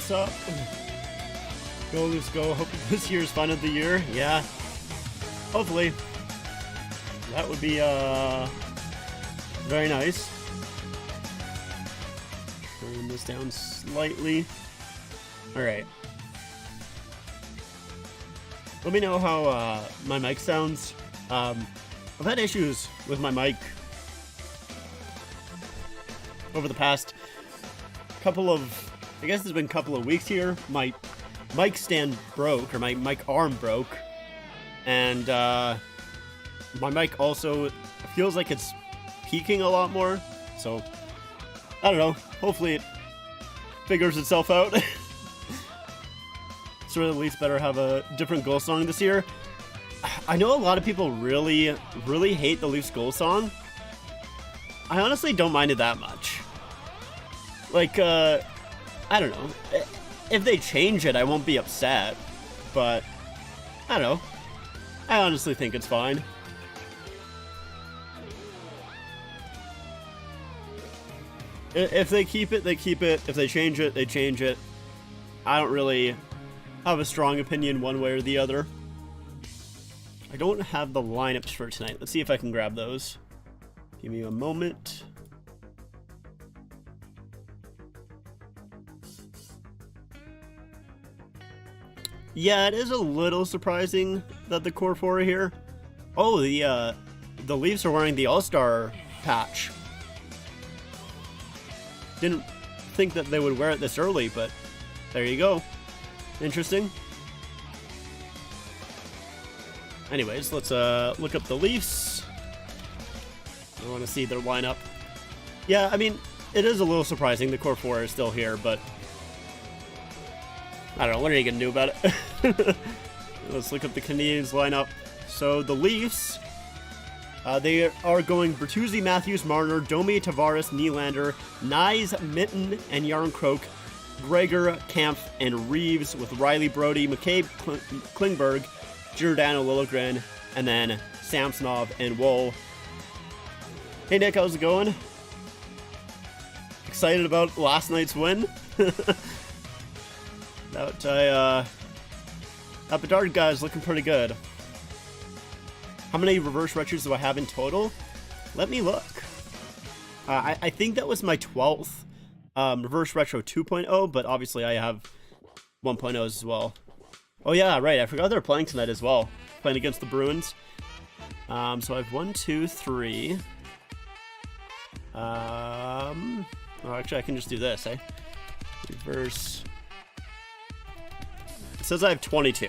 what's up? Go, Leafs, go. Hope this year's fun of the year. Yeah. Hopefully. That would be, very nice. Turn this down slightly. Alright. Let me know how, my mic sounds. I've had issues with my mic over the past couple of, I guess it's been a couple of weeks here. My mic stand broke, or my mic arm broke, and my mic also feels like it's peaking a lot more, so I don't know, hopefully it figures itself out. So at least better have a different goal song this year. I know a lot of people really hate the Leafs goal song. I honestly don't mind it that much. Like, I don't know. If they change it, I won't be upset. But, I don't know. I honestly think it's fine. If they keep it, they keep it. If they change it, they change it. I don't really have a strong opinion one way or the other. I don't have the lineups for tonight. Let's see if I can grab those. Give me a moment. Yeah, it is a little surprising that the core four are here. Oh, the Leafs are wearing the All-Star patch. Didn't think that they would wear it this early, but there you go. Interesting. Anyways, let's look up the Leafs. I want to see their lineup. Yeah, I mean, it is a little surprising the core four is still here, but I don't know, what are you going to do about it? Let's look up the Canadiens lineup. So the Leafs, they are going Bertuzzi, Matthews, Marner, Domi, Tavares, Nylander, Nyes, Mitten, and Yarncroke, Gregor, Kampf, and Reeves, with Riley, Brody, McCabe, Klingberg, Giordano, Liljegren, and then Samsonov and Woll. Hey Nick, how's it going? Excited about last night's win? That Bedard guy is looking pretty good. How many reverse retros do I have in total? Let me look. I think that was my 12th reverse retro 2.0, but obviously I have 1.0s as well. Oh yeah, right, I forgot they're playing tonight as well. Playing against the Bruins. So I have 1, 2, 3. Oh, actually I can just do this, eh? Reverse. It says I have 22.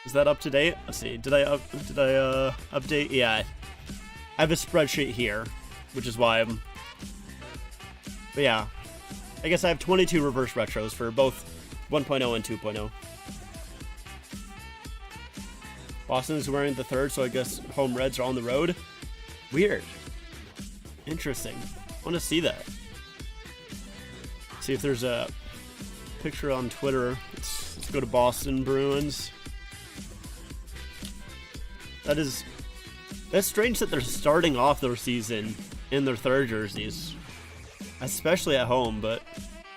Is that up to date? Let's see. Did I update? Yeah. I have a spreadsheet here, which is why I'm. But yeah, I guess I have 22 reverse retros for both 1.0 and 2.0. Boston is wearing the third, so I guess home Reds are on the road. Weird. Interesting. I want to see that. See if there's a picture on Twitter. Let's go to Boston Bruins. That's strange that they're starting off their season in their third jerseys, especially at home. But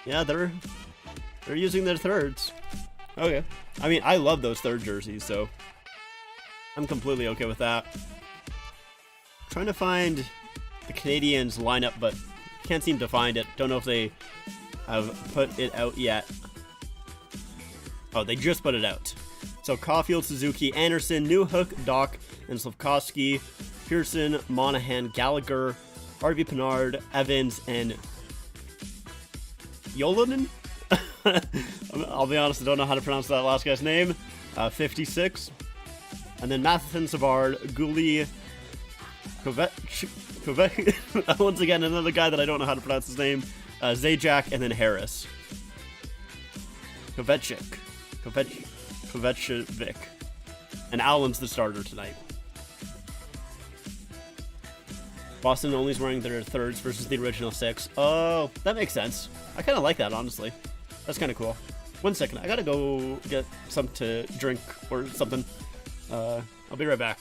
yeah, they're using their thirds. Okay. I mean, I love those third jerseys, so I'm completely okay with that. Trying to find the Canadiens lineup, but can't seem to find it. Don't know if they have put it out yet. Oh, they just put it out. So Caulfield, Suzuki, Anderson, Newhook, Doc, and Slavkovsky, Pearson, Monahan, Gallagher, Harvey Pinard, Evans, and Yolonen? I'll be honest, I don't know how to pronounce that last guy's name. 56. And then Matheson, Savard, Guli, Kovec, once again, another guy that I don't know how to pronounce his name, Zajac, and then Harris. Kovacic. And Allen's the starter tonight. Boston only is wearing their thirds versus the original 6. Oh, that makes sense. I kind of like that, honestly. That's kind of cool. 1 second, I gotta go get something to drink or something. I'll be right back.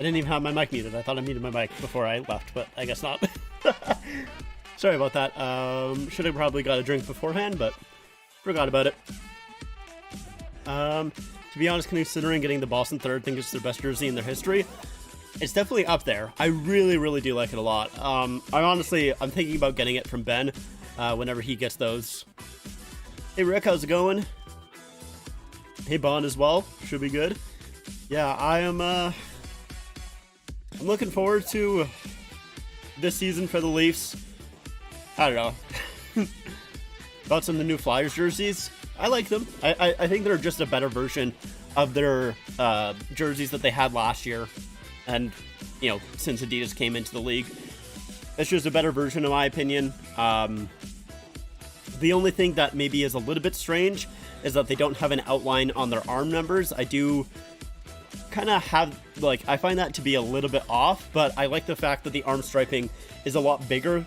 didn't even have my mic muted. I thought I muted my mic before I left, but I guess not. Sorry about that. Should have probably got a drink beforehand, but forgot about it. To be honest, considering getting the Boston third, I think it's their best jersey in their history. It's definitely up there. I really, really do like it a lot. I'm thinking about getting it from Ben whenever he gets those. Hey Rick, how's it going? Hey Bond as well. Should be good. Yeah, I'm looking forward to this season for the Leafs. I don't know. Thoughts on the new Flyers jerseys? I like them. I think they're just a better version of their jerseys that they had last year. And, you know, since Adidas came into the league. It's just a better version, in my opinion. The only thing that maybe is a little bit strange is that they don't have an outline on their arm numbers. I do kind of have, like, I find that to be a little bit off, but I like the fact that the arm striping is a lot bigger,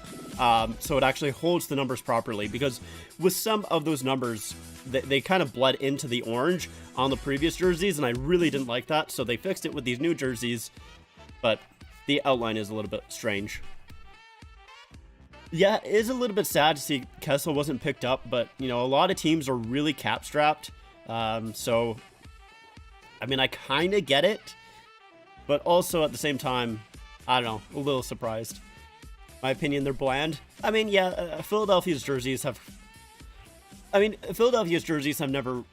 so it actually holds the numbers properly, because with some of those numbers, they kind of bled into the orange on the previous jerseys, and I really didn't like that, so they fixed it with these new jerseys, but the outline is a little bit strange. Yeah, it is a little bit sad to see Kessel wasn't picked up, but, you know, a lot of teams are really cap-strapped, so, I mean, I kind of get it, but also at the same time, I don't know, a little surprised. My opinion, they're bland. I mean, yeah, Philadelphia's jerseys have never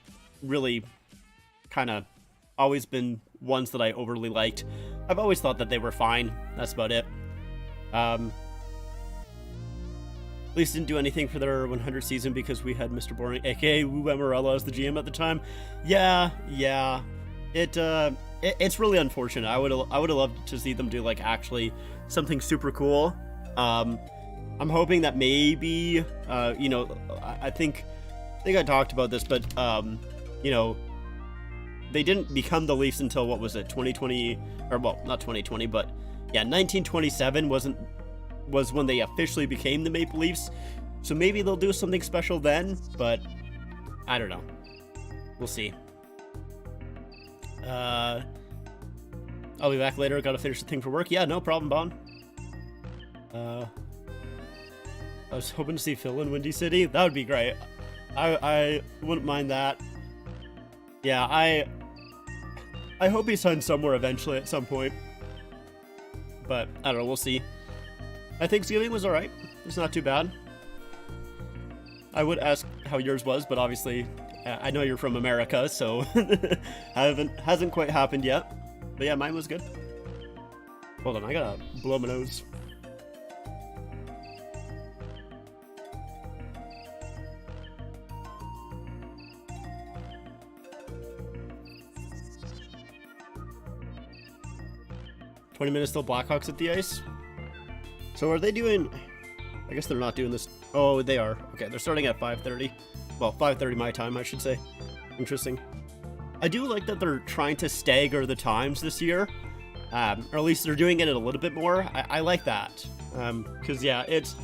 really kind of always been ones that I overly liked. I've always thought that they were fine. That's about it. Leafs didn't do anything for their 100th season because we had Mr. Boring, aka Lou Lamoriello, as the GM at the time. Yeah. It's really unfortunate. I would have loved to see them do like actually something super cool. I'm hoping that maybe you know, I think I talked about this, but you know, they didn't become the Leafs until, what was it, 2020, or well, not 2020, but yeah, 1927 was when they officially became the Maple Leafs. So maybe they'll do something special then, but I don't know. We'll see. I'll be back later. Gotta finish the thing for work. Yeah, no problem, Bon. I was hoping to see Phil in Windy City. That would be great. I wouldn't mind that. Yeah, I hope he signs somewhere eventually at some point. But, I don't know, we'll see. My Thanksgiving was alright. It's not too bad. I would ask how yours was, but obviously, I know you're from America, so hasn't quite happened yet. But yeah, mine was good. Hold on, I gotta blow my nose. Minutes till Blackhawks at the ice. So are they doing... I guess they're not doing this... Oh, they are. Okay, they're starting at 5:30. Well, 5:30 my time, I should say. Interesting. I do like that they're trying to stagger the times this year. Or at least they're doing it a little bit more. I like that. Because, yeah, it's...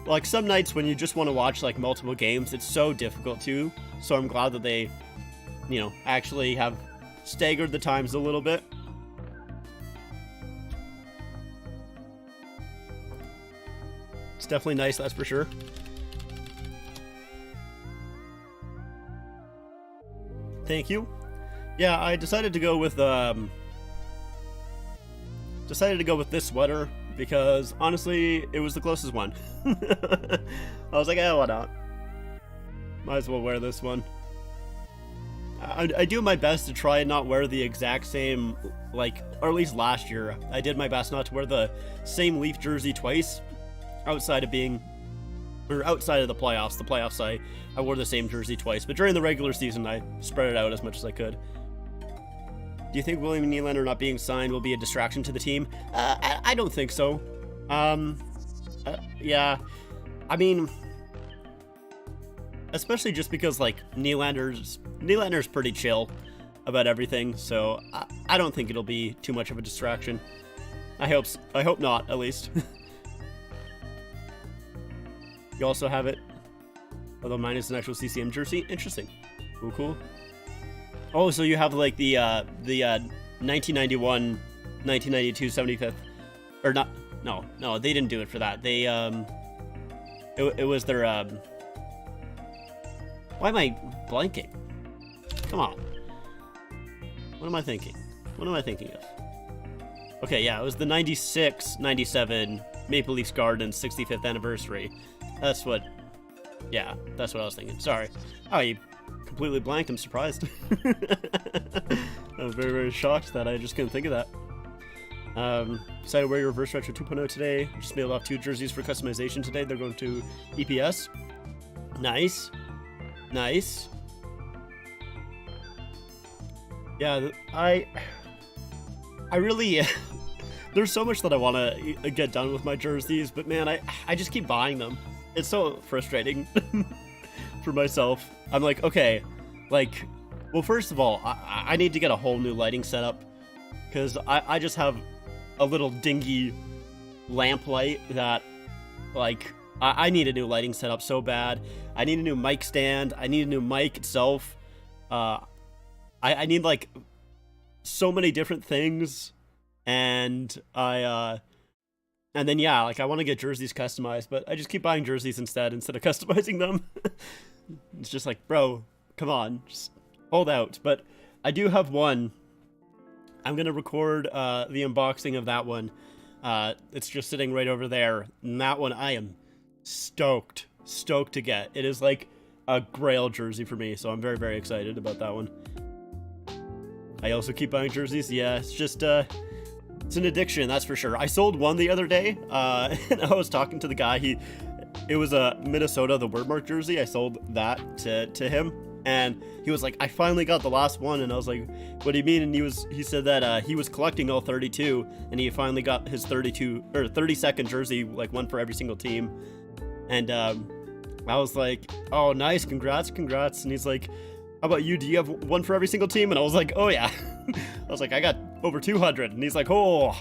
Like, some nights when you just want to watch, like, multiple games, it's so difficult to. So I'm glad that they, you know, actually have staggered the times a little bit. Definitely nice, that's for sure. Thank you. Yeah, I decided to go with this sweater because honestly it was the closest one. I was like, why not? Might as well wear this one. I do my best to try and not wear the exact same, like, or at least last year I did my best not to wear the same Leaf jersey twice. Outside of the playoffs, I wore the same jersey twice, but during the regular season, I spread it out as much as I could. Do you think William Nylander not being signed will be a distraction to the team? I don't think so. Yeah, I mean, especially just because, like, Nylander's pretty chill about everything, so I don't think it'll be too much of a distraction. I hope not, at least. You also have it, although mine is an actual CCM jersey. Interesting. Ooh, cool. Oh, so you have like the 1991 1992 75th, or not? No, they didn't do it for that. They it was their Why am I blanking? Come on. What am I thinking? What am I thinking of? Okay, yeah, it was the 96-97 Maple Leafs Gardens 65th anniversary. That's what. Yeah, that's what I was thinking. Sorry. Oh, you completely blanked. I'm surprised. I was very, very shocked that I just couldn't think of that. Decided to wear your Reverse Retro 2.0 today. Just mailed off 2 jerseys for customization today. They're going to EPS. Nice. Nice. Yeah, I really... There's so much that I want to get done with my jerseys, but man, I just keep buying them. It's so frustrating for myself. I'm like, okay, like, well, first of all, I need to get a whole new lighting setup, because I just have a little dingy lamp light that, like, I need a new lighting setup so bad. I need a new mic stand. I need a new mic itself. I need, like, so many different things. And and then, yeah, like, I want to get jerseys customized, but I just keep buying jerseys instead of customizing them. It's just like, bro, come on, just hold out. But I do have one. I'm going to record the unboxing of that one. It's just sitting right over there. And that one I am stoked to get. It is like a grail jersey for me, so I'm very, very excited about that one. I also keep buying jerseys. Yeah, it's just, it's an addiction, that's for sure. I sold one the other day, and I was talking to the guy. It was a Minnesota, the Wordmark jersey. I sold that to him, and he was like, I finally got the last one, and I was like, what do you mean? And he said that he was collecting all 32, and he finally got his 32nd jersey, like one for every single team. And I was like, oh, nice, congrats. And he's like, how about you? Do you have one for every single team? And I was like, oh yeah. I was like, I got over 200. And he's like, oh,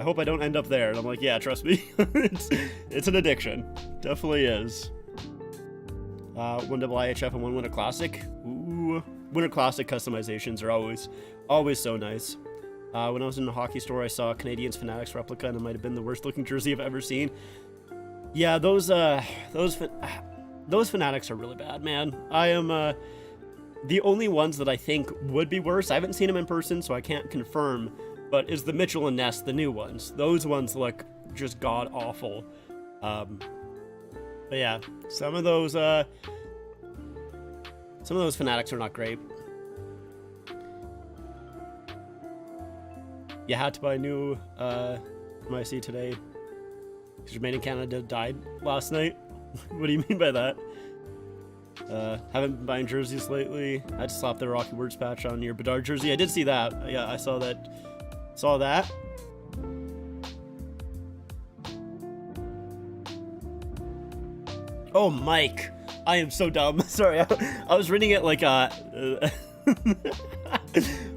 I hope I don't end up there. And I'm like, yeah, trust me. it's an addiction. Definitely is. One double IHF and one Winter Classic. Ooh, Winter Classic customizations are always so nice. When I was in the hockey store, I saw a Canadiens Fanatics replica, and it might have been the worst looking jersey I've ever seen. Yeah, those Fanatics are really bad, man. I am the only ones that I think would be worse, I haven't seen them in person, so I can't confirm, but is the Mitchell and Ness, the new ones. Those ones look just god-awful. But yeah, some of those Fanatics are not great. You had to buy a new MIC today because your made in Canada died last night. What do you mean by that? Haven't been buying jerseys lately. I had to slap the Rocky Words patch on your Bedard jersey. I did see that. Yeah, I saw that. Oh, Mike. I am so dumb. Sorry, I was reading it like I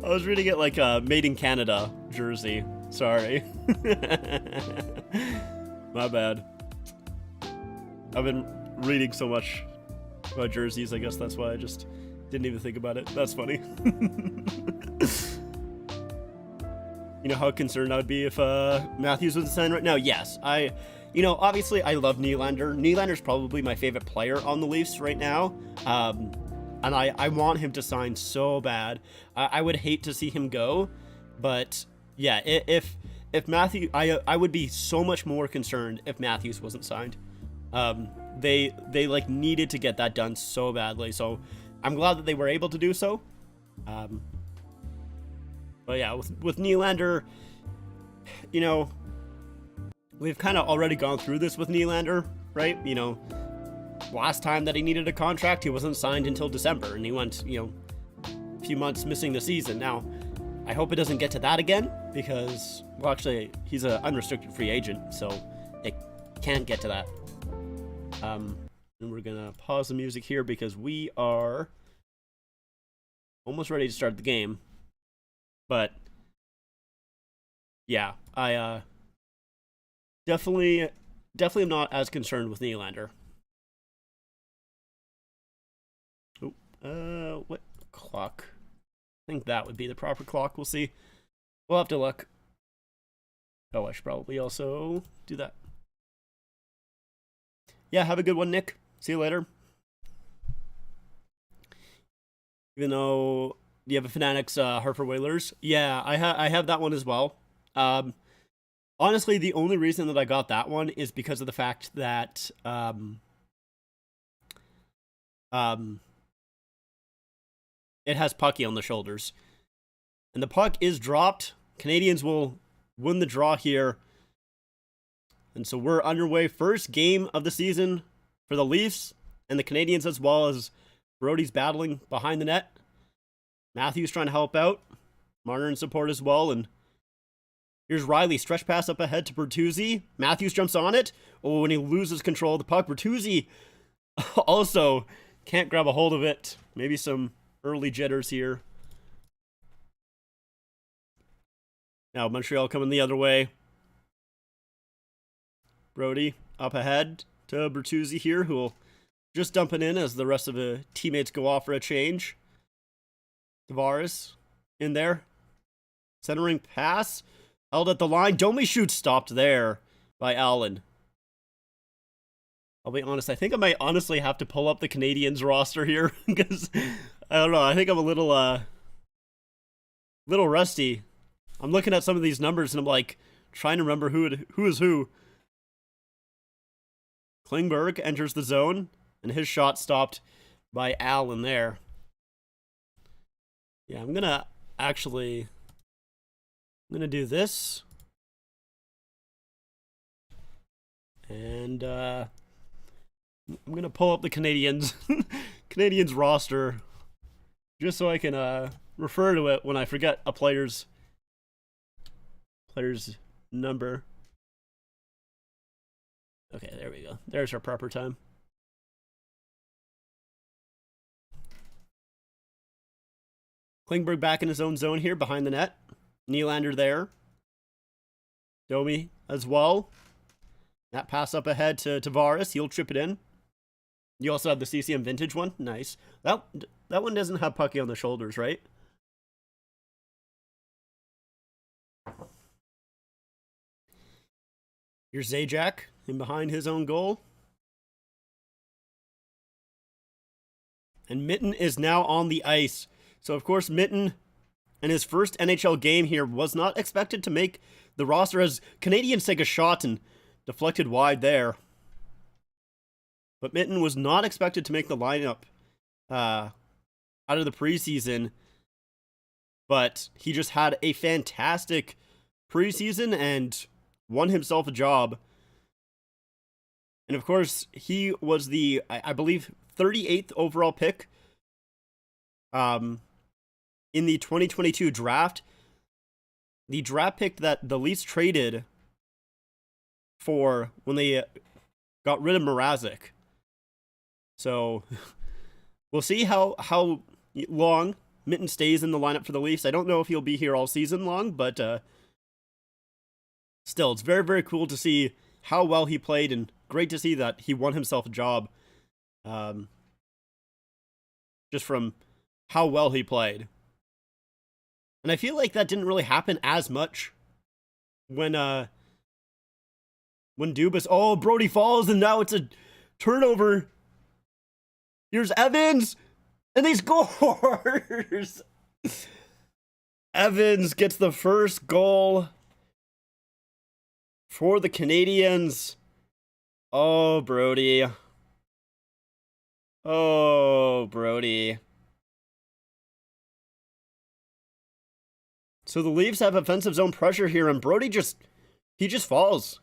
was reading it like a Made in Canada jersey. Sorry. My bad. I've been reading so much about jerseys, I guess that's why I just didn't even think about it. That's funny. You know how concerned I would be if Matthews was signed right now? Yes. Obviously I love Nylander. Nylander's probably my favorite player on the Leafs right now. And I want him to sign so bad. I would hate to see him go, but yeah, if Matthews, I would be so much more concerned if Matthews wasn't signed. They like needed to get that done so badly, so I'm glad that they were able to do so. But yeah, with Nylander, we've kind of already gone through this with Nylander, right? Last time that he needed a contract, he wasn't signed until December, and he went, a few months missing the season. Now, I hope it doesn't get to that again, because, well, actually, he's an unrestricted free agent, so it can't get to that. And we're gonna pause the music here because we are almost ready to start the game. But yeah, I definitely am not as concerned with Nylander. Oh, what clock? I think that would be the proper clock. We'll see. We'll have to look. Oh, I should probably also do that. Yeah, have a good one, Nick. See you later. Even though you have a Fanatics Hartford Whalers. Yeah, I have that one as well. Honestly, the only reason that I got that one is because of the fact that it has Pucky on the shoulders. And the puck is dropped. Canadiens will win the draw here. And so we're underway. First game of the season for the Leafs and the Canadiens, as well as Brody's battling behind the net. Matthews trying to help out. Marner in support as well. And here's Riley. Stretch pass up ahead to Bertuzzi. Matthews jumps on it. Oh, and he loses control of the puck. Bertuzzi also can't grab a hold of it. Maybe some early jitters here. Now Montreal coming the other way. Brody up ahead to Bertuzzi here, who will just dump it in as the rest of the teammates go off for a change. Tavares in there. Centering pass. Held at the line. Domi shoot stopped there by Allen. I'll be honest, I think I might honestly have to pull up the Canadiens roster here because I don't know, I think I'm a little rusty. I'm looking at some of these numbers and I'm like trying to remember who is who. Klingberg enters the zone and his shot stopped by Allen there. Yeah, I'm gonna do this. And I'm gonna pull up the Canadiens roster just so I can refer to it when I forget a player's number. Okay, there we go. There's our proper time. Klingberg back in his own zone here behind the net. Nylander there. Domi as well. That pass up ahead to Tavares. He'll chip it in. You also have the CCM Vintage one. Nice. That one doesn't have Pucky on the shoulders, right? Here's Zajac in behind his own goal. And Mitten is now on the ice. So, of course, Mitten in his first NHL game here was not expected to make the roster as Canadiens take a shot and deflected wide there. But Mitten was not expected to make the lineup out of the preseason. But he just had a fantastic preseason and won himself a job. And of course, he was the, I believe, 38th overall pick in the 2022 draft. The draft pick that the Leafs traded for when they got rid of Mrazek. So we'll see how long Mitten stays in the lineup for the Leafs. I don't know if he'll be here all season long, but still, it's very, very cool to see how well he played and great to see that he won himself a job just from how well he played. And I feel like that didn't really happen as much when Dubas, oh, Brody falls and now it's a turnover. Here's Evans and he scores. Evans gets the first goal for the Canadiens. Oh, Brody. Oh, Brody. So the Leafs have offensive zone pressure here, and Brody just falls.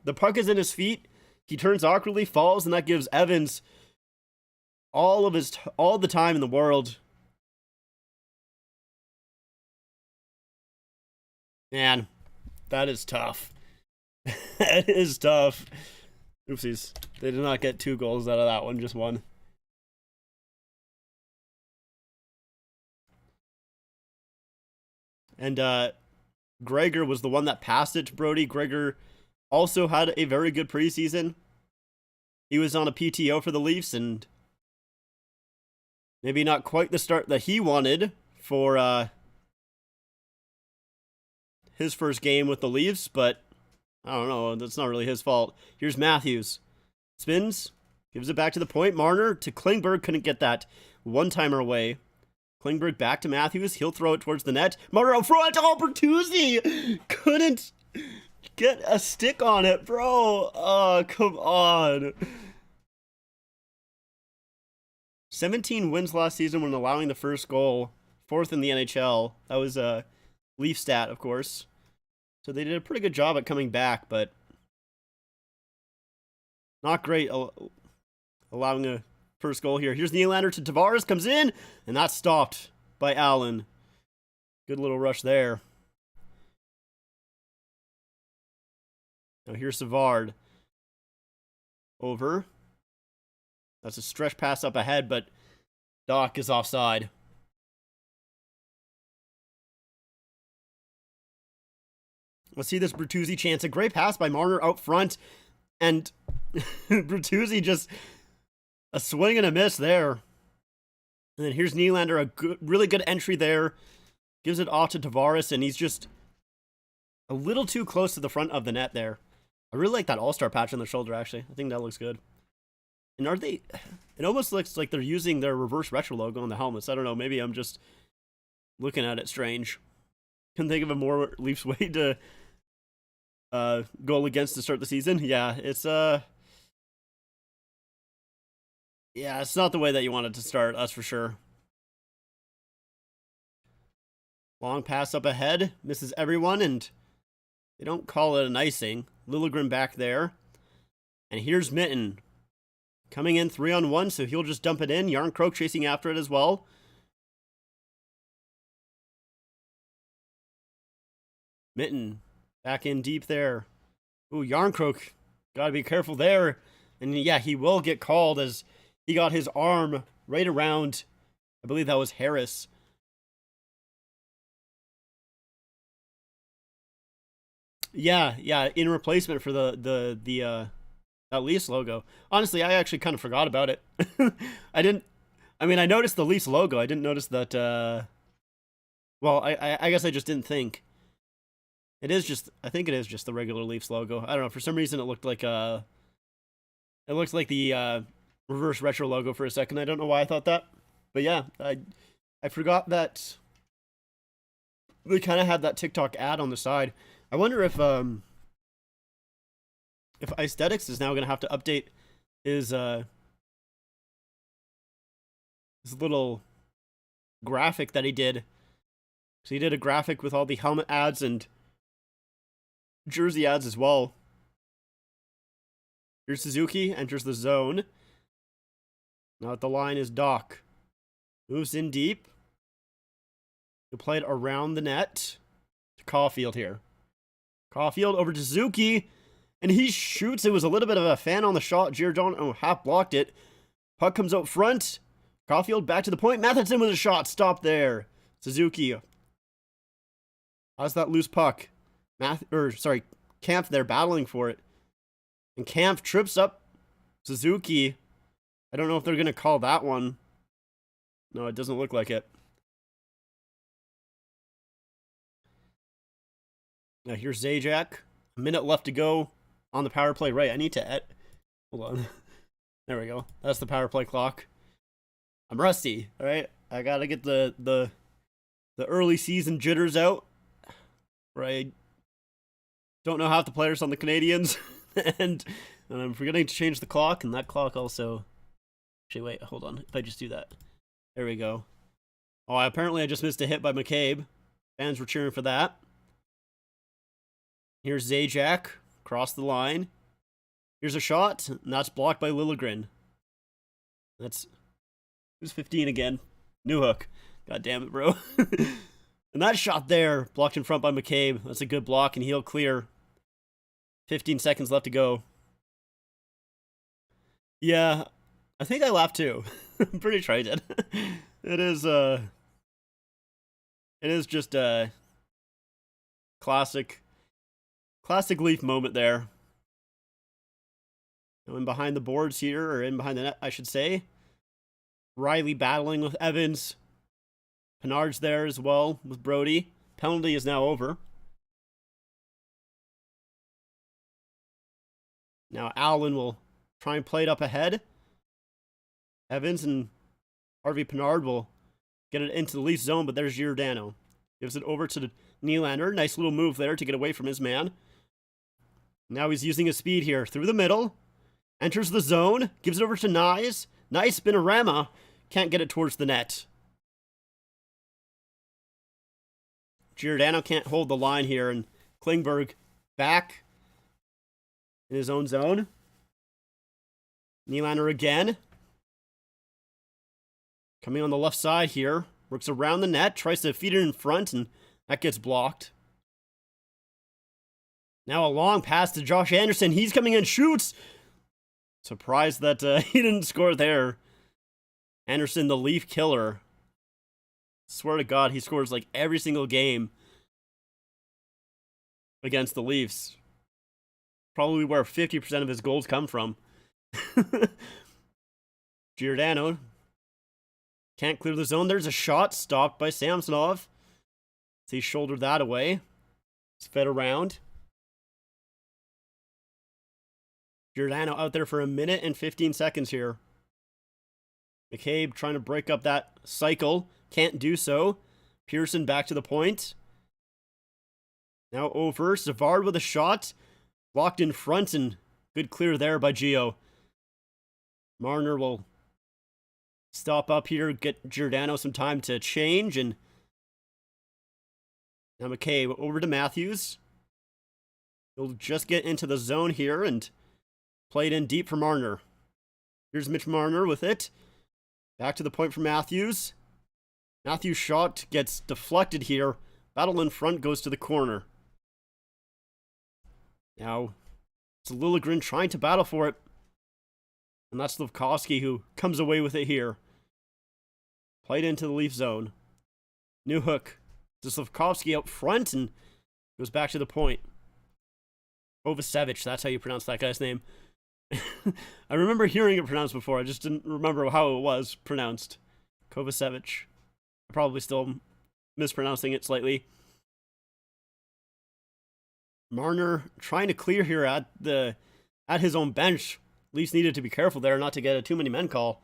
The puck is in his feet. He turns awkwardly, falls, and that gives Evans all the time in the world. Man, that is tough. That is tough. Oopsies. They did not get 2 goals out of that one, just 1. And Gregor was the one that passed it to Brody. Gregor also had a very good preseason. He was on a PTO for the Leafs, and maybe not quite the start that he wanted for his first game with the Leafs, but I don't know. That's not really his fault. Here's Matthews. Spins. Gives it back to the point. Marner to Klingberg. Couldn't get that one-timer away. Klingberg back to Matthews. He'll throw it towards the net. Marner out front. Oh, Bertuzzi couldn't get a stick on it, bro. Oh, come on. 17 wins last season when allowing the first goal. 4th in the NHL. That was a Leaf stat, of course. So they did a pretty good job at coming back, but not great allowing a first goal here. Here's Nylander to Tavares, comes in, and that's stopped by Allen. Good little rush there. Now here's Savard. Over. That's a stretch pass up ahead, but Doc is offside. Let's see this Bertuzzi chance. A great pass by Marner out front. And Bertuzzi just a swing and a miss there. And then here's Nylander, a really good entry there. Gives it off to Tavares, and he's just a little too close to the front of the net there. I really like that all-star patch on the shoulder, actually. I think that looks good. And are they... It almost looks like they're using their reverse retro logo on the helmets. I don't know. Maybe I'm just looking at it strange. Couldn't think of a more Leafs way to goal against to start the season. Yeah, it's it's not the way that you want it to start, that's for sure. Long pass up ahead, misses everyone, and they don't call it an icing. Liljegren back there. And here's Mitten. Coming in 3-on-1, so he'll just dump it in. Yarncroke chasing after it as well. Mitten back in deep there. Ooh, Yarncroke. Gotta be careful there. And yeah, he will get called as he got his arm right around, I believe that was Harris. Yeah, in replacement for the Leafs logo. Honestly, I actually kind of forgot about it. I noticed the Leafs logo. I didn't notice that, well, I guess I just didn't think. I think it is just the regular Leafs logo. I don't know, for some reason it looked like the reverse retro logo for a second. I don't know why I thought that. But yeah, I forgot that they kind of had that TikTok ad on the side. I wonder if Aesthetics is now going to have to update his little graphic that he did. So he did a graphic with all the helmet ads and jersey ads as well. Here's Suzuki, enters the zone. Now at the line is Doc. Moves in deep. He'll play it around the net to Caulfield here. Caulfield over to Suzuki. And he shoots. It was a little bit of a fan on the shot. Giordano half blocked it. Puck comes out front. Caulfield back to the point. Matheson with a shot. Stop there. Suzuki. How's that loose puck? Kampf there battling for it. And Kampf trips up Suzuki. I don't know if they're going to call that one. No, it doesn't look like it. Now here's Zajac. A minute left to go on the power play. Right, I need to hold on. There we go. That's the power play clock. I'm rusty, all right? I got to get the early season jitters out. Right. Don't know half the players on the Canadiens. and I'm forgetting to change the clock, and that clock also... Actually, wait, hold on. If I just do that. There we go. Oh, apparently I just missed a hit by McCabe. Fans were cheering for that. Here's Zajac. Across the line. Here's a shot, and that's blocked by Liljegren. That's... Who's 15 again? Newhook. God damn it, bro. And that shot there, blocked in front by McCabe. That's a good block, and he'll clear. 15 seconds left to go. Yeah, I think I laughed too. I'm pretty sure I did. It is just a classic Leaf moment there. In behind the boards here, or in behind the net, I should say. Riley battling with Evans. Pinard's there as well with Brody. Penalty is now over. Now Allen will try and play it up ahead. Evans and Harvey Pinard will get it into the Leafs zone, but there's Giordano. Gives it over to Nylander. Nice little move there to get away from his man. Now he's using his speed here through the middle. Enters the zone. Gives it over to Nyes. Nice spinorama. Can't get it towards the net. Giordano can't hold the line here, and Klingberg back in his own zone. Nylander again. Coming on the left side here. Works around the net. Tries to feed it in front, and that gets blocked. Now a long pass to Josh Anderson. He's coming in, shoots. Surprised that he didn't score there. Anderson, the Leaf killer. Swear to God, he scores like every single game against the Leafs. Probably where 50% of his goals come from. Giordano can't clear the zone. There's a shot stopped by Samsonov. So he shouldered that away. It's fed around. Giordano out there for 1 minute and 15 seconds here. McCabe trying to break up that cycle. Can't do so. Pearson back to the point. Now over. Savard with a shot. Blocked in front, and good clear there by Gio. Marner will stop up here, get Giordano some time to change, and now McCabe over to Matthews. He'll just get into the zone here and play it in deep for Marner. Here's Mitch Marner with it. Back to the point for Matthews. Matthews' shot gets deflected here. Battle in front goes to the corner. Now, it's Liljegren trying to battle for it. And that's Slafkovsky who comes away with it here. Played into the Leaf zone. New hook to Slafkovsky out front and goes back to the point. Kovacevic, that's how you pronounce that guy's name. I remember hearing it pronounced before. I just didn't remember how it was pronounced. Kovacevic. I'm probably still mispronouncing it slightly. Marner trying to clear here at his own bench. Leafs needed to be careful there not to get a too many men call.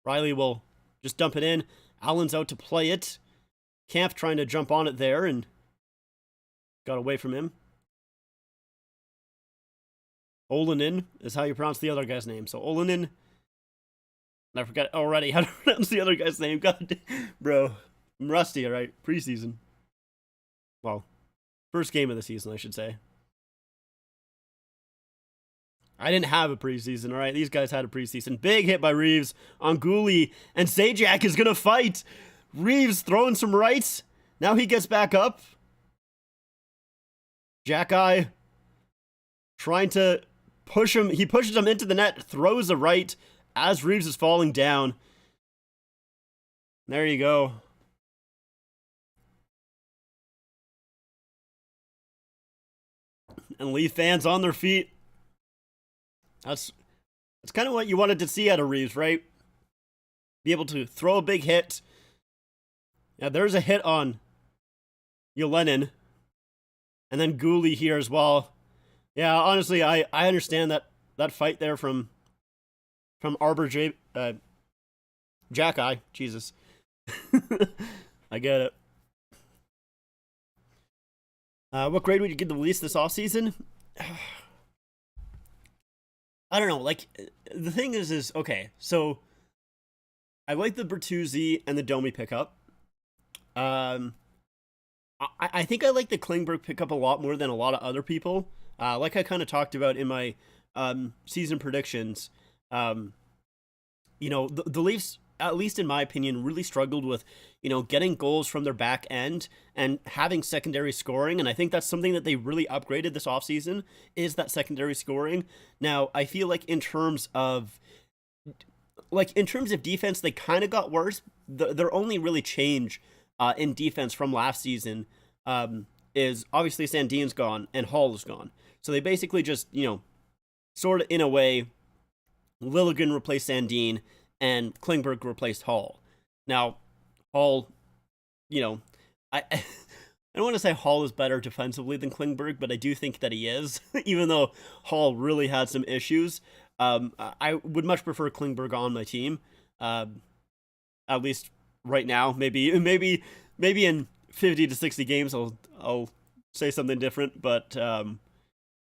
Riley will just dump it in. Allen's out to play it. Kampf trying to jump on it there and got away from him. Olenin is how you pronounce the other guy's name. So Olenin. I forgot already how to pronounce the other guy's name. God, bro. I'm rusty, alright? Preseason. Well, first game of the season, I should say. I didn't have a preseason, alright? These guys had a preseason. Big hit by Reeves on Gooley. And Zajac is going to fight. Reeves throwing some rights. Now he gets back up. Jack-Eye trying to push him. He pushes him into the net. Throws a right as Reeves is falling down. There you go. And Leaf fans on their feet. That's kind of what you wanted to see out of Reeves, right? Be able to throw a big hit. Yeah, there's a hit on Yelenin. And then Gooley here as well. Yeah, honestly, I understand that fight there from Arbor Jack-Eye. Jesus. I get it. What grade would you give the Leafs this offseason? I don't know. Like, the thing is okay, so I like the Bertuzzi and the Domi pickup. I think I like the Klingberg pickup a lot more than a lot of other people. Like I kind of talked about in my season predictions, the Leafs, at least in my opinion, really struggled with, getting goals from their back end and having secondary scoring. And I think that's something that they really upgraded this offseason, is that secondary scoring. Now, I feel like in terms of defense, they kind of got worse. Their only really change in defense from last season is obviously Sandin's gone and Hall is gone. So they basically just, sort of in a way, Liljegren replaced Sandin and Klingberg replaced Hall. Now, Hall, I I don't want to say Hall is better defensively than Klingberg, but I do think that he is, even though Hall really had some issues. I would much prefer Klingberg on my team, at least right now. Maybe in 50 to 60 games, I'll say something different. But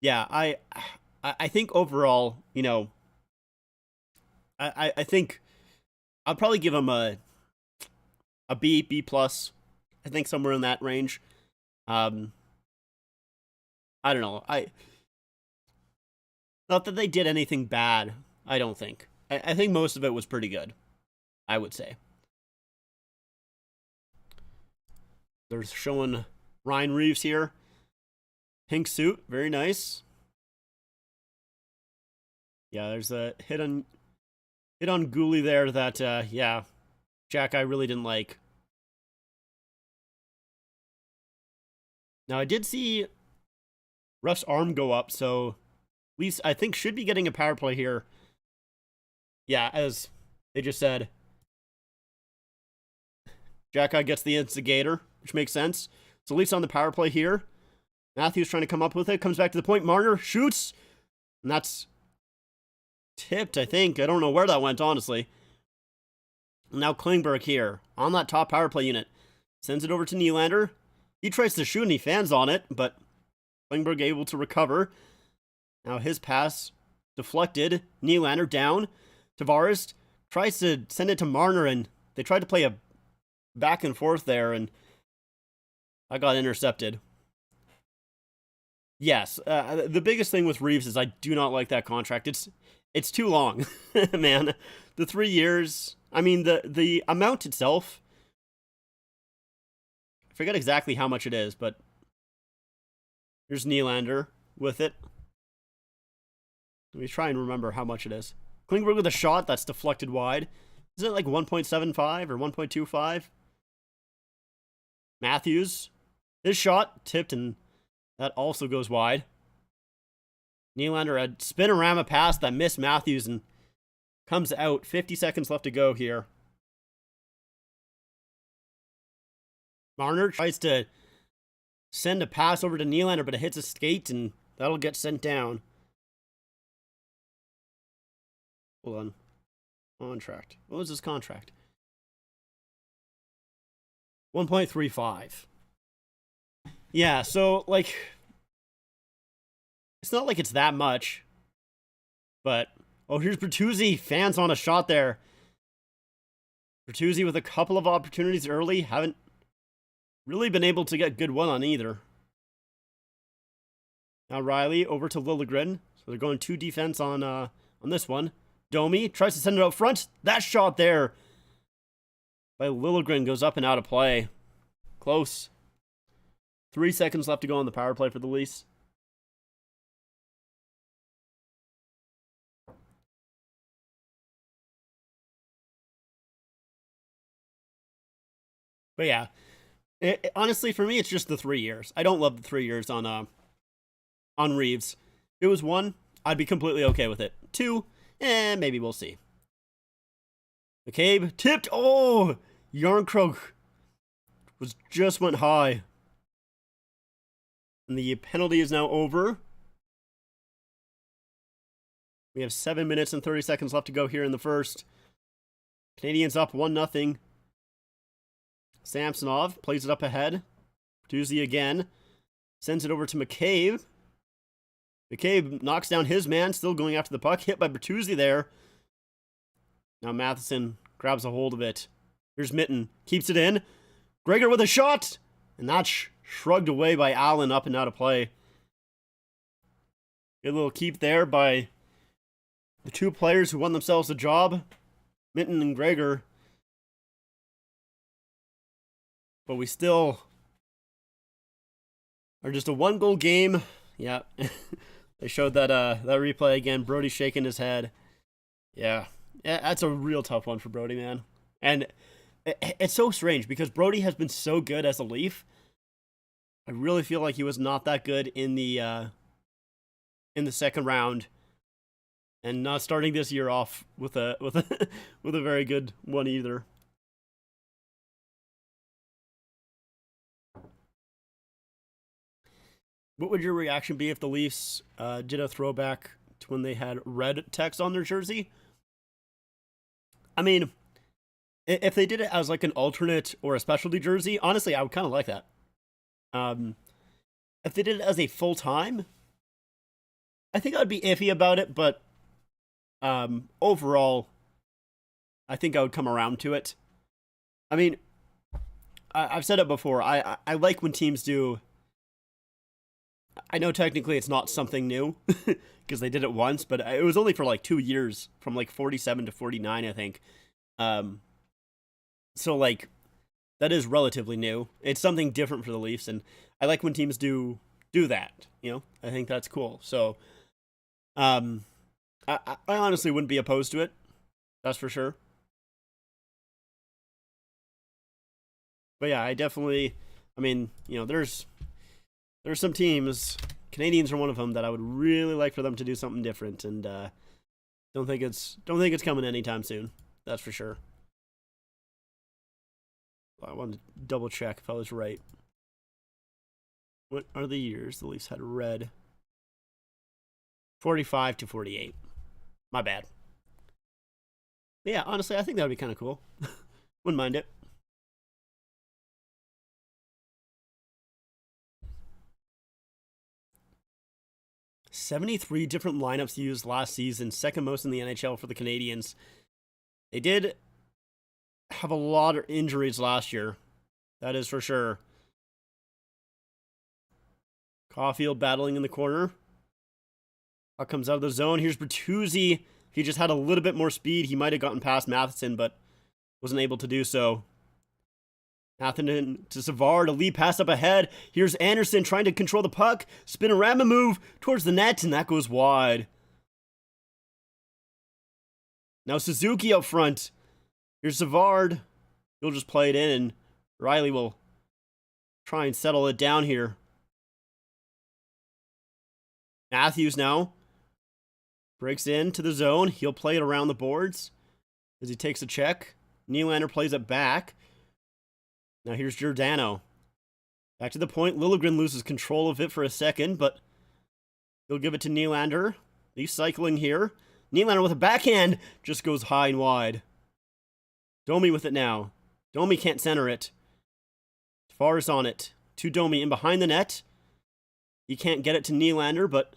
yeah, I think overall, I think I'll probably give him a B plus. I think somewhere in that range. I don't know. Not that they did anything bad. I don't think. I think most of it was pretty good. I would say. They're showing Ryan Reeves here. Pink suit, very nice. Yeah, there's a hit on Gooley there that yeah, Jack I really didn't like. Now I did see Ruff's arm go up, so at least I think should be getting a power play here. Yeah, as they just said, Jack I gets the instigator, which makes sense. So at least on the power play here, Matthews trying to come up with it, comes back to the point, Marner shoots, and that's tipped, I think. I don't know where that went, honestly. Now Klingberg here, on that top power play unit, sends it over to Nylander. He tries to shoot and he fans on it, but Klingberg able to recover. Now his pass deflected. Nylander down. Tavares tries to send it to Marner, and they tried to play a back and forth there, and I got intercepted. Yes, the biggest thing with Reeves is I do not like that contract. It's too long, man. The 3 years. I mean, the amount itself. I forget exactly how much it is, but here's Nylander with it. Let me try and remember how much it is. Klingberg with a shot that's deflected wide. Isn't it like 1.75 or 1.25? Matthews. His shot tipped, and that also goes wide. Nylander, a spinorama pass that missed Matthews and comes out. 50 seconds left to go here. Marner tries to send a pass over to Nylander, but it hits a skate, and that'll get sent down. Hold on. Contract. What was his contract? 1.35. Yeah, so, like, it's not like it's that much. But, oh, here's Bertuzzi. Fans on a shot there. Bertuzzi with a couple of opportunities early. Haven't really been able to get good one on either. Now Riley over to Liljegren. So they're going 2 defense on this one. Domi tries to send it out front. That shot there by Liljegren goes up and out of play. Close. 3 seconds left to go on the power play for the Leafs. But yeah, honestly, for me, it's just the 3 years. I don't love the 3 years on Reeves. If it was 1, I'd be completely okay with it. 2, maybe we'll see. McCabe tipped. Oh, Yarncroke was just went high. And the penalty is now over. We have 7 minutes and 30 seconds left to go here in the first. Canadiens up 1-0. Samsonov plays it up ahead. Bertuzzi again. Sends it over to McCabe. McCabe knocks down his man, still going after the puck. Hit by Bertuzzi there. Now Matheson grabs a hold of it. Here's Mitten. Keeps it in. Gregor with a shot. And that's shrugged away by Allen up and out of play. Good little keep there by the 2 players who won themselves a job. Mitten and Gregor. But we still are just a 1-goal game. Yeah. They showed that replay again. Brody shaking his head. Yeah, that's a real tough one for Brody, man. And it's so strange because Brody has been so good as a Leaf. I really feel like he was not that good in the second round, and not starting this year off with a with a very good one either. What would your reaction be if the Leafs did a throwback to when they had red text on their jersey? I mean, if they did it as like an alternate or a specialty jersey, honestly, I would kind of like that. Um, if they did it as a full time, I think I'd be iffy about it, but overall, I think I would come around to it. I mean, I've said it before. I like when teams do. I know technically it's not something new because they did it once, but it was only for like 2 years, from like 47 to 49, I think. Um, so like that is relatively new. It's something different for the Leafs, and I like when teams do that. I think that's cool. So, um, I honestly wouldn't be opposed to it. That's for sure. But yeah, I definitely. I mean, there's some teams. Canadiens are one of them that I would really like for them to do something different, and don't think it's coming anytime soon. That's for sure. I wanted to double check if I was right. What are the years the Leafs had red? 45 to 48. My bad. But yeah, honestly, I think that would be kind of cool. Wouldn't mind it. 73 different lineups used last season, second most in the NHL for the Canadiens. They did have a lot of injuries last year. That is for sure. Caulfield battling in the corner. Puck comes out of the zone. Here's Bertuzzi. If he just had a little bit more speed, he might have gotten past Matheson, but wasn't able to do so. Matheson to Savard, a lead pass up ahead. Here's Anderson trying to control the puck. Spinorama move towards the net, and that goes wide. Now Suzuki up front. Here's Savard. He'll just play it in, and Riley will try and settle it down here. Matthews now breaks into the zone. He'll play it around the boards as he takes a check. Nylander plays it back. Now here's Giordano. Back to the point. Liljegren loses control of it for a second, but he'll give it to Nylander. He's cycling here. Nylander with a backhand just goes high and wide. Domi with it now. Domi can't center it. Tavares on it. To Domi in behind the net. He can't get it to Nylander, but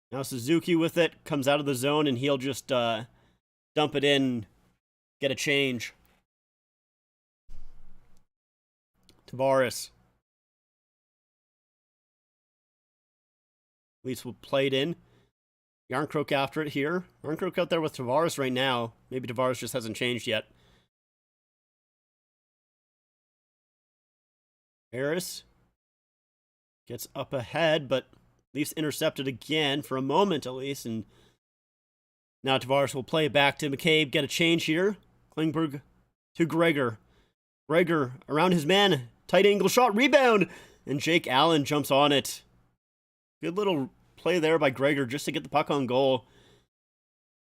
now Suzuki with it. Comes out of the zone, and he'll just dump it in. Get a change. Tavares. Leafs will play it in. Yarncroke after it here. Yarncroke out there with Tavares right now. Maybe Tavares just hasn't changed yet. Harris gets up ahead, but Leafs intercepted again for a moment at least. And now Tavares will play it back to McCabe. Get a change here. Klingberg to Gregor. Gregor around his man. Tight angle shot. Rebound. And Jake Allen jumps on it. Good little play there by Gregor just to get the puck on goal.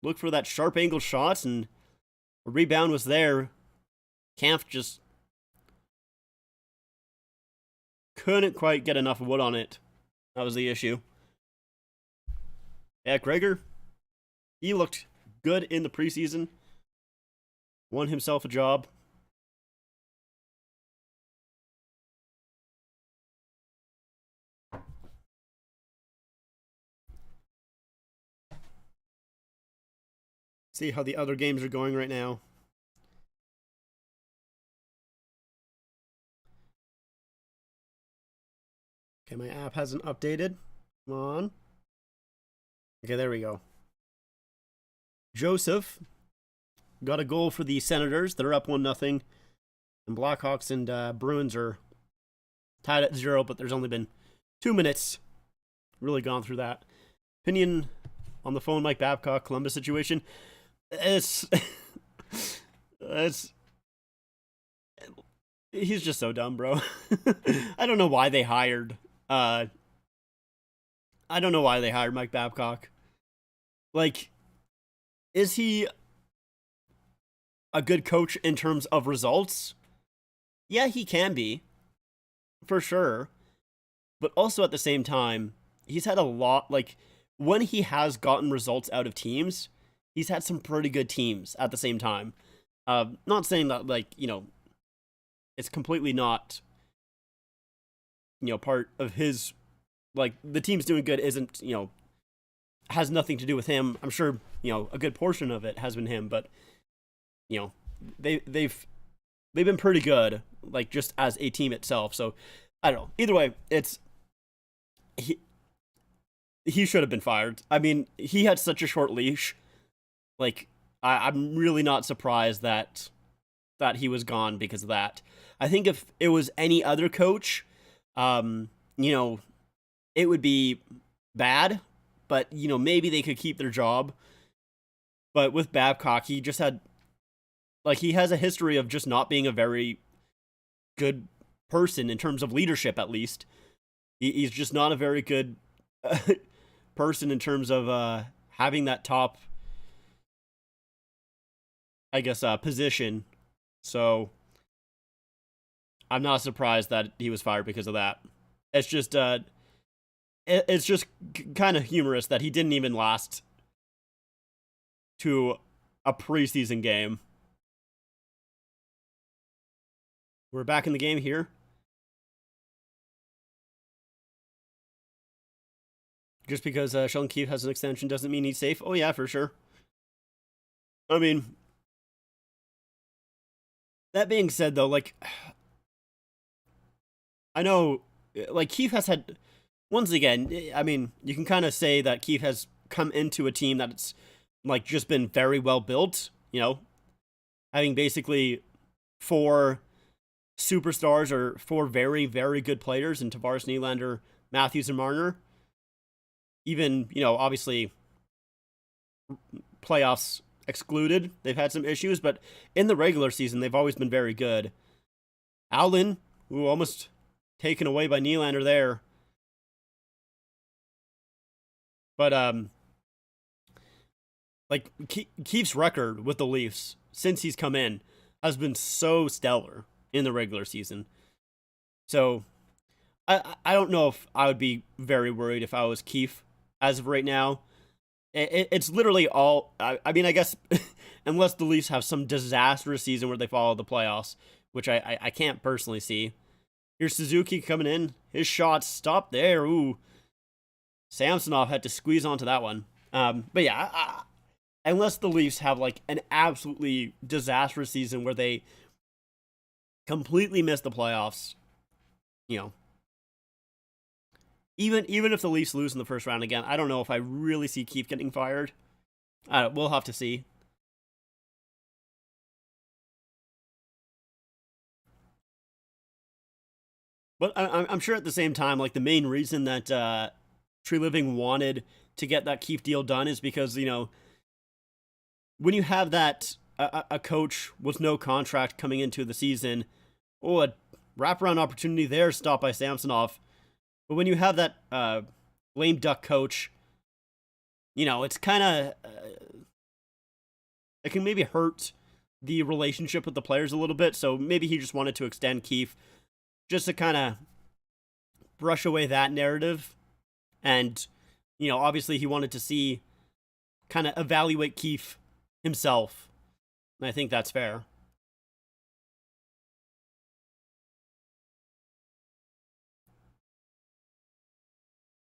Look for that sharp angle shot, and a rebound was there. Kampf just couldn't quite get enough wood on it. That was the issue. Yeah, Gregor, he looked good in the preseason. Won himself a job. See how the other games are going right now. Okay, my app hasn't updated. Come on. Okay, there we go. Joseph got a goal for the Senators. They're up 1-0. And Blackhawks and Bruins are tied at 0, but there's only been 2 minutes. Really gone through that. Opinion on the phone, Mike Babcock, Columbus situation. It's he's just so dumb, bro. I don't know why they hired Mike Babcock. Like, is he a good coach in terms of results? Yeah, he can be, for sure. but also at the same time, he's had a lot, like, when he has gotten results out of teams, he's had some pretty good teams at the same time. Not saying that, like, it's completely not, part of his, like, the team's doing good isn't, has nothing to do with him. I'm sure, a good portion of it has been him, but, you know, they've been pretty good, like, just as a team itself. So I don't know. Either way, he should have been fired. I mean, he had such a short leash. Like, I'm really not surprised that he was gone because of that. I think if it was any other coach, it would be bad, but maybe they could keep their job. But with Babcock, he just had, like, he has a history of just not being a very good person in terms of leadership, at least. He's just not a very good person in terms of having that top, I guess, position. So I'm not surprised that he was fired because of that. It's just kind of humorous that he didn't even last to a preseason game. We're back in the game here. Just because Sheldon Keefe has an extension doesn't mean he's safe. Oh yeah, for sure. I mean, that being said, though, like, I know, like, Keefe has had, once again, I mean, you can kind of say that Keefe has come into a team that's, like, just been very well built, having basically 4 superstars or 4 very, very good players in Tavares, Nylander, Matthews, and Marner. Even, obviously, playoffs excluded, they've had some issues, but in the regular season, they've always been very good. Allen, who almost taken away by Nylander there. But, like, Keefe's record with the Leafs since he's come in has been so stellar in the regular season. So, I don't know if I would be very worried if I was Keefe as of right now. It's literally all, I mean, I guess, unless the Leafs have some disastrous season where they follow the playoffs, which I can't personally see. Here's Suzuki coming in. His shot stopped there. Ooh. Samsonov had to squeeze onto that one. But yeah, unless the Leafs have, like, an absolutely disastrous season where they completely miss the playoffs, even if the Leafs lose in the first round again, I don't know if I really see Keefe getting fired. We'll have to see. But I'm sure at the same time, like, the main reason that Tree Living wanted to get that Keefe deal done is because, when you have that, a coach with no contract coming into the season, a wraparound opportunity there stopped by Samsonov. But when you have that lame duck coach, it's kind of, it can maybe hurt the relationship with the players a little bit. So maybe he just wanted to extend Keefe just to kind of brush away that narrative. And, obviously he wanted to kind of evaluate Keefe himself. And I think that's fair.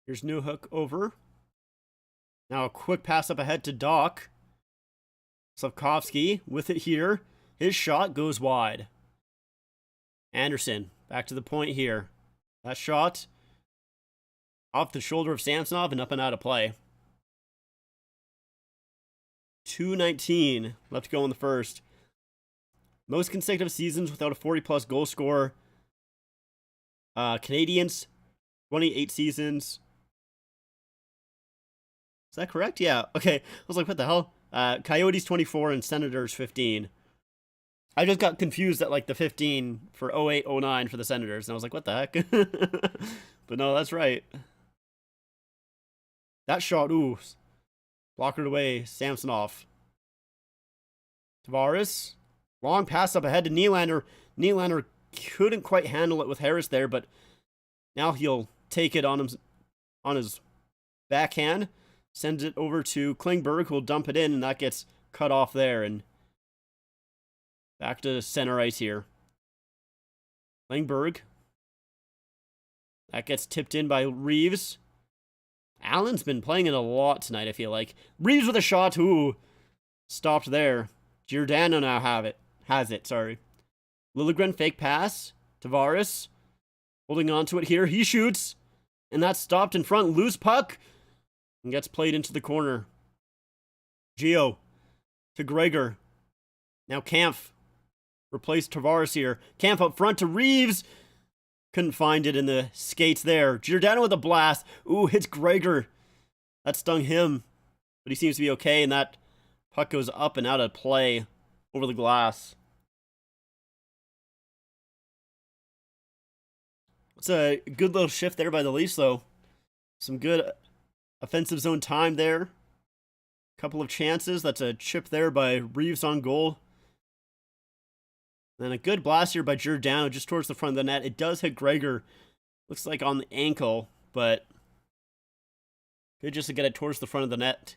Here's Newhook over. Now a quick pass up ahead to Doc. Slavkovsky with it here. His shot goes wide. Anderson back to the point here. That shot off the shoulder of Samsonov and up and out of play. 2:19 left to go in the first. Most consecutive seasons without a 40-plus goal scorer. Canadiens, 28 seasons. Is that correct? Yeah. Okay. I was like, what the hell? Coyotes 24 and Senators 15. I just got confused at, like, the 15 for 08-09 for the Senators, and I was like, what the heck? But no, that's right. That shot, ooh. Blockered away, Samsonov. Tavares. Long pass up ahead to Nylander. Nylander couldn't quite handle it with Harris there, but now he'll take it on his backhand, sends it over to Klingberg, who will dump it in, and that gets cut off there. And back to center ice here. Klingberg. That gets tipped in by Reeves. Allen's been playing it a lot tonight, I feel like. Reeves with a shot. Ooh. Stopped there. Giordano now has it, sorry. Liljegren, fake pass. Tavares. Holding on to it here. He shoots. And that's stopped in front. Loose puck. And gets played into the corner. Gio. To Gregor. Now Kampf. Replaced Tavares here. Kampf up front to Reeves. Couldn't find it in the skates there. Giordano with a blast. Ooh, hits Gregor. That stung him. But he seems to be okay, and that puck goes up and out of play over the glass. It's a good little shift there by the Leafs, though. Some good offensive zone time there. Couple of chances. That's a chip there by Reeves on goal. And a good blast here by Giordano just towards the front of the net. It does hit Gregor. Looks like on the ankle, but good just to get it towards the front of the net.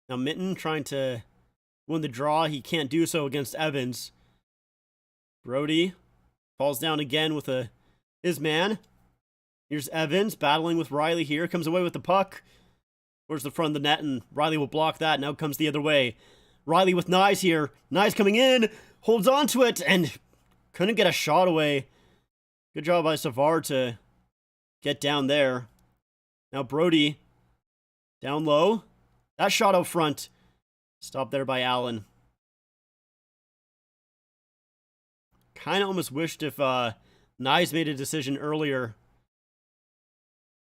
Now Mitten trying to win the draw. He can't do so against Evans. Brody falls down again with his man. Here's Evans battling with Riley here. Comes away with the puck towards the front of the net, and Riley will block that. Now comes the other way. Riley with Nyes here. Nyes coming in. Holds on to it and couldn't get a shot away. Good job by Savard to get down there. Now Brody down low. That shot out front. Stopped there by Allen. Kind of almost wished if Nyes made a decision earlier.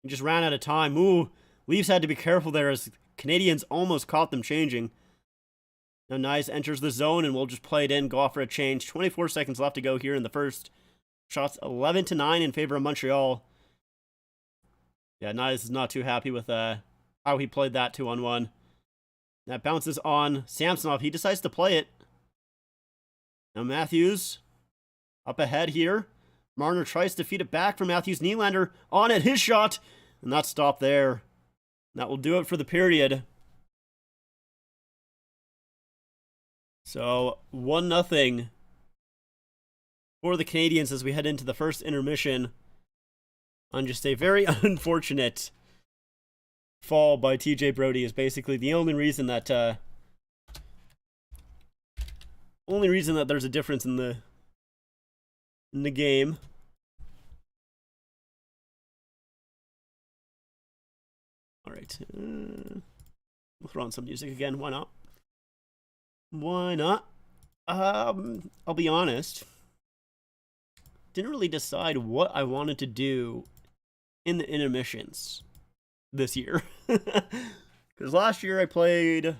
He just ran out of time. Ooh, Leafs had to be careful there as Canadiens almost caught them changing. Now Nyes enters the zone and we'll just play it in, go off for a change. 24 seconds left to go here in the first. Shots 11-9 in favor of Montreal. Yeah, Nyes is not too happy with how he played that 2-on-1. That bounces on Samsonov. He decides to play it. Now Matthews up ahead here. Marner tries to feed it back for Matthews. Nylander on it. His shot. And that stopped there. That will do it for the period. So 1-0 for the Canadiens as we head into the first intermission on just a very unfortunate fall by TJ Brody is basically the only reason that there's a difference in the game. All right, we'll throw on some music again. Why not? Why not? I'll be honest. Didn't really decide what I wanted to do in the intermissions this year. Because last year I played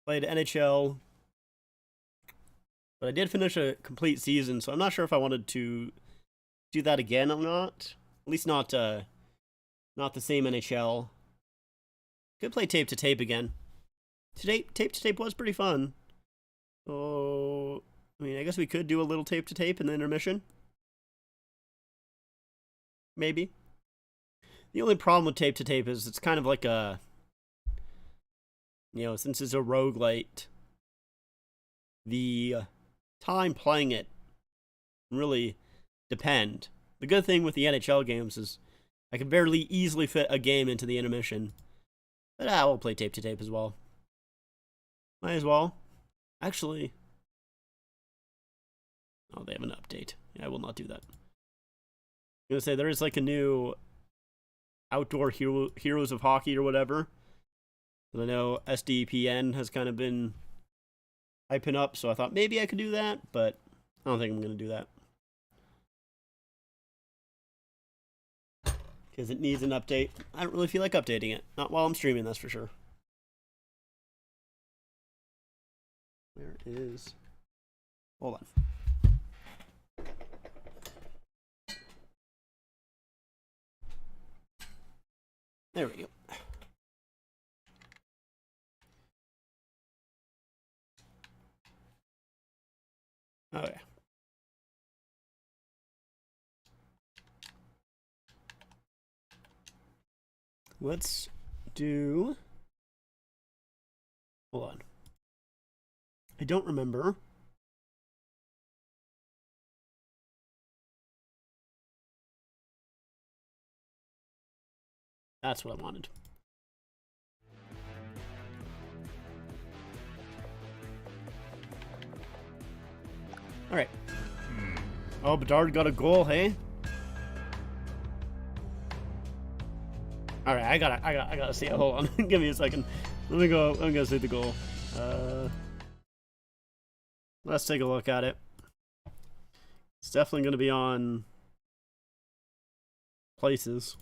NHL, but I did finish a complete season, so I'm not sure if I wanted to do that again or not. At least not the same NHL. Could play tape to tape again. Tape to tape was pretty fun. So, I mean, I guess we could do a little tape to tape in the intermission. Maybe. The only problem with tape to tape is it's kind of like a, since it's a roguelite, the time playing it really depend. The good thing with the NHL games is I can barely easily fit a game into the intermission. But we'll play tape to tape as well. Might as well. Actually, oh, they have an update. Yeah, I will not do that. I'm gonna say there is like a new outdoor heroes of hockey or whatever. And I know SDPN has kind of been hyping up, so I thought maybe I could do that, but I don't think I'm gonna do that. Because it needs an update. I don't really feel like updating it. Not while I'm streaming, that's for sure. Where is... Hold on. There we go. Okay. Let's do... Hold on. I don't remember. That's what I wanted. All right. Oh, Bedard got a goal, hey? All right, I gotta see it. Hold on, give me a second. Let me go. I'm gonna see the goal. Let's take a look at it. It's definitely gonna be on places.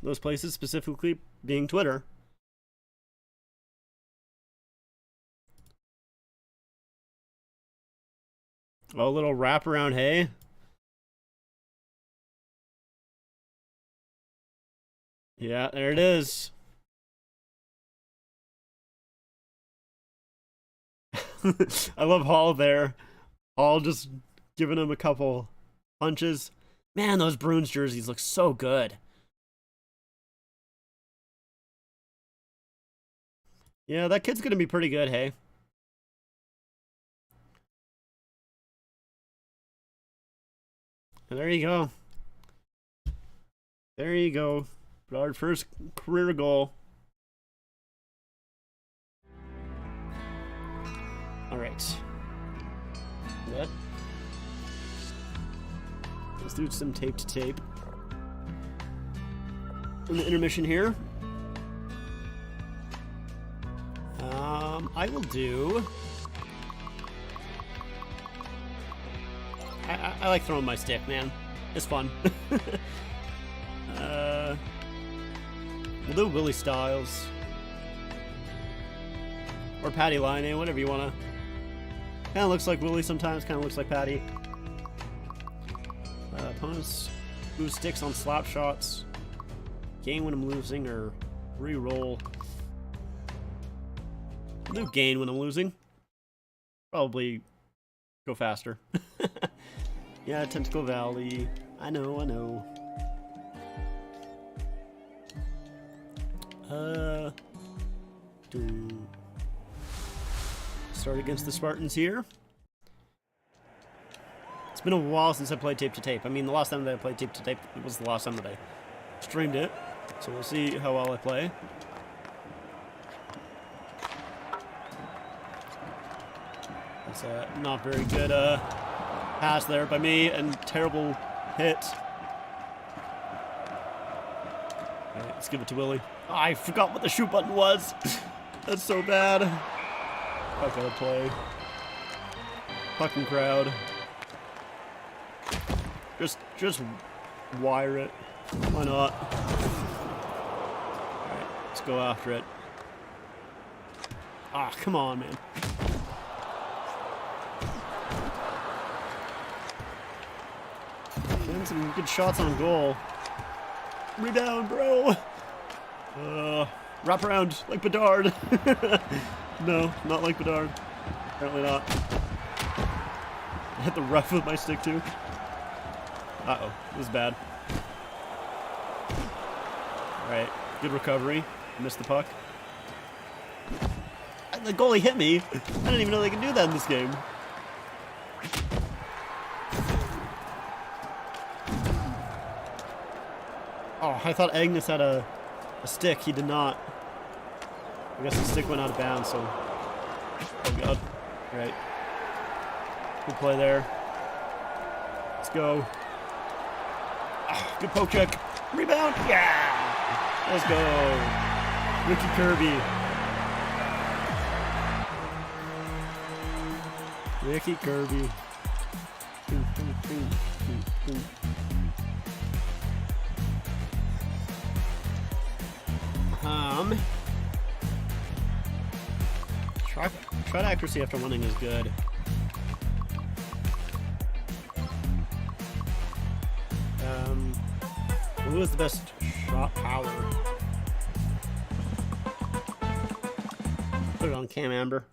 Those places specifically being Twitter. Oh, a little wraparound, hey? Yeah, there it is. I love Hall there. Hall just giving him a couple punches. Man, those Bruins jerseys look so good. Yeah, that kid's gonna be pretty good, hey? And there you go. There you go. Our first career goal. All right. What? Let's do some tape to tape. In the intermission here. I will do... I like throwing my stick, man. It's fun. We'll do Willie Styles. Or Patty Line, whatever you want to. Kind of looks like Willie sometimes, kind of looks like Patty. Opponents move sticks on slap shots. Gain when I'm losing, or re-roll. No gain when I'm losing. Probably go faster. Yeah, Tentacle Valley. I know. Start against the Spartans here. It's been a while since I played tape to tape. I mean, the last time that I played tape to tape was the last time that I streamed it. So we'll see how well I play. It's a not very good pass there by me, and terrible hit. All right, let's give it to Willie. Oh, I forgot what the shoot button was. That's so bad. I gotta play. Fucking crowd. Just wire it. Why not? Alright, let's go after it. Ah, come on, man. Getting some good shots on goal. Rebound, bro! Wrap around like Bedard. No, not like Bedard. Apparently not. I hit the ref with my stick too. Uh-oh, it was bad. Alright, good recovery. Missed the puck. The goalie hit me. I didn't even know they could do that in this game. Oh, I thought Agnes had a stick. He did not. I guess the stick went out of bounds, so... Oh, God. Right. Good play there. Let's go. Oh, good poke check. Rebound. Yeah! Let's go. Ricky Kirby. Ricky Kirby. Shot accuracy after winning is good. Who has the best shot power? Put it on Cam Amber.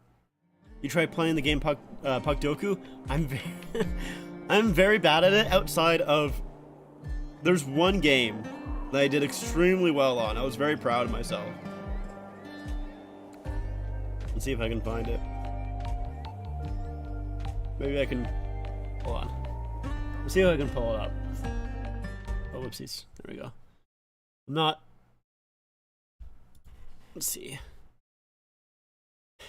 You try playing the game Puck Doku? I'm very bad at it outside of... There's one game that I did extremely well on. I was very proud of myself. Let's see if I can find it. Maybe I can... Hold on. Let's see if I can pull it up. Oh, whoopsies. There we go. I'm not... Let's see.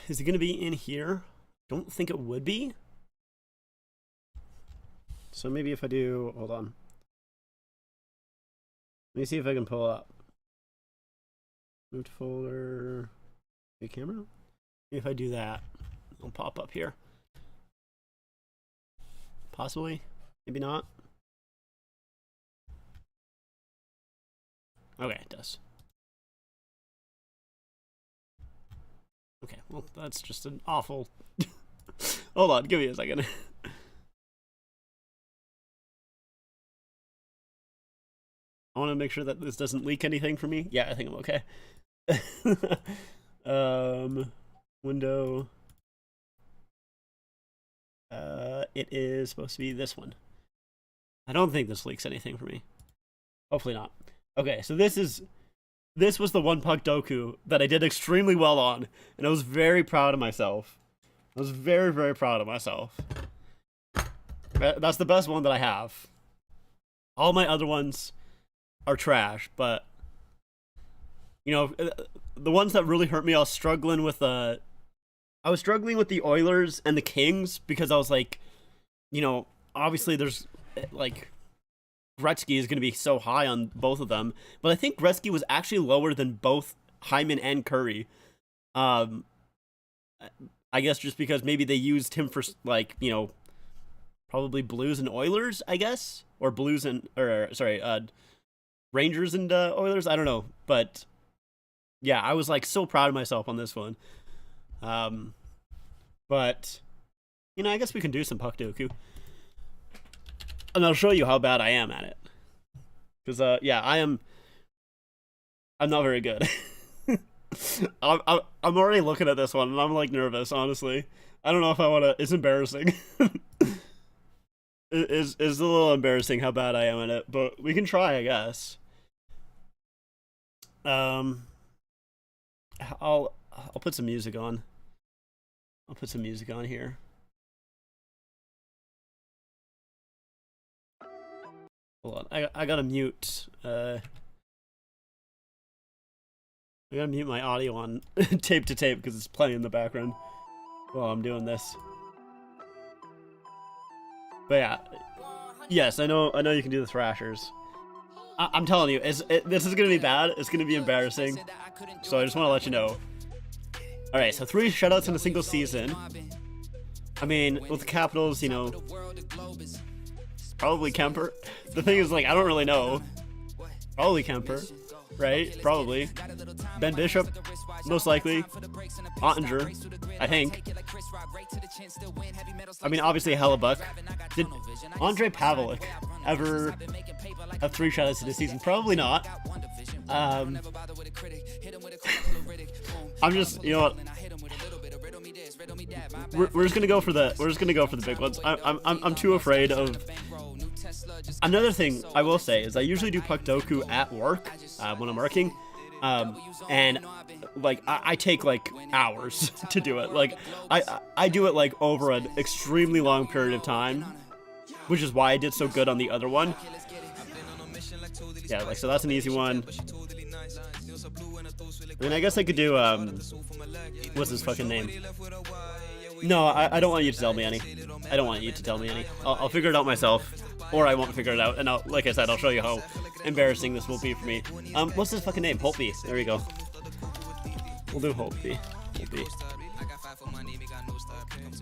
Is it going to be in here? Don't think it would be. So maybe if I do... Hold on. Let me see if I can pull it up. Move to folder... The camera? If I do that, it'll pop up here. Possibly. Maybe not. Okay, it does. Okay, well, that's just an awful... Hold on, give me a second. I want to make sure that this doesn't leak anything for me. Yeah, I think I'm okay. Window. It is supposed to be this one. I don't think this leaks anything for me. Hopefully not. Okay, so this was the one Puck Doku that I did extremely well on, and I was very proud of myself. I was very, very proud of myself. That's the best one that I have. All my other ones are trash, but you know, the ones that really hurt me, I was struggling with the Oilers and the Kings because I was like, you know, obviously there's like Gretzky is going to be so high on both of them, but I think Gretzky was actually lower than both Hyman and Curry. I guess just because maybe they used him for like, you know, probably Blues and Oilers, I guess, or Blues and Rangers and Oilers. I don't know, but yeah, I was like so proud of myself on this one. But you know, I guess we can do some Puck Doku. And I'll show you how bad I am at it. Because, yeah, I'm not very good. I'm already looking at this one, and I'm, like, nervous, honestly. I don't know if I want to... It's embarrassing. It's a little embarrassing how bad I am at it, but we can try, I guess. I'll put some music on. I'll put some music on here. Hold on, I gotta mute. I gotta mute my audio on tape to tape because it's playing in the background while I'm doing this. But yeah, yes, I know you can do the thrashers. I'm telling you, this is gonna be bad. It's gonna be embarrassing. So I just want to let you know. All right, so 3 shutouts in a single season. I mean, with the Capitals, you know. Probably Kemper. The thing is, like, I don't really know. Probably Kemper, right? Probably. Ben Bishop, most likely. Ottinger, I think. I mean, obviously Hellebuck. Did Andre Pavelec ever have 3 shutouts in a season? Probably not. I'm just, you know what? We're just gonna go for the big ones. I'm too afraid of. Another thing I will say is I usually do Puck Doku at work when I'm working, and like I take like hours to do it. Like I do it like over an extremely long period of time, which is why I did so good on the other one. Yeah, like so that's an easy one. I mean, I guess I could do what's his fucking name? No, I don't want you to tell me any. I don't want you to tell me any. I'll figure it out myself, or I won't figure it out. And like I said, I'll show you how embarrassing this will be for me. What's his fucking name? Holtby. There you go. We'll do Holtby.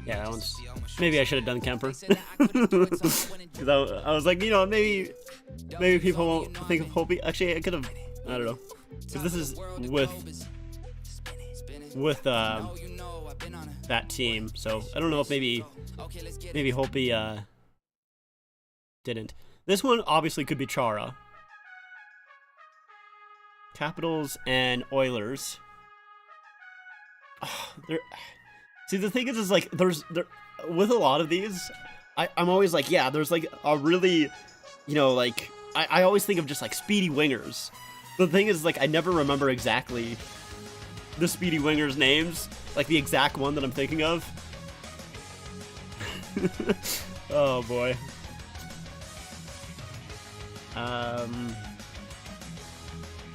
Yeah, that one's. Maybe I should have done Kemper. I was like, you know, maybe people won't think of Holtby. Actually, I could have. I don't know. Because this is with that team, so I don't know if maybe Holtby didn't. This one obviously could be Chara. Capitals and Oilers. Oh, See, the thing is like, with a lot of these, I'm always like, yeah, there's like a really, you know, like, I always think of just like speedy wingers. The thing is, like, I never remember exactly the speedy wingers' names, like the exact one that I'm thinking of. Oh boy.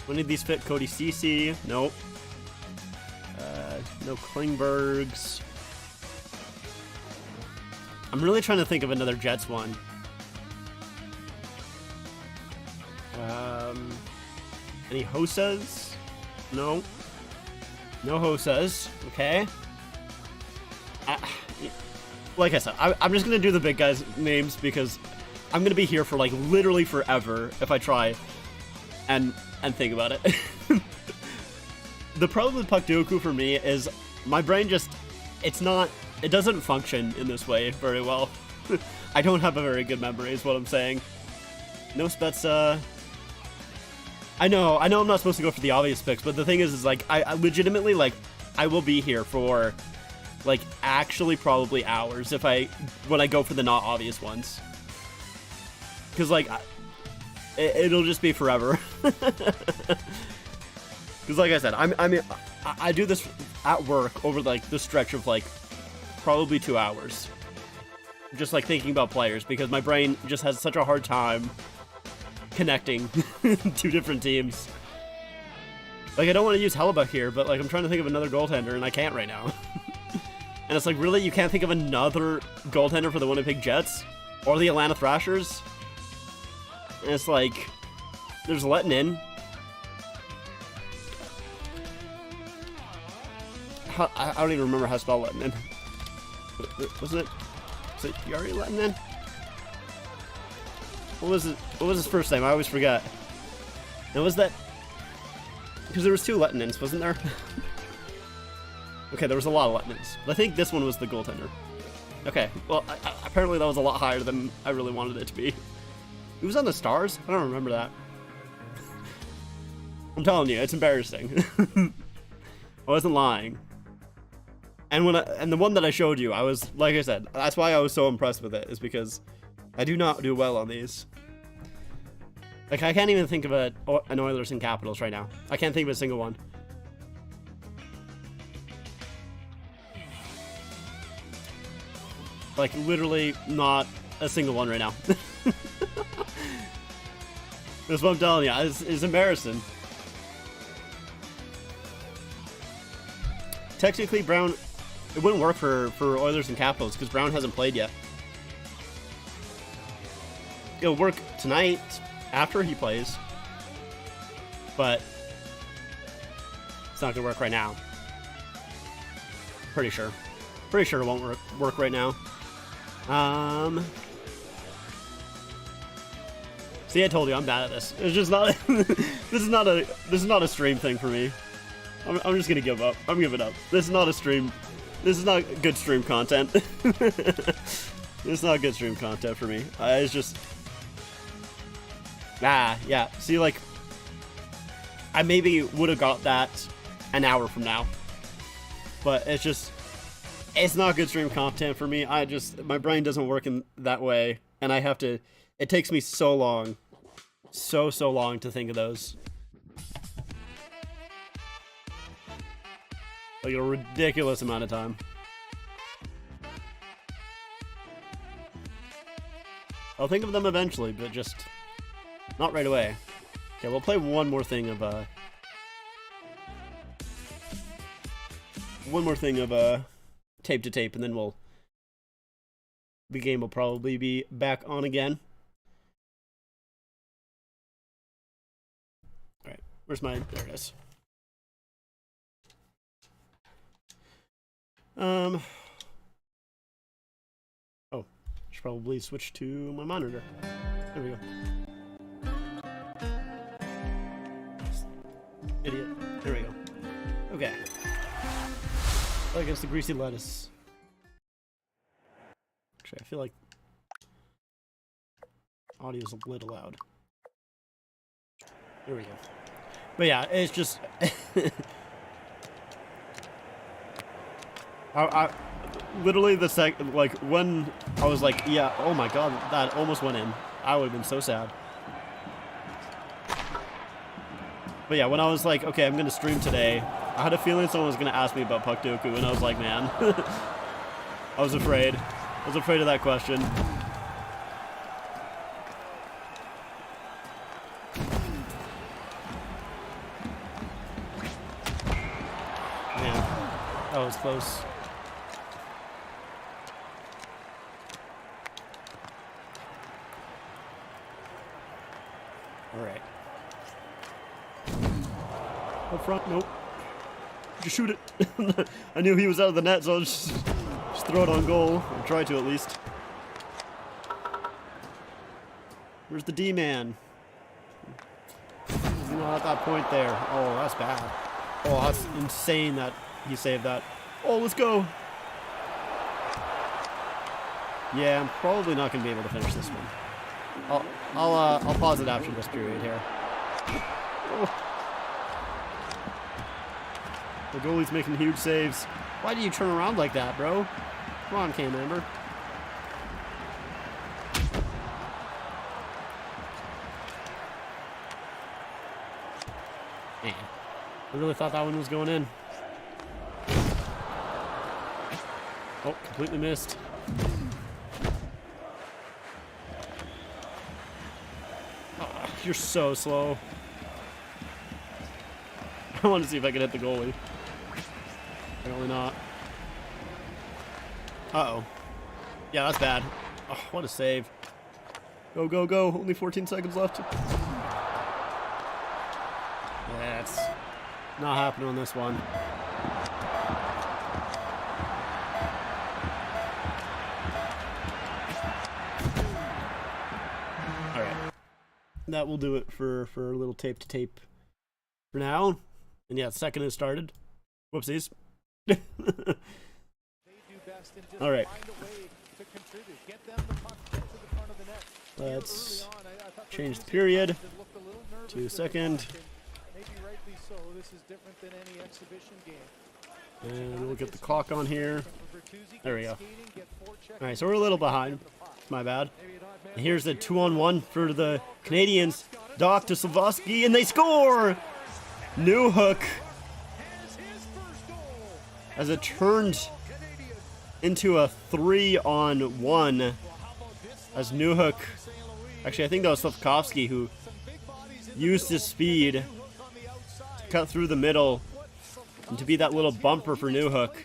When did these fit? Cody Cece? Nope. No Klingbergs. I'm really trying to think of another Jets one. Any Hosas? No. No Hosas. Okay. Like I said, I'm just gonna do the big guys' names because I'm gonna be here for like literally forever if I try and think about it. The problem with Puck Doku for me is my brain just, it doesn't function in this way very well. I don't have a very good memory is what I'm saying. No Spezza. I know I'm not supposed to go for the obvious picks, but the thing is like, I legitimately, like, I will be here for, like, actually probably hours when I go for the not obvious ones. Because, like, it'll just be forever. Because, like I said, I do this at work over, like, the stretch of, like, probably 2 hours. Just, like, thinking about players, because my brain just has such a hard time connecting two different teams. Like, I don't want to use Hellebuck here, but, like, I'm trying to think of another goaltender, and I can't right now. And it's like, really? You can't think of another goaltender for the Winnipeg Jets? Or the Atlanta Thrashers? And it's like, there's Lettinen. I don't even remember how to spell Lettinen. Wasn't it? Was it Yari Lettinen? What was it? What was his first name? I always forget. And was that? Because there was 2 Lettinens, wasn't there? Okay, there was a lot of Lettinens. But I think this one was the goaltender. Okay, well, apparently that was a lot higher than I really wanted it to be. He was on the Stars? I don't remember that. I'm telling you, it's embarrassing. I wasn't lying. And the one that I showed you, I was, like I said, that's why I was so impressed with it, is because I do not do well on these. Like, I can't even think of an Oilers and Capitals right now. I can't think of a single one. Like, literally not a single one right now. That's what I'm telling you. It's embarrassing. Technically, Brown, it wouldn't work for Oilers and Capitals because Brown hasn't played yet. It'll work tonight after he plays, but it's not gonna work right now. Pretty sure it won't work right now. See, I told you I'm bad at this. It's just not. This is not a stream thing for me. I'm just gonna give up. I'm giving up. This is not a stream. This is not good stream content. It's not good stream content for me. It's just. Yeah. See, like, I maybe would have got that an hour from now, but it's not good stream content for me. My brain doesn't work in that way, and I have to. It takes me so long, so long to think of those. Like a ridiculous amount of time. I'll think of them eventually, but just not right away. Okay, we'll play one more thing of tape to tape, and then the game will probably be back on again. All right, there it is. Oh, should probably switch to my monitor. There we go. Idiot. There we go. Okay. I guess the greasy lettuce. Actually, I feel like audio's a little loud. There we go. But yeah, it's just I literally like when I was like, yeah, oh my god, that almost went in. I would have been so sad. But yeah, when I was like, okay, I'm gonna stream today, I had a feeling someone was gonna ask me about Puck Doku, and I was like, man, I was afraid. I was afraid of that question. Man, that was close. All right. Up front, nope. Just shoot it. I knew he was out of the net, so I'll just throw it on goal. Or try to, at least. Where's the D-man? He's not at that point there. Oh, that's bad. Oh, that's insane that he saved that. Oh, let's go. Yeah, I'm probably not going to be able to finish this one. I'll pause it after this period here. Oh. The goalie's making huge saves. Why do you turn around like that, bro? Come on, K-member. Man, I really thought that one was going in. Oh, completely missed. Oh, you're so slow. I want to see if I can hit the goalie. Apparently not. Uh-oh. Yeah, that's bad. Oh, what a save. Go, go, go. Only 14 seconds left. That's not happening on this one. Alright. That will do it for a little tape to tape for now. And yeah, second has started. Whoopsies. All right. Let's change the period to second. And we'll get the clock on here. There we go. All right, so we're a little behind. My bad. And here's the 2-on-1 for the Canadiens. Doc to Slafkovsky, and they score! Newhook. As it turned into a 3-on-1 as Newhook, actually I think that was Slafkovsky who used his speed to cut through the middle and to be that little bumper for Newhook.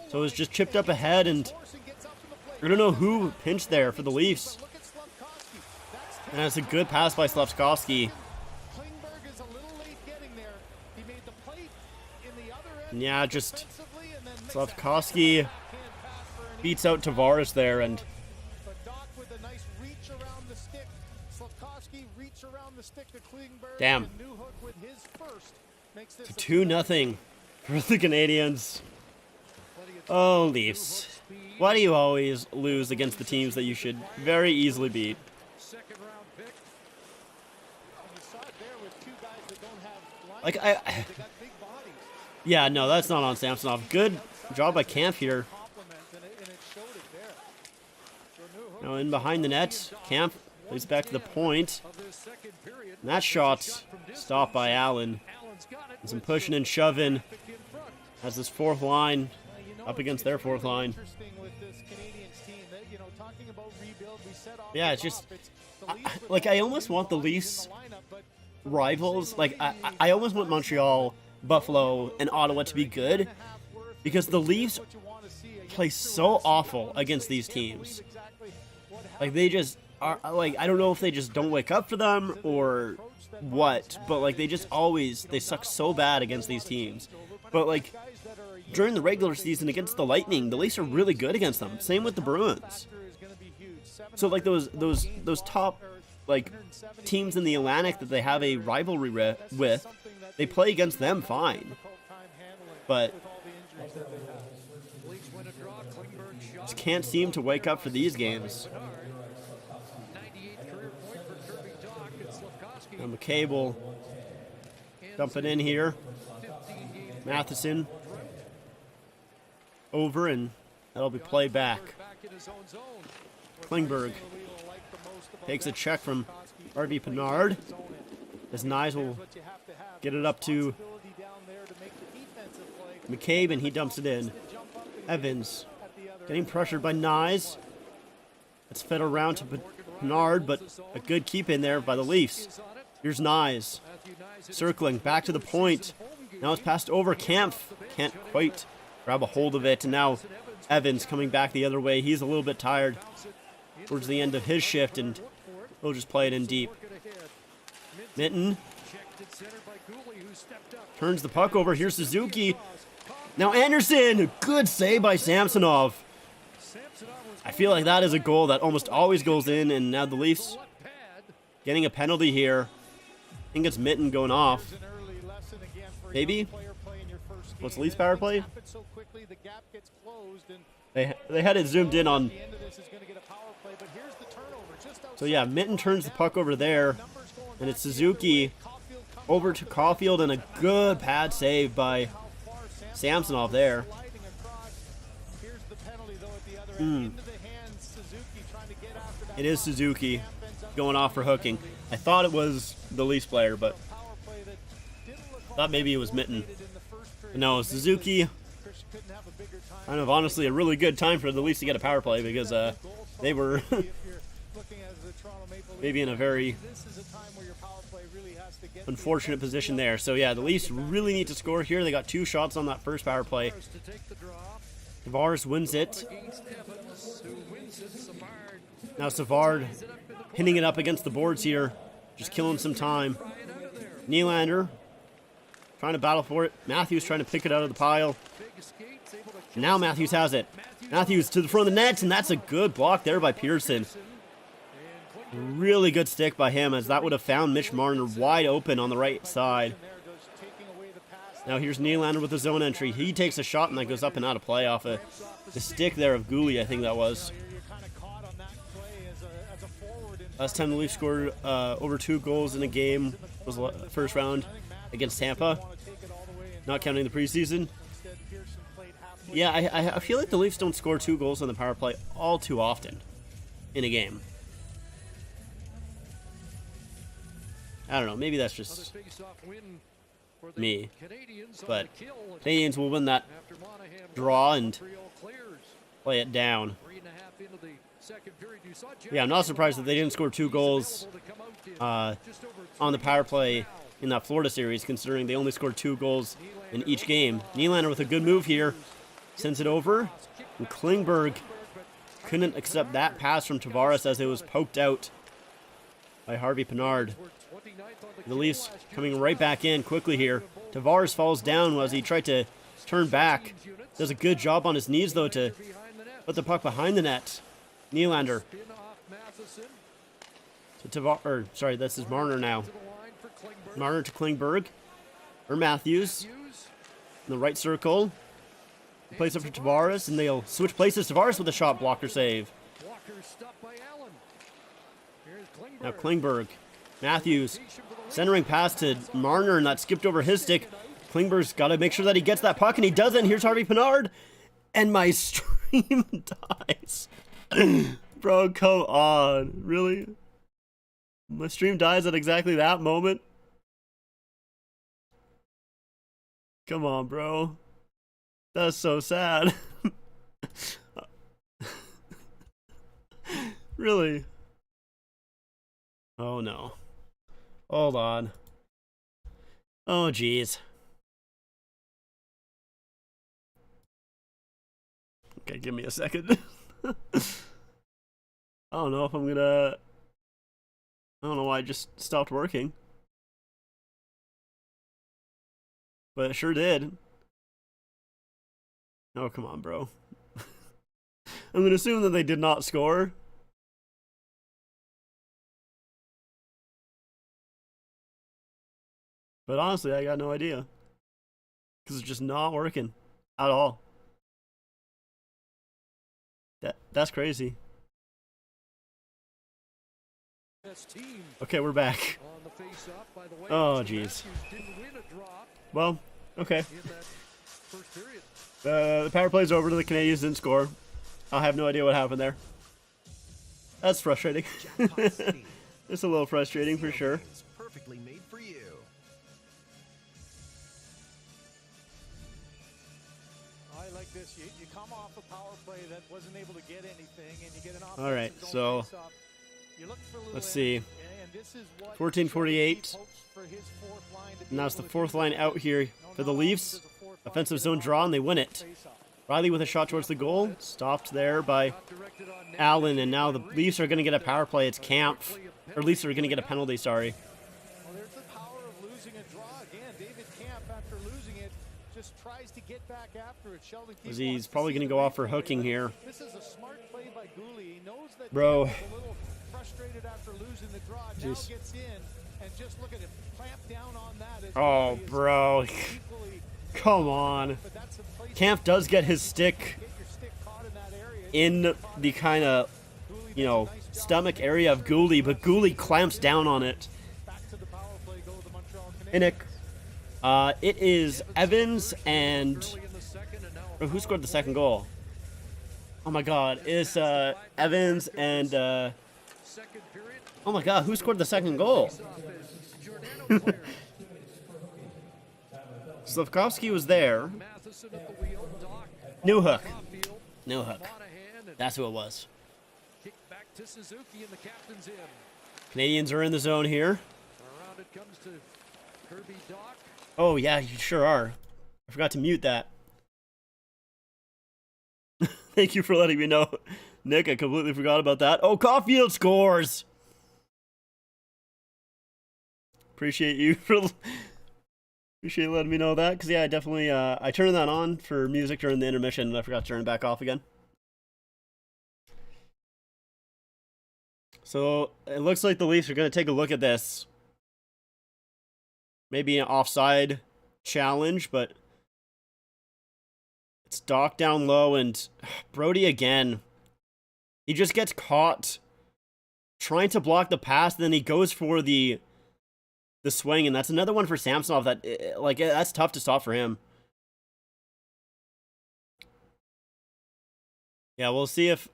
So it was just chipped up ahead, and I don't know who pinched there for the Leafs. And it's a good pass by Slafkovsky. Yeah, just Slafkovsky beats out Tavares there, and damn. It's 2-0 for the Canadiens. Oh, Leafs. Why do you always lose against the teams that you should very easily beat? Like, yeah, no, that's not on Samsonov. Good job by Camp here. Now in behind the net, Camp plays back to the point. And that shot stopped by Allen. And some pushing and shoving as this fourth line up against their fourth line. Yeah, it's just, I almost want the Leafs rivals. Like, I almost want Montreal, Buffalo, and Ottawa to be good, because the Leafs play so awful against these teams. Like, they just are, like, I don't know if they just don't wake up for them or what, but like they suck so bad against these teams. But like during the regular season against the Lightning, the Leafs are really good against them. Same with the Bruins. So like those top like teams in the Atlantic that they have a rivalry with, they play against them fine. But just can't seem to wake up for these games. Now McCable dumping in here. Matheson. over, and that'll be played back. Klingberg takes a check from Harvey Pinard. As Nyes will get it up to McCabe, and he dumps it in. Evans getting pressured by Nyes. It's fed around to Pinard, but a good keep in there by the Leafs. Here's Nyes circling back to the point. Now it's passed over. Kampf can't quite grab a hold of it, and now Evans coming back the other way. He's a little bit tired towards the end of his shift, and he'll just play it in deep. Minton turns the puck over. Here's Suzuki. Now Anderson, good save by Samsonov. I feel like that is a goal that almost always goes in, and now the Leafs getting a penalty here. I think it's Minton going off. Maybe? What's the Leafs power play? They had it zoomed in on. So yeah, Minton turns the puck over there, and it's Suzuki over to Caulfield, and a good pad save by Samsonov there. It is Suzuki going off for hooking. I thought it was the Leafs player, but thought maybe it was Minton. But no, Suzuki. Kind of honestly a really good time for the Leafs to get a power play, because they were maybe in a very unfortunate position there. So yeah, the Leafs really need to score here. They got 2 shots on that first power play. Tavares wins it. Now Savard hitting it up against the boards here, just killing some time. Nylander trying to battle for it. Matthews trying to pick it out of the pile. Now Matthews has it. Matthews to the front of the net, and that's a good block there by Pearson. Really good stick by him, as that would have found Mitch Marner wide open on the right side. Now here's Nylander with his own entry. He takes a shot, and that goes up and out of play off the stick there of Gouli, I think that was. Last time the Leafs scored over 2 goals in a game was the first round against Tampa, not counting the preseason. Yeah, I feel like the Leafs don't score 2 goals on the power play all too often in a game. I don't know, maybe that's just me, but Canadiens will win that draw and play it down. Yeah, I'm not surprised that they didn't score 2 goals on the power play in that Florida series, considering they only scored 2 goals in each game. Nylander with a good move here, sends it over, and Klingberg couldn't accept that pass from Tavares as it was poked out by Harvey Pinard. The Leafs coming right back in quickly here. Tavares falls down as he tried to turn back. Does a good job on his knees, though, to put the puck behind the net. Nylander. Sorry, this is Marner now. Marner to Klingberg. Or Matthews. In the right circle. Plays up for Tavares, and they'll switch places. Tavares with a shot blocker save. Now Klingberg. Matthews. Centering pass to Marner, and that skipped over his stick. Klingberg's got to make sure that he gets that puck, and he doesn't. Here's Harvey Pinard. And my stream dies. Bro, come on. Really? My stream dies at exactly that moment? Come on, bro. That's so sad. Really? Oh no. Hold on. Oh jeez. Okay, give me a second. I don't know if I'm gonna... I don't know why I just stopped working. But it sure did. Oh, come on, bro. I'm gonna assume that they did not score. But honestly, I got no idea. Because it's just not working at all. That's crazy. Okay, we're back. Oh, jeez. Well, okay. The power play's over to the Canadiens, didn't score. I have no idea what happened there. That's frustrating. It's a little frustrating for sure. Perfectly made for you. I like this. You come off a power play that wasn't able to get anything, and you get an offensive All right, zone so face-off. You look for a little let's see. and this is what 14:48. hopes for his fourth line to be Now it's able the to fourth do. line out here for the Leafs. Offensive zone draw, and they win it. Riley with a shot towards the goal. Stopped there by Allen, and now the Leafs are going to get a power play. It's Camp. Or Leafs are going to get a penalty, sorry. Well, there's the power of losing a draw again. David Camp, after losing it, just tries to get back after it. Sheldon Keefe He's wants to probably see going to the go off for replay, hooking but here. This is a smart play by Gooley. He knows that Bro. Camp is a little frustrated after losing the draw. Now Jeez. gets in, and just look at him. Clamp down on that. As Oh, Gooley is bro. equally, Come on. but that's a place Camp does get his stick get your stick caught in that area. in the kind of, you know, stomach area of Gooley, but Gooley clamps down on it. Back to the power play go the Montreal Canadiens. Hey, Nick. It is Evans and... Oh, who scored the second goal? Oh my god, it's Evans and... Oh my god, who scored the second goal? Slavkovsky was there. New Hook. New Hook. That's who it was. Canadians are in the zone here. Oh yeah, you sure are. I forgot to mute that. Thank you for letting me know, Nick. I completely forgot about that. Oh, Caulfield scores. Appreciate you for letting me know that, because yeah, I definitely I turned that on for music during the intermission, and I forgot to turn it back off again. So it looks like the Leafs are going to take a look at this. Maybe an offside challenge, but it's Doc down low, and Brody again. He just gets caught trying to block the pass, then he goes for the swing, and that's another one for Samsonov that, like, that's tough to stop for him. Yeah, we'll see if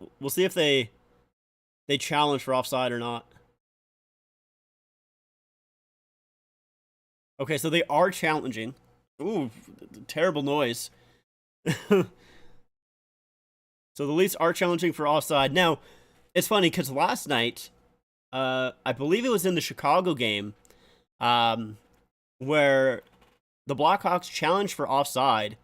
they challenge for offside or not. Okay, so they are challenging. Ooh, terrible noise. So the Leafs are challenging for offside. Now, it's funny because last night, I believe it was in the Chicago game, where the Blackhawks challenged for offside.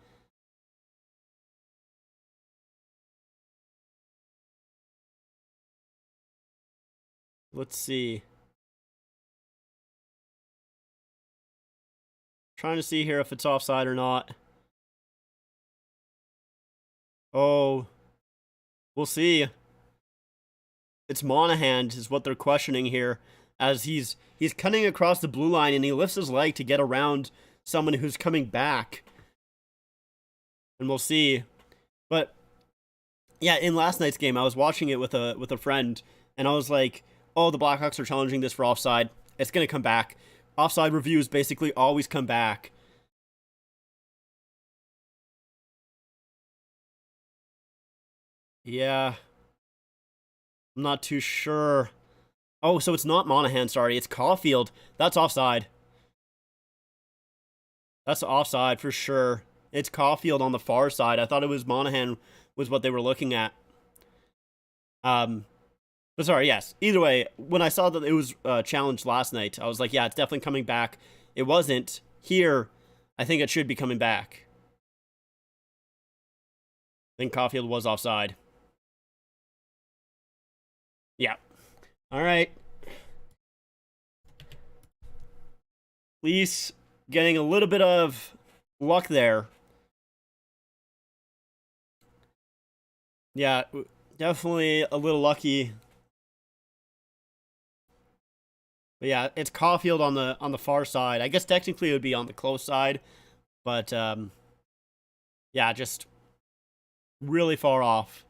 Let's see. Trying to see here if it's offside or not. Oh, we'll see. It's Monahan is what they're questioning here, as he's cutting across the blue line and he lifts his leg to get around someone who's coming back. And we'll see. But yeah, in last night's game, I was watching it with a friend, and I was like, "Oh, the Blackhawks are challenging this for offside. It's gonna come back." Offside reviews basically always come back. Yeah. I'm not too sure. Oh, so it's not Monahan, sorry. It's Caulfield. That's offside. That's offside for sure. It's Caulfield on the far side. I thought it was Monahan was what they were looking at. But sorry, yes. Either way, when I saw that it was challenged last night, I was like, yeah, it's definitely coming back. It wasn't. Here, I think it should be coming back. I think Caulfield was offside. Yeah. All right. Leafs getting a little bit of luck there. Yeah, definitely a little lucky. But yeah, it's Caulfield on the far side. I guess technically it would be on the close side, but yeah, just really far off.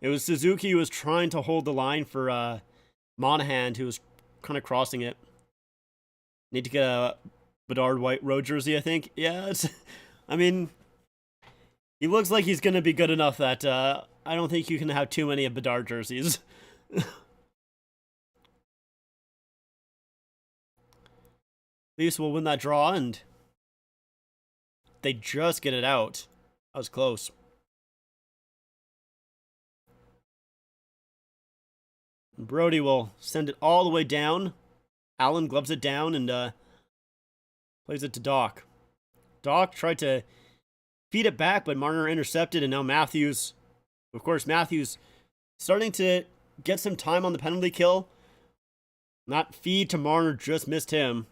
It was Suzuki who was trying to hold the line for Monahan, who was kind of crossing it. Need to get a Bedard white road jersey, I think. Yeah, it's, I mean, he looks like he's going to be good enough that I don't think you can have too many of Bedard jerseys. Leafs will win that draw, and they just get it out. That was close. Brody will send it all the way down. Allen gloves it down and plays it to Doc. Doc tried to feed it back, but Marner intercepted, and now Matthews. Of course, Matthews starting to get some time on the penalty kill. Not feed to Marner, just missed him.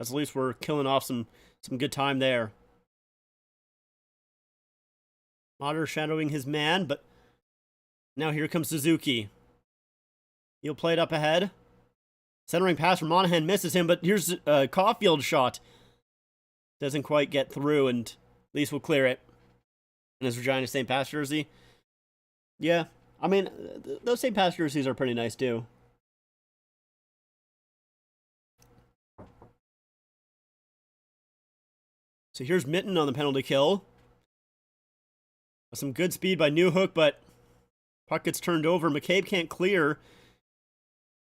As at least we're killing off some good time there. Marner shadowing his man, but now here comes Suzuki. He'll play it up ahead. Centering pass from Monahan misses him, but here's a Caulfield shot. Doesn't quite get through, and Leafs will clear it. In his Regina St. Pass jersey. Yeah, I mean, those St. Pass jerseys are pretty nice too. So here's Mitten on the penalty kill. Some good speed by Newhook, but puck gets turned over. McCabe can't clear.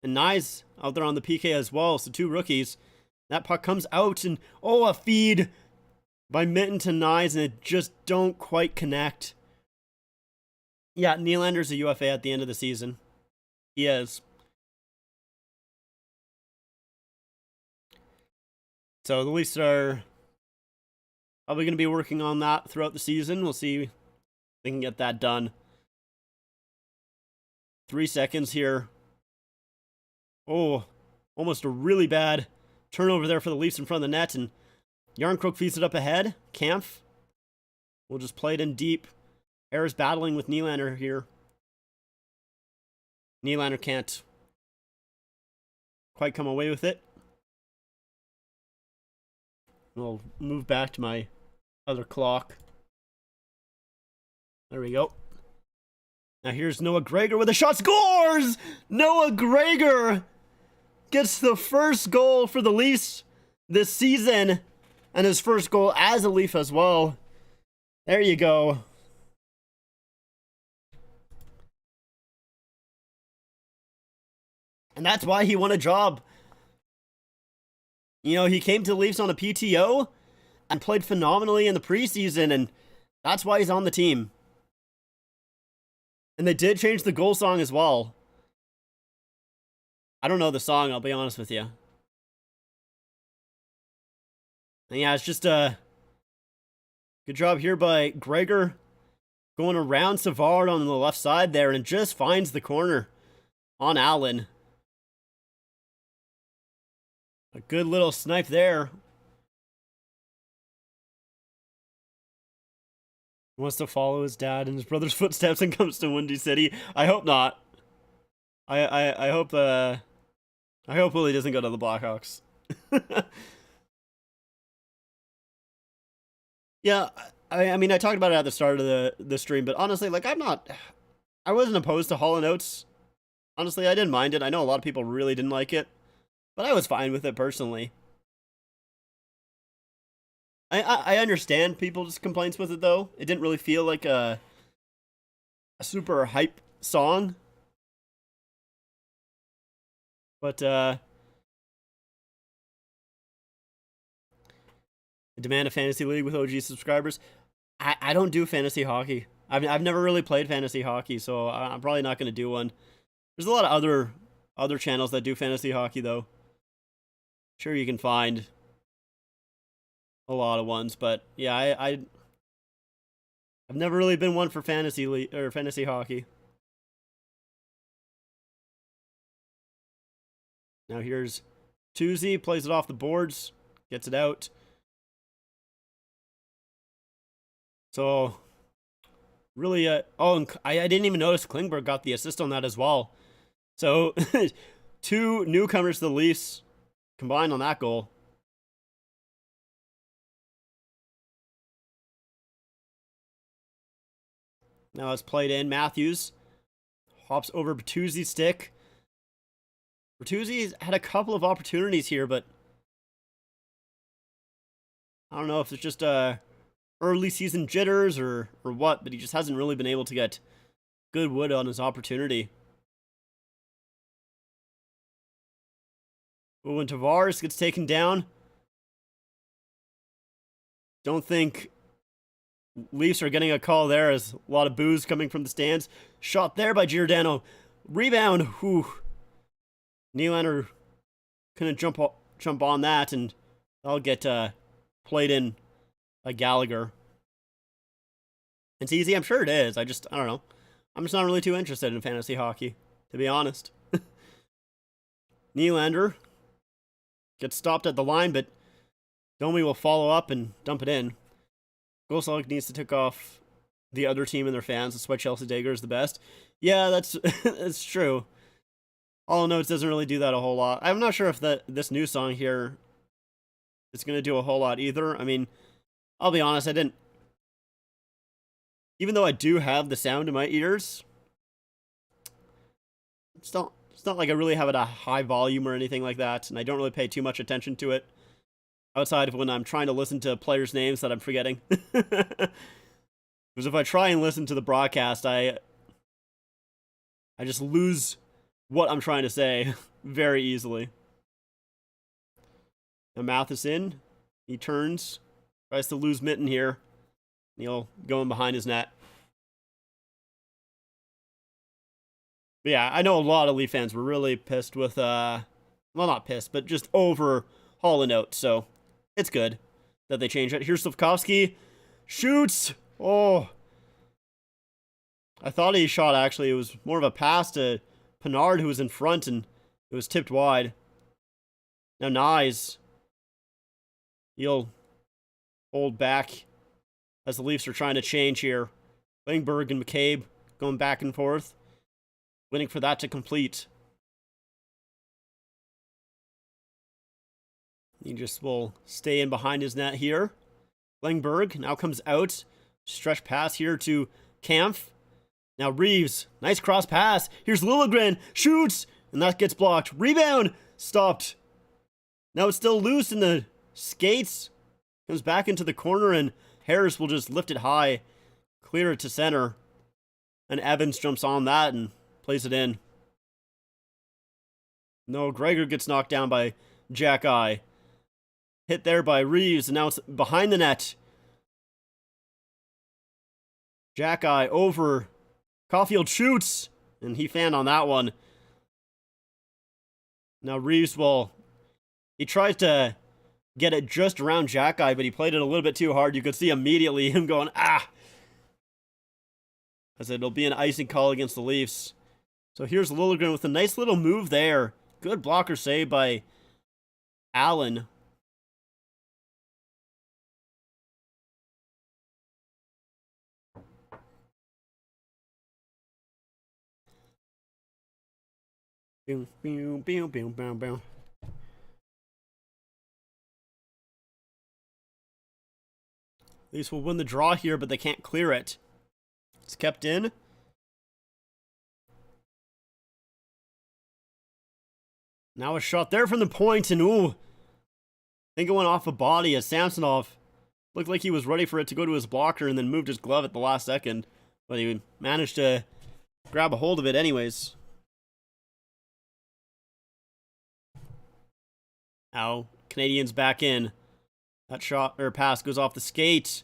And Nyes out there on the PK as well. So two rookies. That puck comes out and, oh, a feed by Mitten to Nyes, and it just don't quite connect. Yeah, Nylander's a UFA at the end of the season. He is. So the Leafs are probably going to be working on that throughout the season. We'll see if they can get that done. 3 seconds here. Oh, almost a really bad turnover there for the Leafs in front of the net, and Yarncrook feeds it up ahead. Kampf will just play it in deep. Harris battling with Nylander here. Nylander can't quite come away with it. I'll move back to my other clock. There we go. Now here's Noah Gregor with a shot. Scores! Noah Gregor gets the first goal for the Leafs this season, and his first goal as a Leaf as well. There you go. And that's why he won a job. You know, he came to the Leafs on a PTO and played phenomenally in the preseason, and that's why he's on the team. And they did change the goal song as well. I don't know the song, I'll be honest with you. And yeah, it's just a good job here by Gregor going around Savard on the left side there, and just finds the corner on Allen. A good little snipe there. He wants to follow his dad and his brother's footsteps and comes to Windy City. I hope not. I hope Willie doesn't go to the Blackhawks. Yeah, I mean, I talked about it at the start of the stream, but honestly, like, I wasn't opposed to Hall & Oates. Honestly, I didn't mind it. I know a lot of people really didn't like it, but I was fine with it personally. I understand people's complaints with it, though. It didn't really feel like a super hype song. But, demand a fantasy league with OG subscribers. I don't do fantasy hockey. I've never really played fantasy hockey, so I'm probably not going to do one. There's a lot of other channels that do fantasy hockey, though. Sure, you can find a lot of ones, but yeah, I've never really been one for fantasy hockey. Now here's Tuesday, plays it off the boards, gets it out. So really, oh, and I didn't even notice Klingberg got the assist on that as well. So two newcomers to the Leafs combined on that goal. Now it's played in. Matthews hops over Bertuzzi's stick. Bertuzzi's had a couple of opportunities here, but I don't know if it's just early season jitters or what, but he just hasn't really been able to get good wood on his opportunity. But when Tavares gets taken down, don't think Leafs are getting a call there, as a lot of boos coming from the stands. Shot there by Giordano. Rebound. Whew. Nylander couldn't jump on that, and I'll get played in by Gallagher. It's easy, I'm sure it is. I don't know. I'm just not really too interested in fantasy hockey, to be honest. Nylander gets stopped at the line, but Domi will follow up and dump it in. Gosalik needs to tick off the other team and their fans. That's why Chelsea Dagger is the best. Yeah, that's true. All Notes doesn't really do that a whole lot. I'm not sure if this new song here is going to do a whole lot either. I mean, I'll be honest, even though I do have the sound in my ears, it's not like I really have it at a high volume or anything like that, and I don't really pay too much attention to it outside of when I'm trying to listen to players' names that I'm forgetting. Because if I try and listen to the broadcast, I just lose what I'm trying to say very easily. Now Matheson, he turns, tries to lose Mitten here. He'll go in behind his net. But yeah, I know a lot of Leaf fans were really pissed with, well, not pissed, but just over Hall and Oates, so it's good that they changed it. Here's Slavkovsky. Shoots! Oh. I thought he shot, actually. It was more of a pass to Pinard, who was in front, and it was tipped wide. Now Nyes. He'll hold back as the Leafs are trying to change here. Klingberg and McCabe going back and forth. Waiting for that to complete. He just will stay in behind his net here. Klingberg now comes out. Stretch pass here to Kampf. Now Reeves. Nice cross pass. Here's Liljegren. Shoots. And that gets blocked. Rebound. Stopped. Now it's still loose in the skates. Comes back into the corner, and Harris will just lift it high. Clear it to center. And Evans jumps on that and plays it in. No, Gregor gets knocked down by Jack Eye. Hit there by Reeves, and now it's behind the net. Jack Eye over. Caulfield shoots, and he fanned on that one. Now Reeves he tries to get it just around Jack Eye, but he played it a little bit too hard. You could see immediately him going, ah! As it'll be an icing call against the Leafs. So here's Liljegren with a nice little move there. Good blocker save by Allen. Boom, boom, boom, boom, boom, boom. Leafs will win the draw here, but they can't clear it. It's kept in. Now a shot there from the point, and ooh. I think it went off a body as Samsonov looked like he was ready for it to go to his blocker and then moved his glove at the last second. But he managed to grab a hold of it anyways. Now, Canadiens back in. That shot or pass goes off the skate.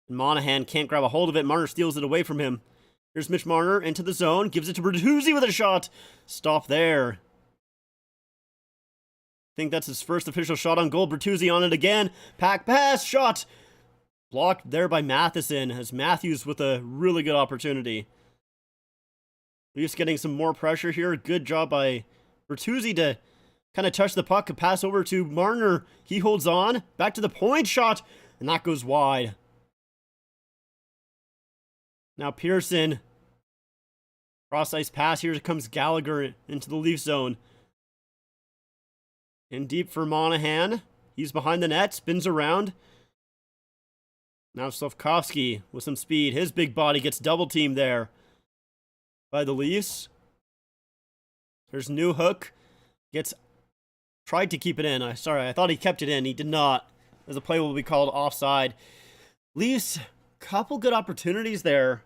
And Monahan can't grab a hold of it. Marner steals it away from him. Here's Mitch Marner into the zone. Gives it to Bertuzzi with a shot. Stop there. I think that's his first official shot on goal. Bertuzzi on it again. Pack pass. Shot. Blocked there by Matheson. As Matthews with a really good opportunity. Leafs getting some more pressure here. Good job by Bertuzzi to kind of touch the puck. A pass over to Marner. He holds on. Back to the point. Shot. And that goes wide. Now Pearson. Cross ice pass. Here comes Gallagher into the Leaf zone. In deep for Monahan. He's behind the net. Spins around. Now Slavkovsky with some speed. His big body gets double teamed there by the Leafs. There's Newhook. Tried to keep it in. I thought he kept it in. He did not. as the play will be called offside. Leafs, couple good opportunities there.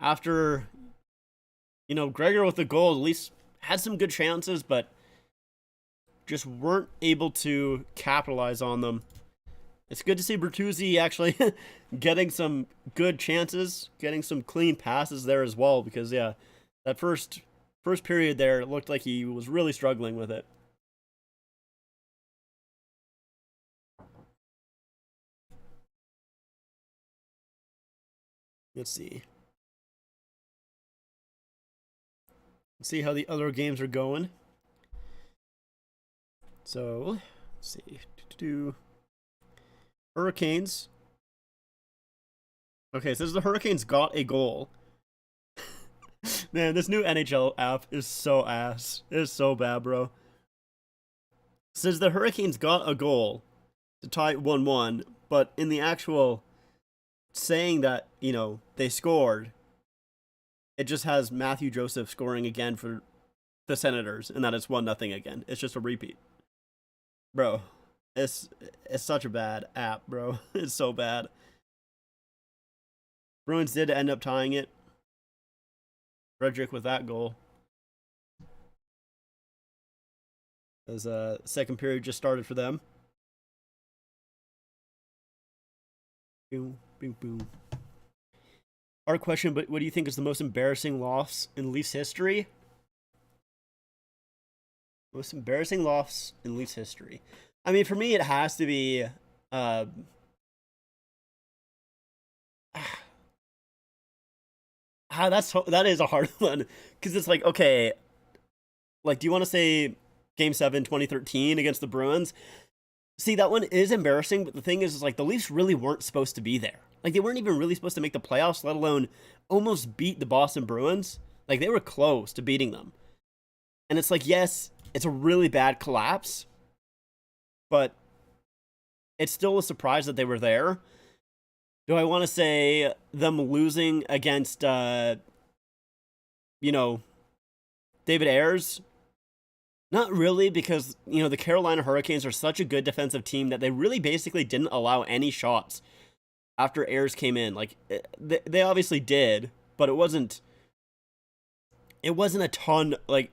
After, Gregor with the goal, at least had some good chances, but just weren't able to capitalize on them. It's good to see Bertuzzi actually getting some good chances, getting some clean passes there as well, because, yeah, that first period there, it looked like he was really struggling with it. Let's see. Let's see how the other games are going. So, let's see. Hurricanes. Okay, so the Hurricanes got a goal. Man, this new NHL app is so ass. It is so bad, bro. Says the Hurricanes got a goal to tie 1-1, but in the actual saying that, they scored, it just has Matthew Joseph scoring again for the Senators, and that it's 1-0 again. It's just a repeat. Bro, it's such a bad app, bro. It's so bad. Bruins did end up tying it. Frederick with that goal. As second period just started for them. Boom, boom, boom. Our question, but what do you think is the most embarrassing loss in Leafs history? Most embarrassing loss in Leafs history. I mean, for me, it has to be. That is a hard one, because it's like, okay, like, do you want to say Game 7, 2013 against the Bruins? See, that one is embarrassing, but the thing is like, the Leafs really weren't supposed to be there. Like, they weren't even really supposed to make the playoffs, let alone almost beat the Boston Bruins. Like, they were close to beating them. And it's like, yes, it's a really bad collapse, but it's still a surprise that they were there. Do I want to say them losing against, David Ayers? Not really, because, the Carolina Hurricanes are such a good defensive team that they really basically didn't allow any shots after Ayers came in. Like, they obviously did, but it wasn't a ton, like,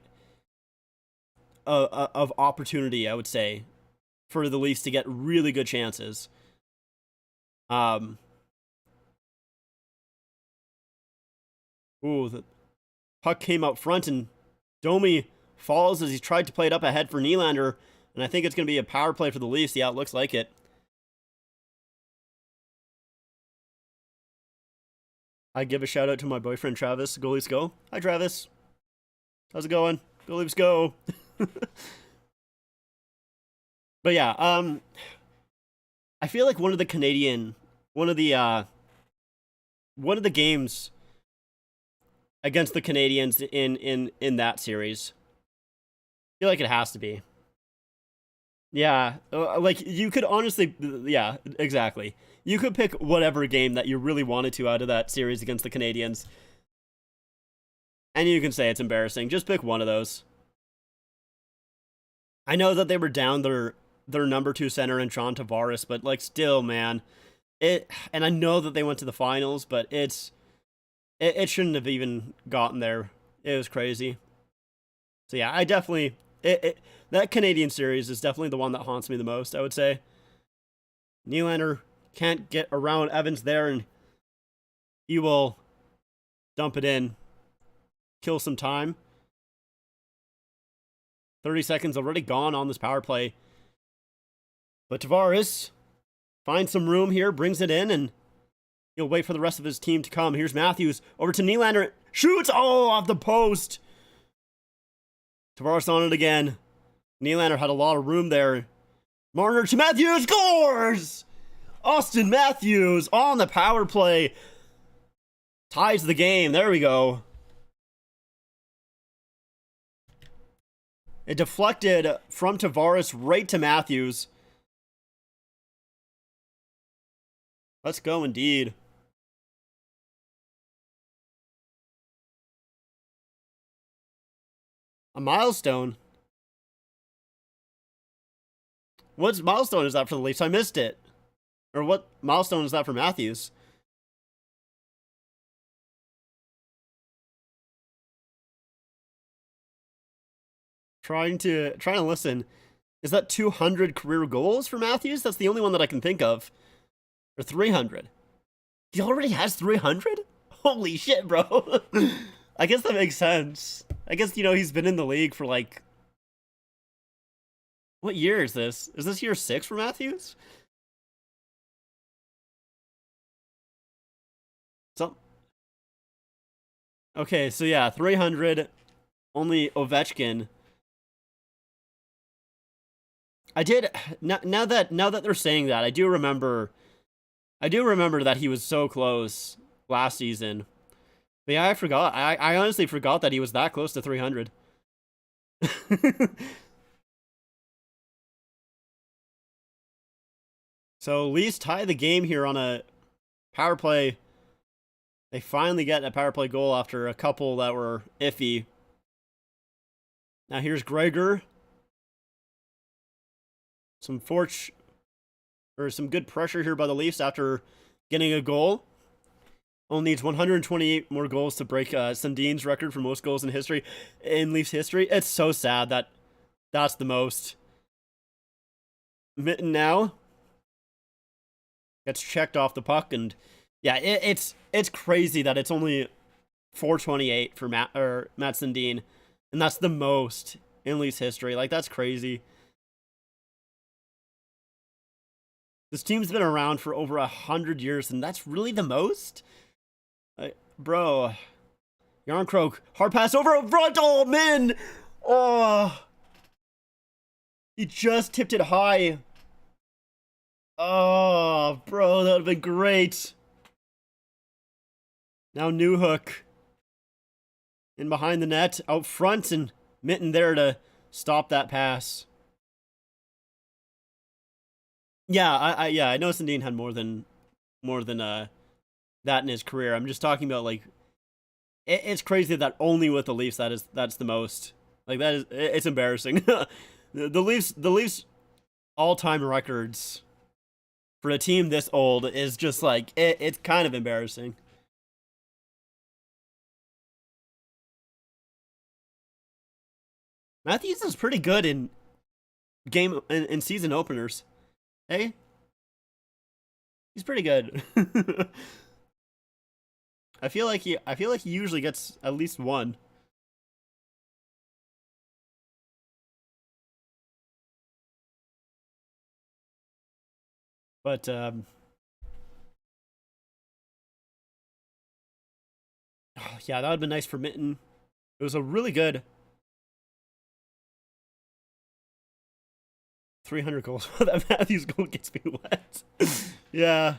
of opportunity, I would say, for the Leafs to get really good chances. The puck came out front, and Domi falls as he tried to play it up ahead for Nylander, and I think it's going to be a power play for the Leafs. Yeah, it looks like it. I give a shout out to my boyfriend Travis. Go Leafs go. Hi Travis. How's it going? Go Leafs go. But yeah, I feel like one of the games against the Canadiens in that series, I feel like it has to be. Yeah, like, you could honestly, yeah, exactly. You could pick whatever game that you really wanted to out of that series against the Canadiens, and you can say it's embarrassing. Just pick one of those. I know that they were down their number 2 center in John Tavares, but, like, still, man, and I know that they went to the finals, but it shouldn't have even gotten there. It was crazy. So yeah, I definitely that Canadian series is definitely the one that haunts me the most, I would say. Nylander can't get around Evans there, and he will dump it in, kill some time. 30 seconds already gone on this power play. But Tavares finds some room here, brings it in, and he'll wait for the rest of his team to come. Here's Matthews over to Nylander. Shoots! Oh, off the post. Tavares on it again. Nylander had a lot of room there. Marner to Matthews. Scores! Austin Matthews on the power play. Ties the game. There we go. It deflected from Tavares right to Matthews. Let's go indeed. A milestone. What milestone is that for the Leafs? I missed it. Or what milestone is that for Matthews? Trying to listen. Is that 200 career goals for Matthews? That's the only one that I can think of. Or 300. He already has 300? Holy shit, bro. I guess that makes sense. I guess, he's been in the league for like... What year is this? Is this year 6 for Matthews? Okay, so yeah, 300. Only Ovechkin. I did... Now that they're saying that, I do remember that he was so close last season. But yeah, I forgot. I honestly forgot that he was that close to 300. So Leafs tie the game here on a power play. They finally get a power play goal after a couple that were iffy. Now here's Gregor. Some good pressure here by the Leafs after getting a goal. Only needs 128 more goals to break Sundin's record for most goals in Leafs history. It's so sad that that's the most. Mitten now gets checked off the puck, and yeah, it's crazy that it's only 428 for Matt Sundin, and that's the most in Leafs history. Like, that's crazy. This team's been around for over 100 years, and that's really the most? Bro. Yarncroke. Hard pass over a front. Oh, man. Oh. He just tipped it high. Oh, bro. That would have been great. Now Newhook. In behind the net. Out front, and Mitten there to stop that pass. Yeah, I know Sundin had more than that in his career. I'm just talking about, like, it's crazy that only with the Leafs that's the most. Like, it's embarrassing. the Leafs all-time records for a team this old is just like it's kind of embarrassing. Matthews is pretty good in season openers. Hey, he's pretty good. I feel like he usually gets at least one. But oh, yeah, that would have been nice for Mitten. It was a really good 300 goals. That Matthews goal gets me wet. Yeah,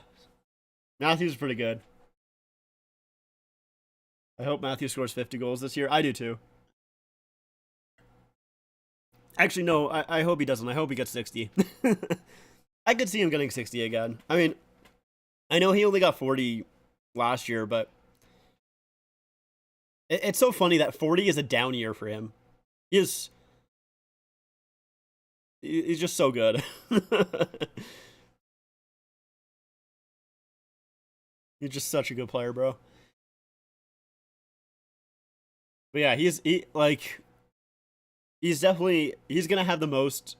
Matthews is pretty good. I hope Matthews scores 50 goals this year. I do too. Actually, no, I hope he doesn't. I hope he gets 60. I could see him getting 60 again. I mean, I know he only got 40 last year, but it's so funny that 40 is a down year for him. He's just so good. He's just such a good player, bro. But yeah, he's definitely gonna have the most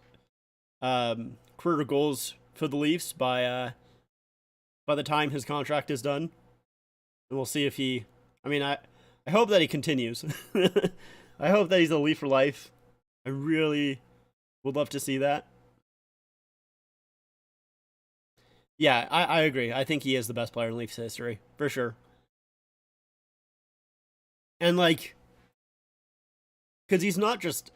career goals for the Leafs by the time his contract is done. And we'll see if he... I mean, I hope that he continues. I hope that he's a Leaf for life. I really would love to see that. Yeah, I agree. I think he is the best player in Leafs history, for sure. And, like... Because he's not just,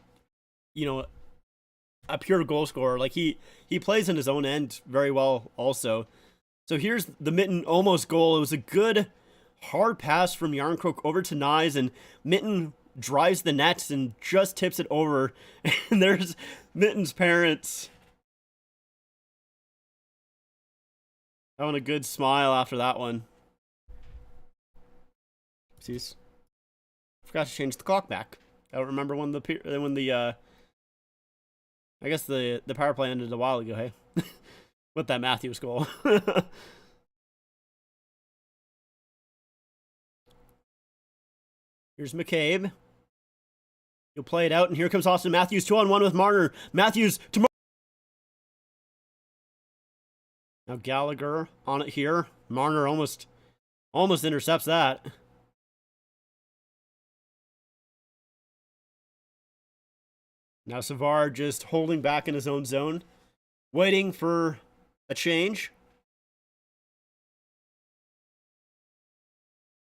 a pure goal scorer. Like, he plays in his own end very well also. So here's the Mitten almost goal. It was a good hard pass from Yarncroke over to Nyes, and Mitten drives the nets and just tips it over. And there's Mitten's parents having a good smile after that one. Oopsies. Forgot to change the clock back. I don't remember when the I guess the power play ended a while ago, hey? With that Matthews goal. Here's McCabe. He'll play it out, and here comes Austin Matthews, 2-on-1 with Marner. Matthews to now Gallagher on it here. Marner almost intercepts that. Now Savard just holding back in his own zone, waiting for a change.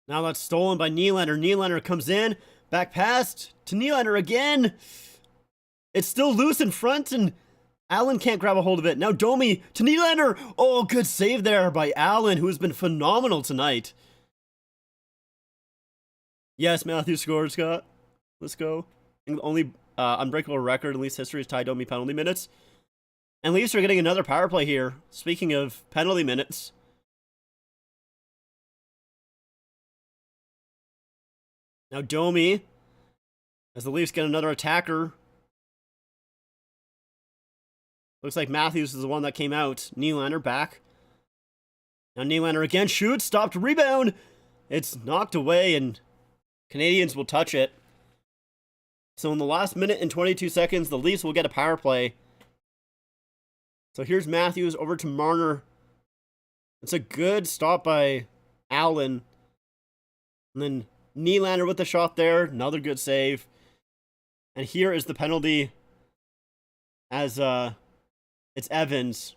Now that's stolen by Nylander. Nylander comes in, back pass to Nylander again. It's still loose in front, and Allen can't grab a hold of it. Now Domi to Nylander. Oh, good save there by Allen, who has been phenomenal tonight. Yes, Matthews scored, Scott. Let's go. The only unbreakable record in Leafs history is Ty Domi penalty minutes. And Leafs are getting another power play here. Speaking of penalty minutes. Now Domi, as the Leafs get another attacker. Looks like Matthews is the one that came out. Nylander back. Now Nylander again shoots, stopped, rebound. It's knocked away, and Canadiens will touch it. So in the last minute and 22 seconds, the Leafs will get a power play. So here's Matthews over to Marner. It's a good stop by Allen. And then Nylander with the shot there. Another good save. And here is the penalty as it's Evans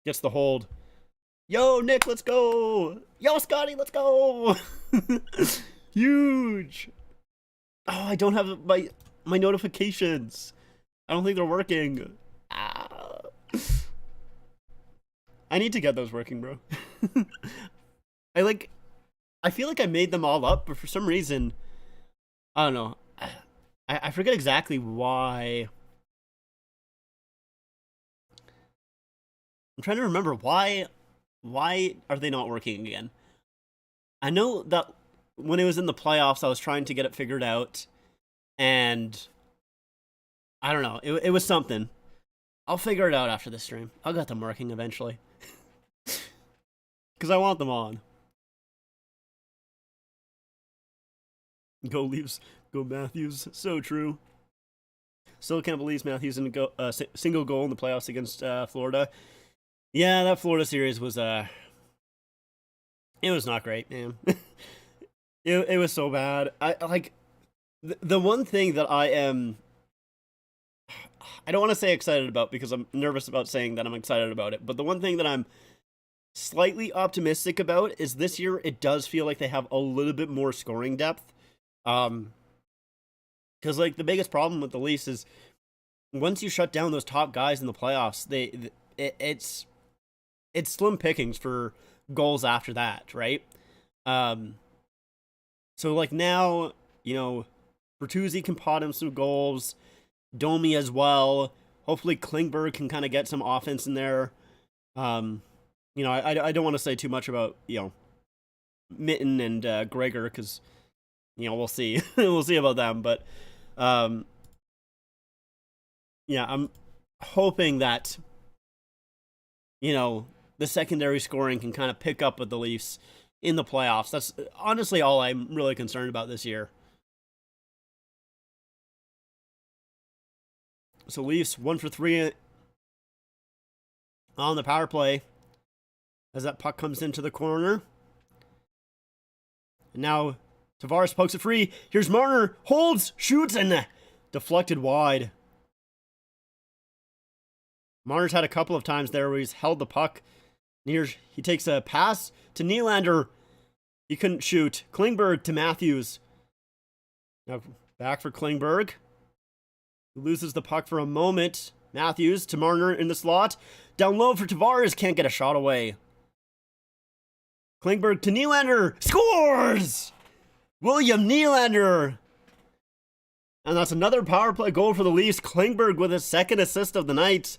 gets the hold. Yo, Nick, let's go. Yo, Scotty, let's go. Huge. Oh, I don't have my notifications. I don't think they're working. I need to get those working, bro. I feel like I made them all up, but for some reason, I don't know. I forget exactly why. I'm trying to remember why are they not working again? I know that when it was in the playoffs, I was trying to get it figured out, and I don't know. It was something. I'll figure it out after the stream. I'll get them working eventually. Because I want them on. Go Leafs. Go Matthews. So true. Still can't believe Matthews didn't go single goal in the playoffs against Florida. Yeah, that Florida series was it was not great, man. it was so bad. I like the one thing that I don't want to say excited about because I'm nervous about saying that I'm excited about it, but the one thing that I'm slightly optimistic about is this year it does feel like they have a little bit more scoring depth. Because like the biggest problem with the Leafs is once you shut down those top guys in the playoffs, it's slim pickings for goals after that, right? So like now, you know, Bertuzzi can pot him some goals, Domi as well. Hopefully Klingberg can kind of get some offense in there. You know, I don't want to say too much about, you know, Mitten and Gregor because, you know, we'll see. We'll see about them. But, yeah, I'm hoping that, you know, the secondary scoring can kind of pick up with the Leafs in the playoffs. That's honestly all I'm really concerned about this year. So Leafs 1 for 3 on the power play as that puck comes into the corner. And now Tavares pokes it free. Here's Marner, holds, shoots, and deflected wide. Marner's had a couple of times there where he's held the puck. He takes a pass to Nylander. He couldn't shoot. Klingberg to Matthews. Now back for Klingberg. He loses the puck for a moment. Matthews to Marner in the slot. Down low for Tavares. Can't get a shot away. Klingberg to Nylander. Scores! William Nylander. And that's another power play goal for the Leafs. Klingberg with his second assist of the night.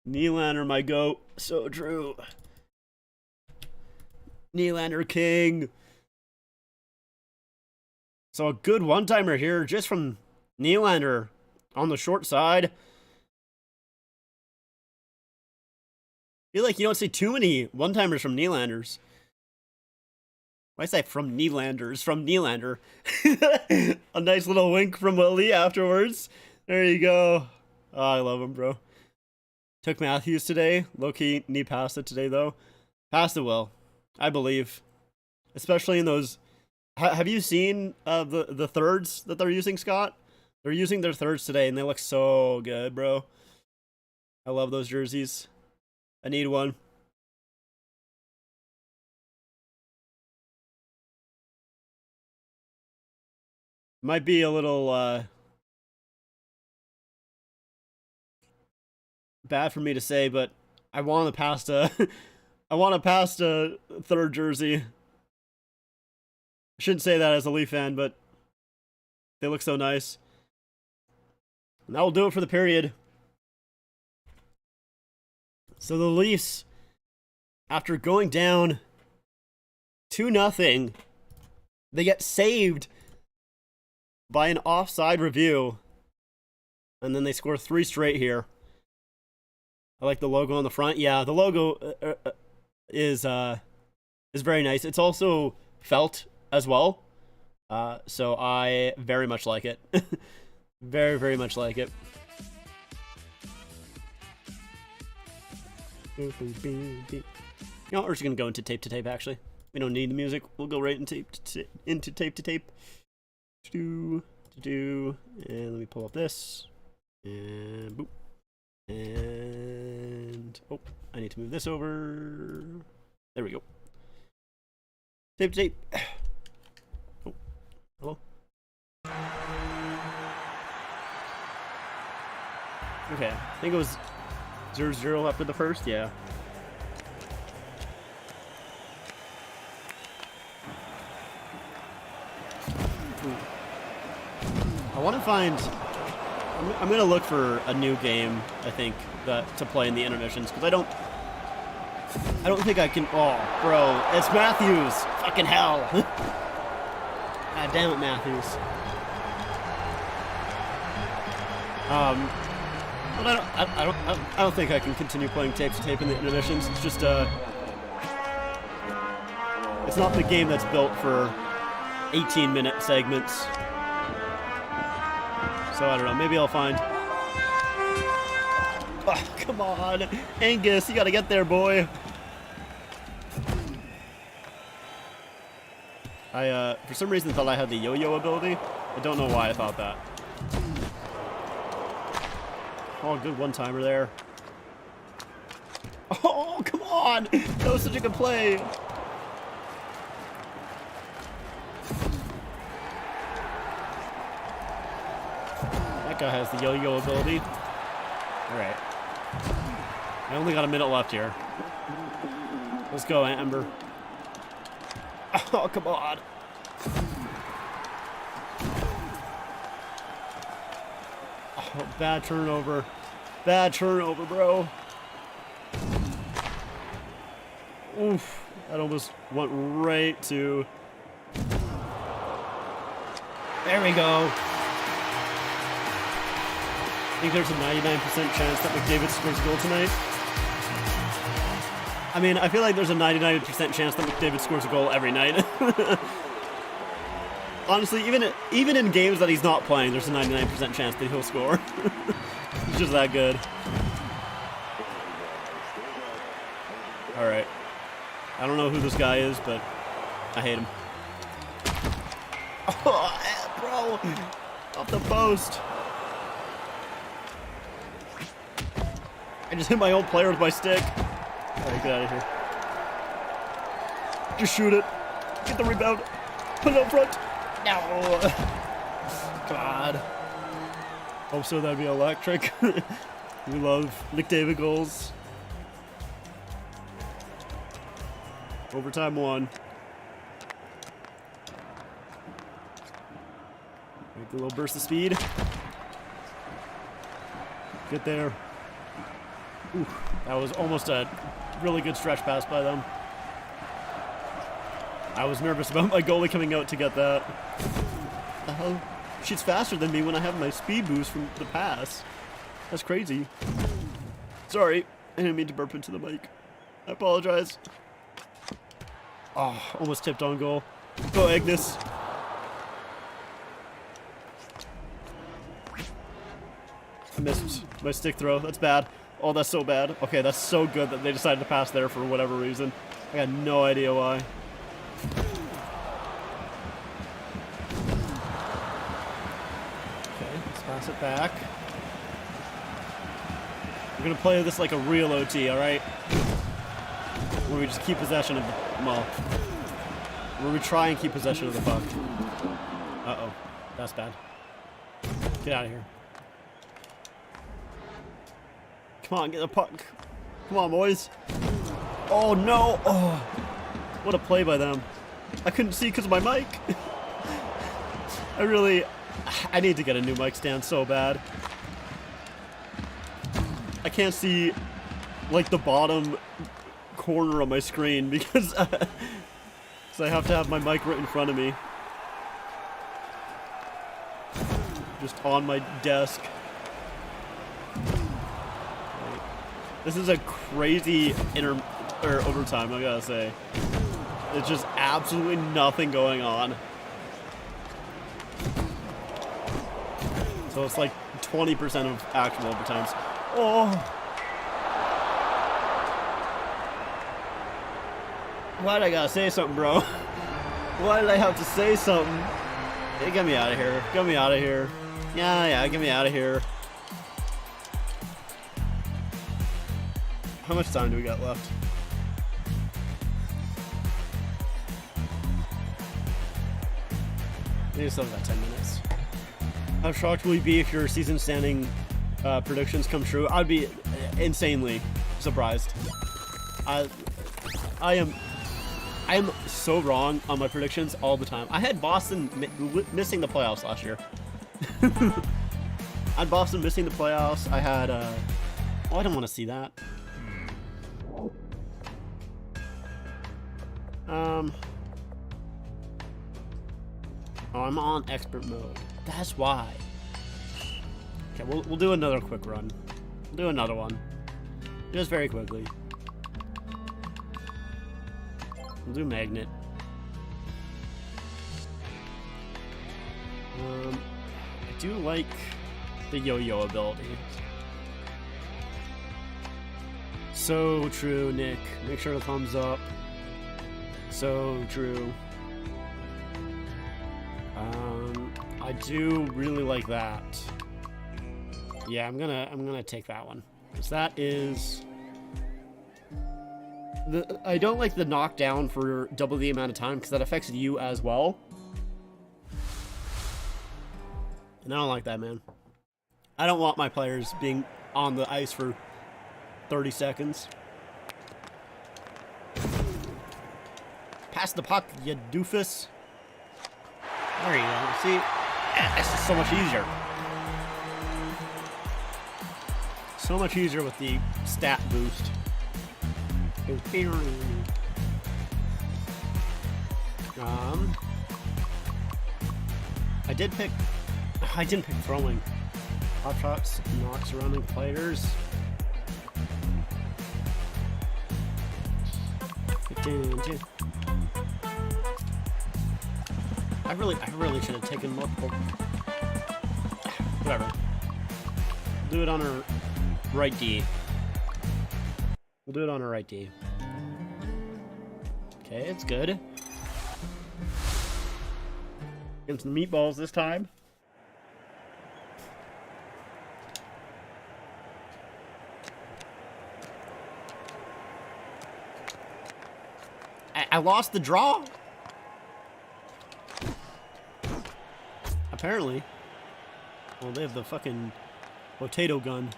Nylander, my goat. So true. Nylander King. So a good one-timer here just from Nylander on the short side. I feel like you don't see too many one-timers from Nylanders. Why say from Nylanders? From Nylander. A nice little wink from Willie afterwards. There you go. Oh, I love him, bro. Took Matthews today. Low-key knee passed it today, though. Passed it well, I believe. Especially in those... Have you seen the thirds that they're using, Scott? They're using their thirds today, and they look so good, bro. I love those jerseys. I need one. Might be a little bad for me to say, but I want to pass a I want to pass a third jersey. I shouldn't say that as a Leaf fan, but they look so nice. And that will do it for the period. So the Leafs, after going down 2-0, they get saved by an offside review, and then they score 3 straight here. I like the logo on the front. Yeah, the logo is very nice. It's also felt as well, so I very much like it. Very, very much like it. You know, we're just gonna go into tape to tape. Actually, we don't need the music. We'll go right into tape to tape. And let me pull up this, and boop, and oh, I need to move this over. There we go. Tape to tape. Oh, hello. Okay, I think it was 0-0 after the first. Yeah. I want to find... I'm going to look for a new game, I think, to play in the intermissions, because I don't think I can... Oh, bro, it's Matthews! Fucking hell! God damn it, Matthews. But I don't think I can continue playing tape to tape in the intermissions. It's just, it's not the game that's built for 18-minute segments. So I don't know, maybe I'll find... Oh, come on! Angus, you gotta get there, boy! I, for some reason thought I had the yo-yo ability. I don't know why I thought that. Oh, good one-timer there. Oh, come on! That was such a good play! That guy has the yo-yo ability. Alright. I only got a minute left here. Let's go, Amber. Oh, come on. Oh, bad turnover. Bad turnover, bro. Oof. That almost went right to... There we go. I think there's a 99% chance that McDavid scores a goal tonight. I mean, I feel like there's a 99% chance that McDavid scores a goal every night. Honestly, even in games that he's not playing, there's a 99% chance that he'll score. He's just that good. Alright. I don't know who this guy is, but I hate him. Oh, bro! Off the post! I just hit my own player with my stick. Alright, get out of here. Just shoot it. Get the rebound. Put it up front. No. God. Hope so, that'd be electric. We love McDavid goals. Overtime 1. Make a little burst of speed. Get there. Ooh, that was almost a really good stretch pass by them. I was nervous about my goalie coming out to get that. What the hell? She's faster than me when I have my speed boost from the pass. That's crazy. Sorry, I didn't mean to burp into the mic. I apologize. Oh, almost tipped on goal. Go Agnes. I missed my stick throw. That's bad. Oh, that's so bad. Okay, that's so good that they decided to pass there for whatever reason. I got no idea why. Okay, let's pass it back. We're gonna play this like a real OT, alright? Where we just keep possession of the... well, where we try and keep possession of the puck. Uh-oh. That's bad. Get out of here. Come on, get the puck. Come on, boys. Oh, no. Oh, what a play by them. I couldn't see because of my mic. I need to get a new mic stand so bad. I can't see, like, the bottom corner of my screen because I have to have my mic right in front of me. Just on my desk. This is a crazy overtime, I gotta say. It's just absolutely nothing going on. So it's like 20% of actual overtimes. Oh! Why did I gotta say something, bro? Why did I have to say something? Hey, get me out of here. Get me out of here. Yeah, get me out of here. How much time do we got left? Maybe still got 10 minutes. How shocked will you be if your season standing predictions come true? I'd be insanely surprised. I am so wrong on my predictions all the time. I had Boston missing the playoffs last year. I had Boston missing the playoffs. I had oh, I don't want to see that. Oh, I'm on expert mode. That's why. Okay, we'll do another quick run. We'll do another one. Just very quickly. We'll do magnet. I do like the yo-yo ability. So true, Nick. Make sure to thumbs up. So true. I do really like that. Yeah, I'm gonna take that one. Because that is I don't like the knockdown for double the amount of time because that affects you as well. And I don't like that, man. I don't want my players being on the ice for 30 seconds. Pass the puck, you doofus. There you go. See? This is so much easier. So much easier with the stat boost. I didn't pick throwing. Hot shots, knock surrounding players. I really should have taken multiple. Whatever. We'll do it on our right D. We'll do it on our right D. Okay, it's good. Against the meatballs this time. I lost the draw. Apparently. Well, they have the fucking potato gun.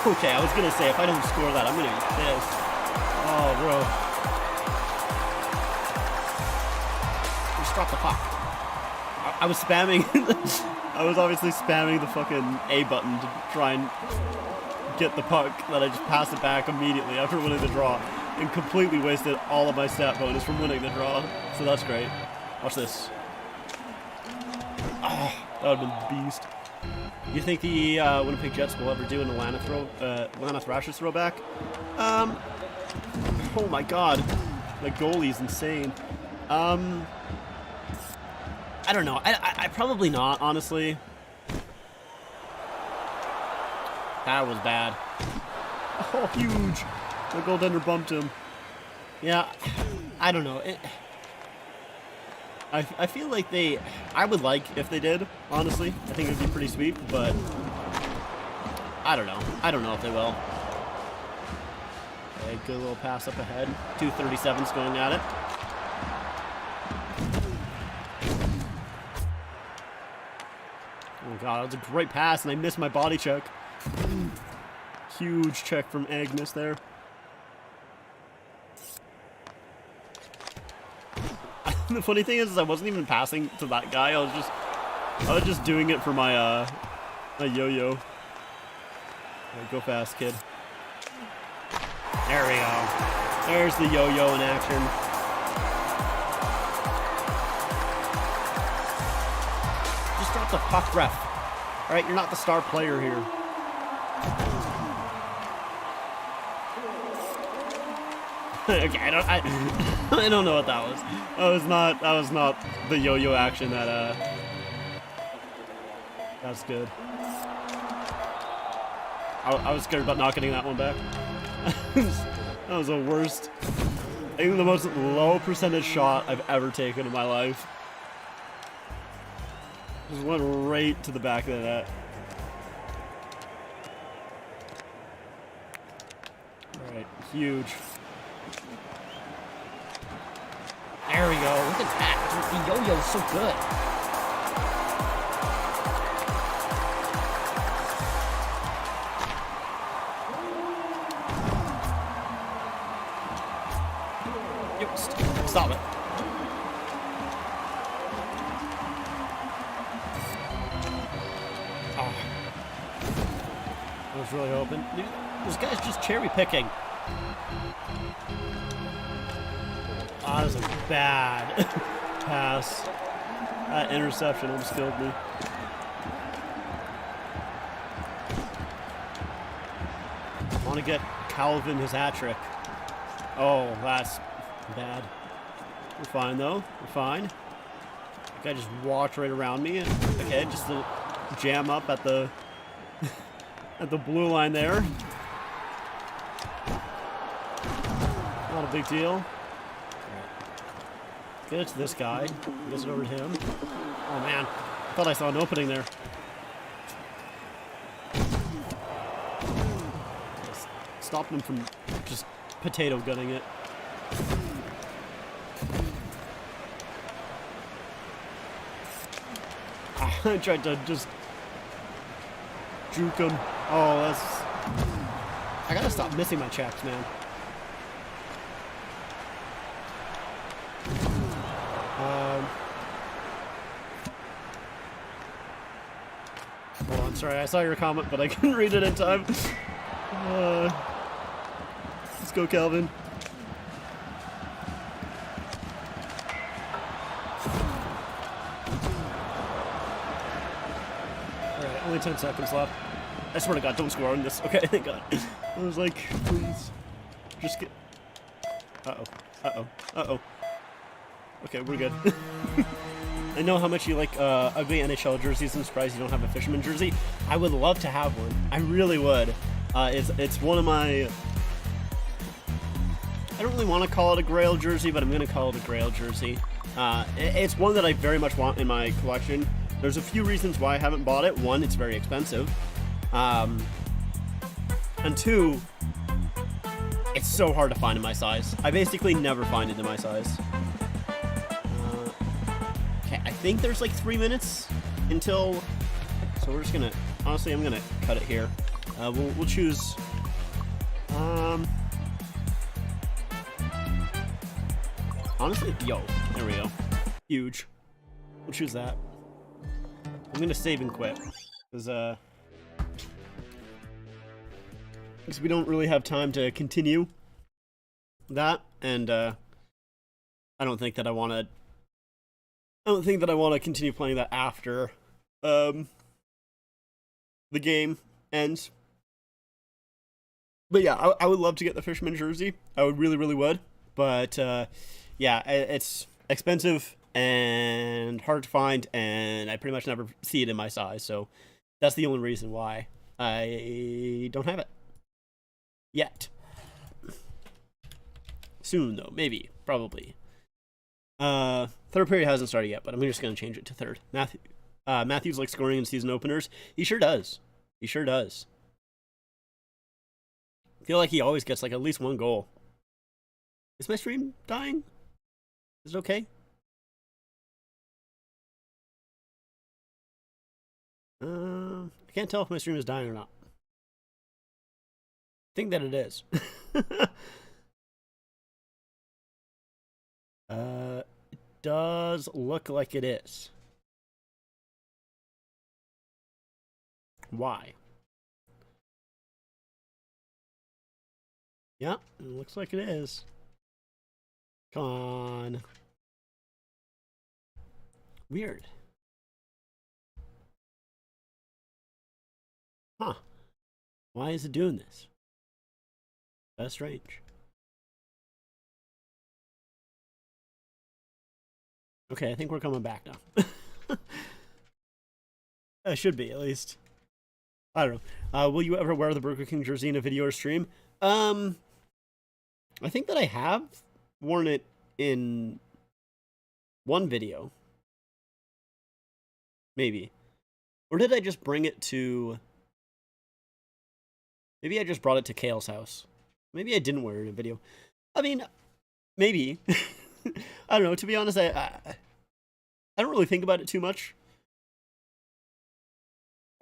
Okay, I was gonna say, if I don't score that, I'm gonna be pissed. Oh, bro. Just drop the puck. I was spamming. I was obviously spamming the fucking A button to try and get the puck, that I just passed it back immediately after winning the draw. and completely wasted all of my stat bonus from winning the draw. So that's great. Watch this. Oh, that would have been beast. You think the Winnipeg Jets will ever do an Atlanta Thrashers throwback? Oh my god. The goalie's insane. I don't know. I probably not, honestly. That was bad. Oh, huge. The goaltender bumped him. Yeah, I don't know. I feel like I would like if they did, honestly. I think it would be pretty sweet, but I don't know. I don't know if they will. Okay, good little pass up ahead. 237's going at it. Oh god, that was a great pass, and I missed my body check. Huge check from Agnes there. The funny thing is I wasn't even passing to that guy. I was just doing it for my my yo-yo. Right, go fast, kid. There we go. There's the yo-yo in action. Just drop the puck, ref. All right, you're not the star player here. Okay, I don't know what that was. That was not the yo-yo action that's good. I was scared about not getting that one back. That was the worst. I think the most low percentage shot I've ever taken in my life. Just went right to the back of the net. Alright, huge. There we go. Look at that. The yo-yo's so good. Stop it. Oh. I was really hoping. Dude, this guy's just cherry picking. Oh, that was a bad pass. That interception almost killed me. I want to get Calvin his hat trick. Oh, that's bad. We're fine, though. We're fine. That guy just walked right around me. Okay, just to jam up at the at the blue line there. Not a big deal. Get it to this guy. Gets it over to him. Oh man, I thought I saw an opening there. Stopped him from just potato gunning it. I tried to just juke him. Oh, that's... I gotta stop missing my checks, man. Hold on, sorry, I saw your comment, but I couldn't read it in time. Let's go, Calvin. Alright, only 10 seconds left. I swear to God, don't score on this. Okay, thank God. I was like, please. Just get... Uh-oh. Uh-oh. Uh-oh. Okay, we're good. I know how much you like ugly NHL jerseys. I'm surprised you don't have a fisherman jersey. I would love to have one. I really would. It's one of my... I don't really want to call it a Grail jersey, but I'm going to call it a Grail jersey. It's one that I very much want in my collection. There's a few reasons why I haven't bought it. One, it's very expensive. And two, it's so hard to find in my size. I basically never find it in my size. Okay, I think there's like 3 minutes until... So we're just going to... Honestly, I'm going to cut it here. We'll choose... Honestly, yo, there we go. Huge. We'll choose that. I'm gonna save and quit. Because we don't really have time to continue. that, and I don't think that I want to. I don't think that I want to continue playing that after the game ends. But yeah, I would love to get the Fisherman jersey. I would really would. But yeah, it's expensive and hard to find, and I pretty much never see it in my size. So that's the only reason why I don't have it yet. Soon though, maybe, probably. Third period hasn't started yet, but I'm just gonna change it to third. Matthews likes scoring in season openers. He sure does. He sure does. I feel like he always gets like at least one goal. Is my stream dying? Is it okay? I can't tell if my stream is dying or not. I think that it is. It does look like it is. Why? Yeah, it looks like it is. Come on. Weird. Huh. Why is it doing this? That's strange. Okay, I think we're coming back now. I should be, at least. I don't know. Will you ever wear the Burger King jersey in a video or stream? I think that I have worn it in one video. Maybe. Or did I just bring it to... Maybe I just brought it to Kale's house. Maybe I didn't wear it in a video. I mean, maybe. I don't know. To be honest, I don't really think about it too much.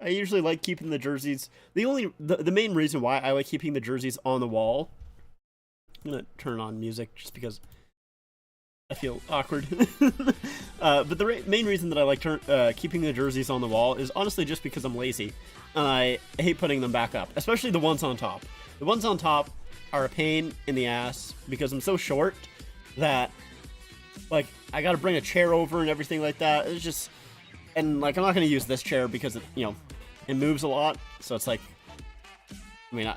I usually like keeping the jerseys. The main reason why I like keeping the jerseys on the wall. I'm gonna turn on music just because I feel awkward. But the main reason that I like keeping the jerseys on the wall is honestly just because I'm lazy. I hate putting them back up, especially the ones on top. The ones on top are a pain in the ass because I'm so short that, like, I gotta bring a chair over and everything like that. It's just, and like, I'm not gonna use this chair because it, you know, it moves a lot. So it's like, I mean, I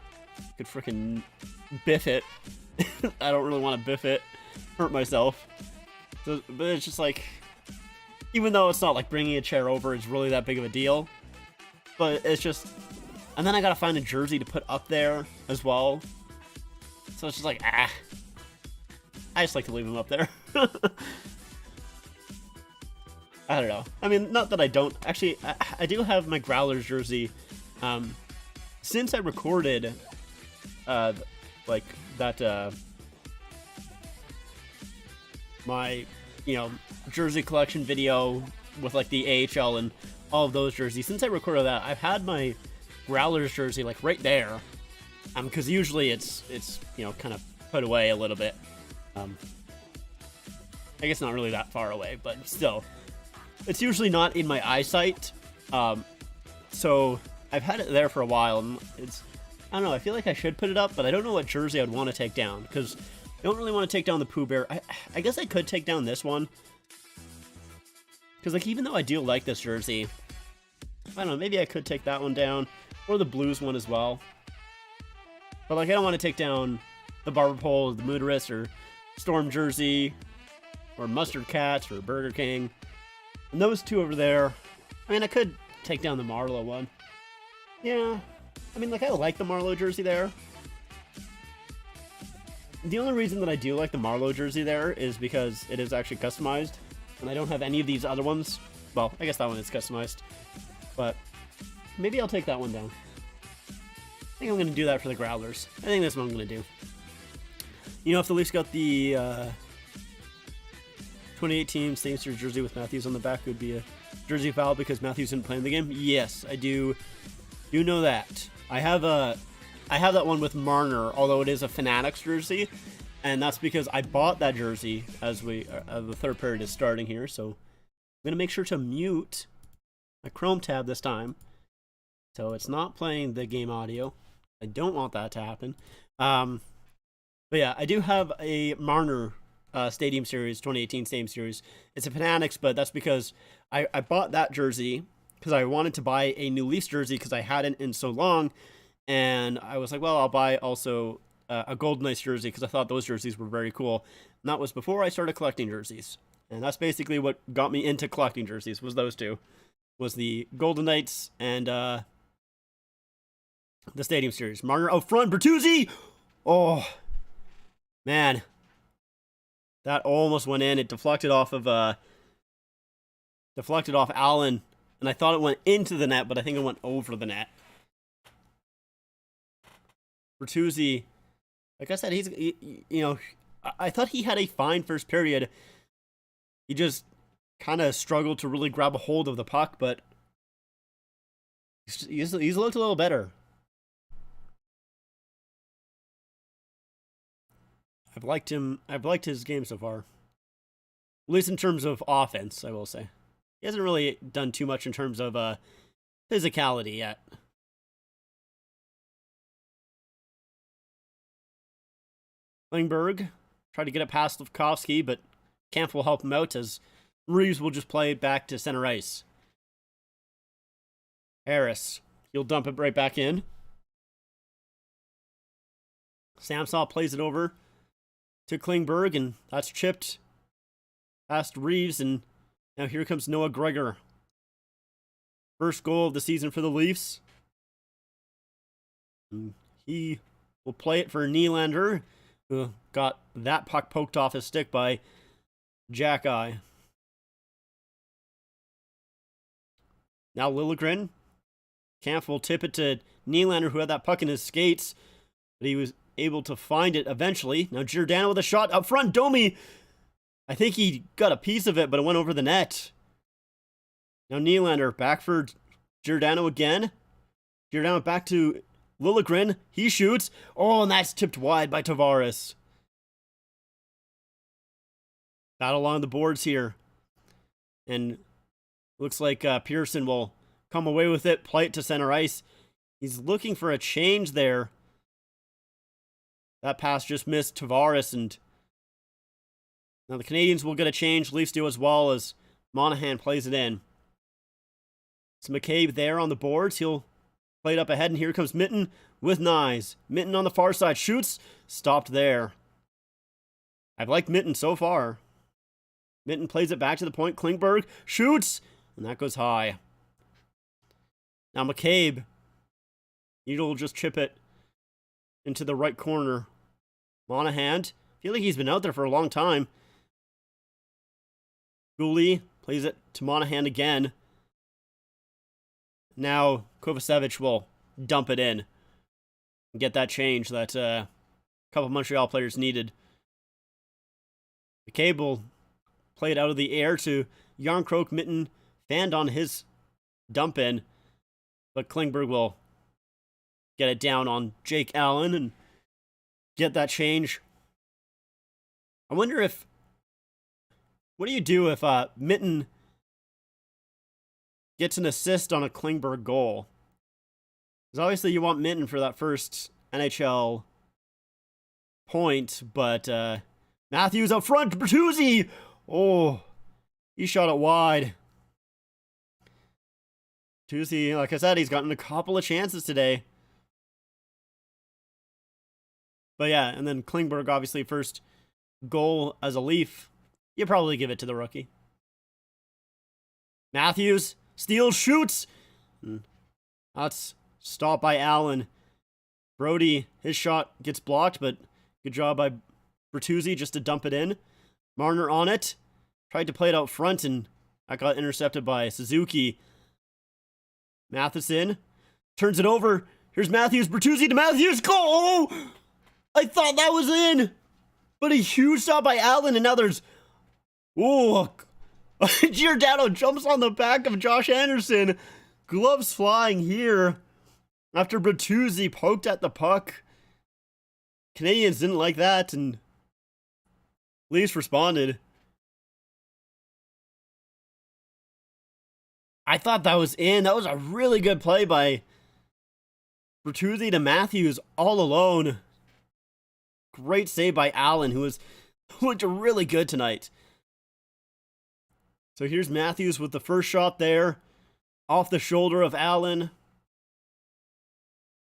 could freaking biff it. I don't really want to biff it, hurt myself. So, but it's just like, even though it's not like bringing a chair over is really that big of a deal, but it's just, and then I gotta find a jersey to put up there as well. So it's just like, I just like to leave them up there. I don't know. I mean, not that I don't. Actually, I do have my Growlers jersey. Since I recorded, like, that, my, you know, jersey collection video with, like, the AHL and all of those jerseys. Since I recorded that, I've had my Growlers jersey, like, right there. Because usually it's, you know, kind of put away a little bit. I guess not really that far away, but still. It's usually not in my eyesight. So I've had it there for a while, and it's, I don't know, I feel like I should put it up, but I don't know what jersey I'd want to take down, because I don't really want to take down the Pooh Bear. I guess I could take down this one. Because, like, even though I do like this jersey, I don't know, maybe I could take that one down, or the Blues one as well. But, like, I don't want to take down the Barber Pole, the Mooterist, or Storm jersey, or Mustard Cats, or Burger King. And those two over there, I mean, I could take down the Marlowe one. Yeah, I mean, like, I like the Marlowe jersey there. The only reason that I do like the Marlowe jersey there is because it is actually customized, and I don't have any of these other ones. Well, I guess that one is customized, but maybe I'll take that one down. I think I'm going to do that for the Growlers. I think that's what I'm going to do. You know, if the Leafs got the 2018 Stamester jersey with Matthews on the back, it would be a jersey foul because Matthews didn't play in the game. Yes, I do know that. I have that one with Marner, although it is a Fanatics jersey, and that's because I bought that jersey as the third period is starting here. So I'm gonna make sure to mute my Chrome tab this time, so it's not playing the game audio. I don't want that to happen. But yeah, I do have a Marner Stadium Series, 2018 Stadium Series. It's a Fanatics, but that's because I bought that jersey because I wanted to buy a new Leafs jersey because I hadn't in so long. And I was like, well, I'll buy also a Golden Knights jersey because I thought those jerseys were very cool. And that was before I started collecting jerseys. And that's basically what got me into collecting jerseys, was those two. Was the Golden Knights and the Stadium Series. Marner out front, Bertuzzi! Oh, man. That almost went in. It deflected off Allen. And I thought it went into the net, but I think it went over the net. Bertuzzi, like I said, I thought he had a fine first period. He just kind of struggled to really grab a hold of the puck, but he's looked a little better. I've liked him. I've liked his game so far. At least in terms of offense, I will say. He hasn't really done too much in terms of physicality yet. Klingberg tried to get it past Levkovsky, but Kampf will help him out as Reeves will just play it back to center ice. Harris, he'll dump it right back in. Samsonov plays it over to Klingberg, and that's chipped past Reeves, and now here comes Noah Gregor. First goal of the season for the Leafs. And he will play it for Nylander, who got that puck poked off his stick by Jack Eye. Now Liljegren. Kampf will tip it to Nylander, who had that puck in his skates, but he was able to find it eventually. Now Giordano with a shot up front. Domi, I think he got a piece of it, but it went over the net. Now Nylander back for Giordano again. Giordano back to Liljegren. He shoots. Oh, and that's tipped wide by Tavares. Battle along the boards here. And looks like Pearson will come away with it, play it to center ice. He's looking for a change there. That pass just missed Tavares, and now the Canadiens will get a change. Leafs do as well, as Monahan plays it in. It's McCabe there on the boards. He'll play it up ahead, and here comes Mitten with Nyes. Mitten on the far side shoots. Stopped there. I've liked Mitten so far. Mitten plays it back to the point. Klingberg shoots, and that goes high. Now McCabe, he'll just chip it into the right corner. Monahan, I feel like he's been out there for a long time. Gooley plays it to Monahan again. Now Kovacevic will dump it in and get that change that a couple of Montreal players needed. McCabe will play it out of the air to Jarnkrok. Mitten fanned on his dump in, but Klingberg will get it down on Jake Allen and get that change. I wonder if... What do you do if Mitten gets an assist on a Klingberg goal? Because obviously you want Mitten for that first NHL point, but Matthews up front, Bertuzzi! Oh, he shot it wide. Bertuzzi, like I said, he's gotten a couple of chances today. But yeah, and then Klingberg, obviously, first goal as a Leaf. You probably give it to the rookie. Matthews, steals, shoots. That's stopped by Allen. Brody, his shot gets blocked, but good job by Bertuzzi just to dump it in. Marner on it. Tried to play it out front, and that got intercepted by Suzuki. Matheson turns it over. Here's Matthews. Bertuzzi to Matthews. Goal! I thought that was in, but a huge shot by Allen, and now there's... Ooh, Giordano jumps on the back of Josh Anderson. Gloves flying here after Bertuzzi poked at the puck. Canadiens didn't like that, and Leafs responded. I thought that was in. That was a really good play by Bertuzzi to Matthews all alone. Great save by Allen, who has looked really good tonight. So here's Matthews with the first shot there, off the shoulder of Allen.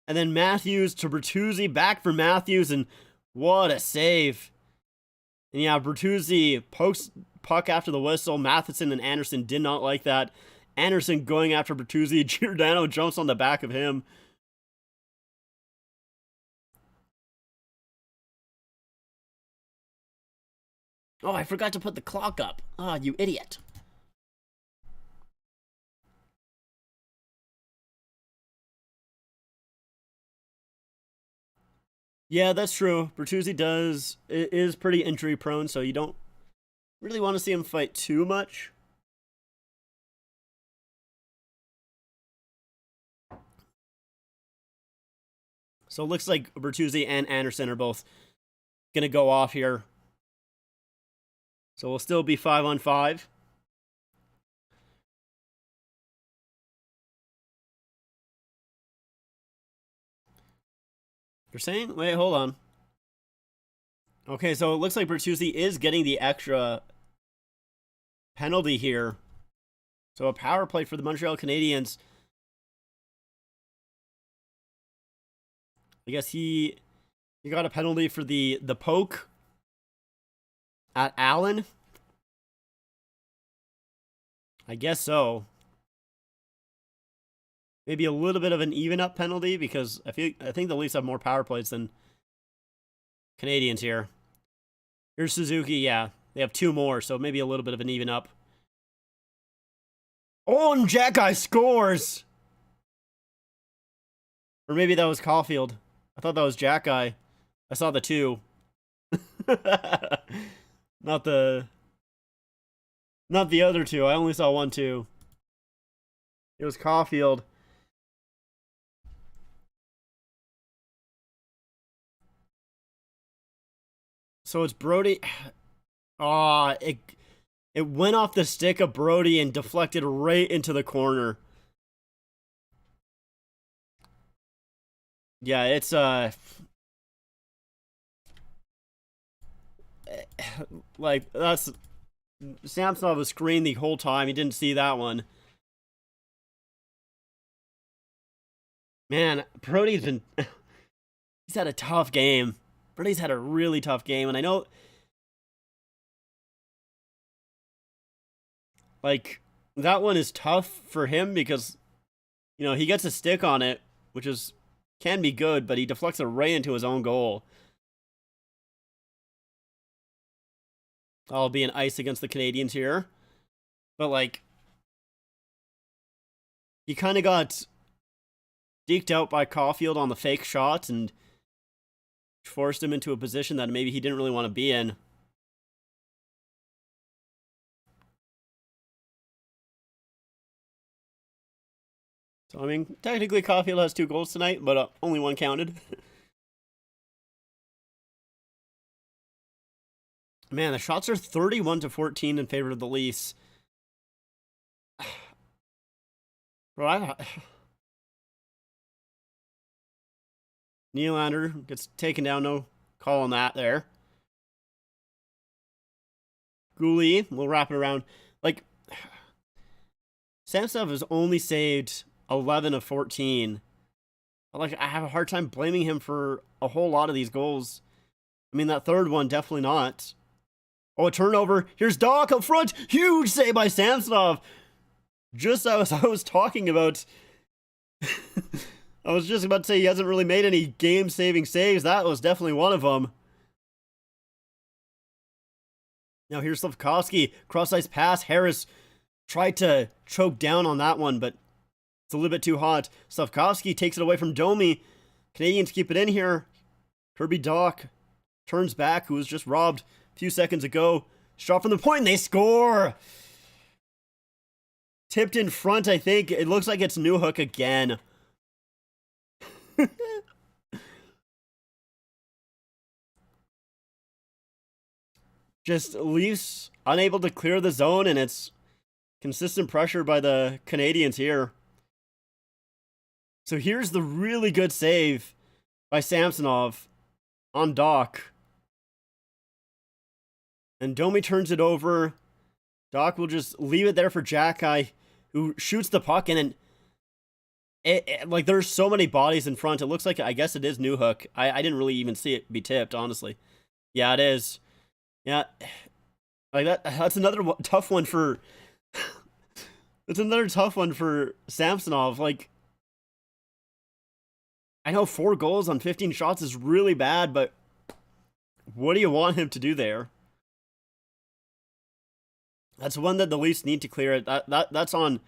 And then Matthews to Bertuzzi, back for Matthews, and what a save. And yeah, Bertuzzi pokes puck after the whistle. Matheson and Anderson did not like that. Anderson going after Bertuzzi. Giordano jumps on the back of him. Oh, I forgot to put the clock up. Ah, you idiot. Yeah, that's true. Bertuzzi is pretty injury prone, so you don't really want to see him fight too much. So it looks like Bertuzzi and Anderson are both going to go off here. So we'll still be 5-on-5. You're saying? Wait, hold on. Okay, so it looks like Bertuzzi is getting the extra penalty here. So a power play for the Montreal Canadiens. I guess he got a penalty for the poke at Allen. I guess so. Maybe a little bit of an even up penalty because I think the Leafs have more power plays than Canadiens here. Here's Suzuki, yeah. They have 2 more, so maybe a little bit of an even up. Oh, and Jack-Eye scores! Or maybe that was Caulfield. I thought that was Jack-Eye. I saw the 2. Not the other 2. I only saw 1 too. It was Caulfield. So it's Brody. It went off the stick of Brody and deflected right into the corner. Yeah, it's like that's Samsonov was screened the whole time. He didn't see that one. Man, Brody's been he's had a tough game. Brody's had a really tough game, and I know like that one is tough for him because he gets a stick on it, which can be good, but he deflects it right into his own goal. I'll be an ice against the Canadiens here. But like he kind of got deked out by Caulfield on the fake shot and forced him into a position that maybe he didn't really want to be in. So, I mean, technically Caulfield has 2 goals tonight, but only 1 counted. Man, the shots are 31-14 in favor of the Leafs. Bro, Nylander gets taken down. No call on that there. Goulet, we'll wrap it around. Like, Samsonov has only saved 11 of 14. Like, I have a hard time blaming him for a whole lot of these goals. I mean, that third one, definitely not. Oh, a turnover. Here's Doc up front. Huge save by Samsonov. Just as I was talking about... I was just about to say he hasn't really made any game-saving saves. That was definitely one of them. Now here's Slafkovsky. Cross-ice pass. Harris tried to choke down on that one, but it's a little bit too hot. Slafkovsky takes it away from Domi. Canadiens keep it in here. Kirby Dach turns back, who was just robbed a few seconds ago. Shot from the point, and they score! Tipped in front, I think. It looks like it's Newhook again. Just Leafs unable to clear the zone, and it's consistent pressure by the Canadiens here. So here's the really good save by Samsonov on Doc. And Domi turns it over. Doc will just leave it there for Jacky, who shoots the puck, and then like there's so many bodies in front. It looks like, I guess it is Newhook. I didn't really even see it be tipped, honestly. Yeah, it is. Yeah, like that's another tough one for. It's another tough one for Samsonov. Like, I know 4 goals on 15 shots is really bad, but what do you want him to do there? That's one that the Leafs need to clear it. That's on,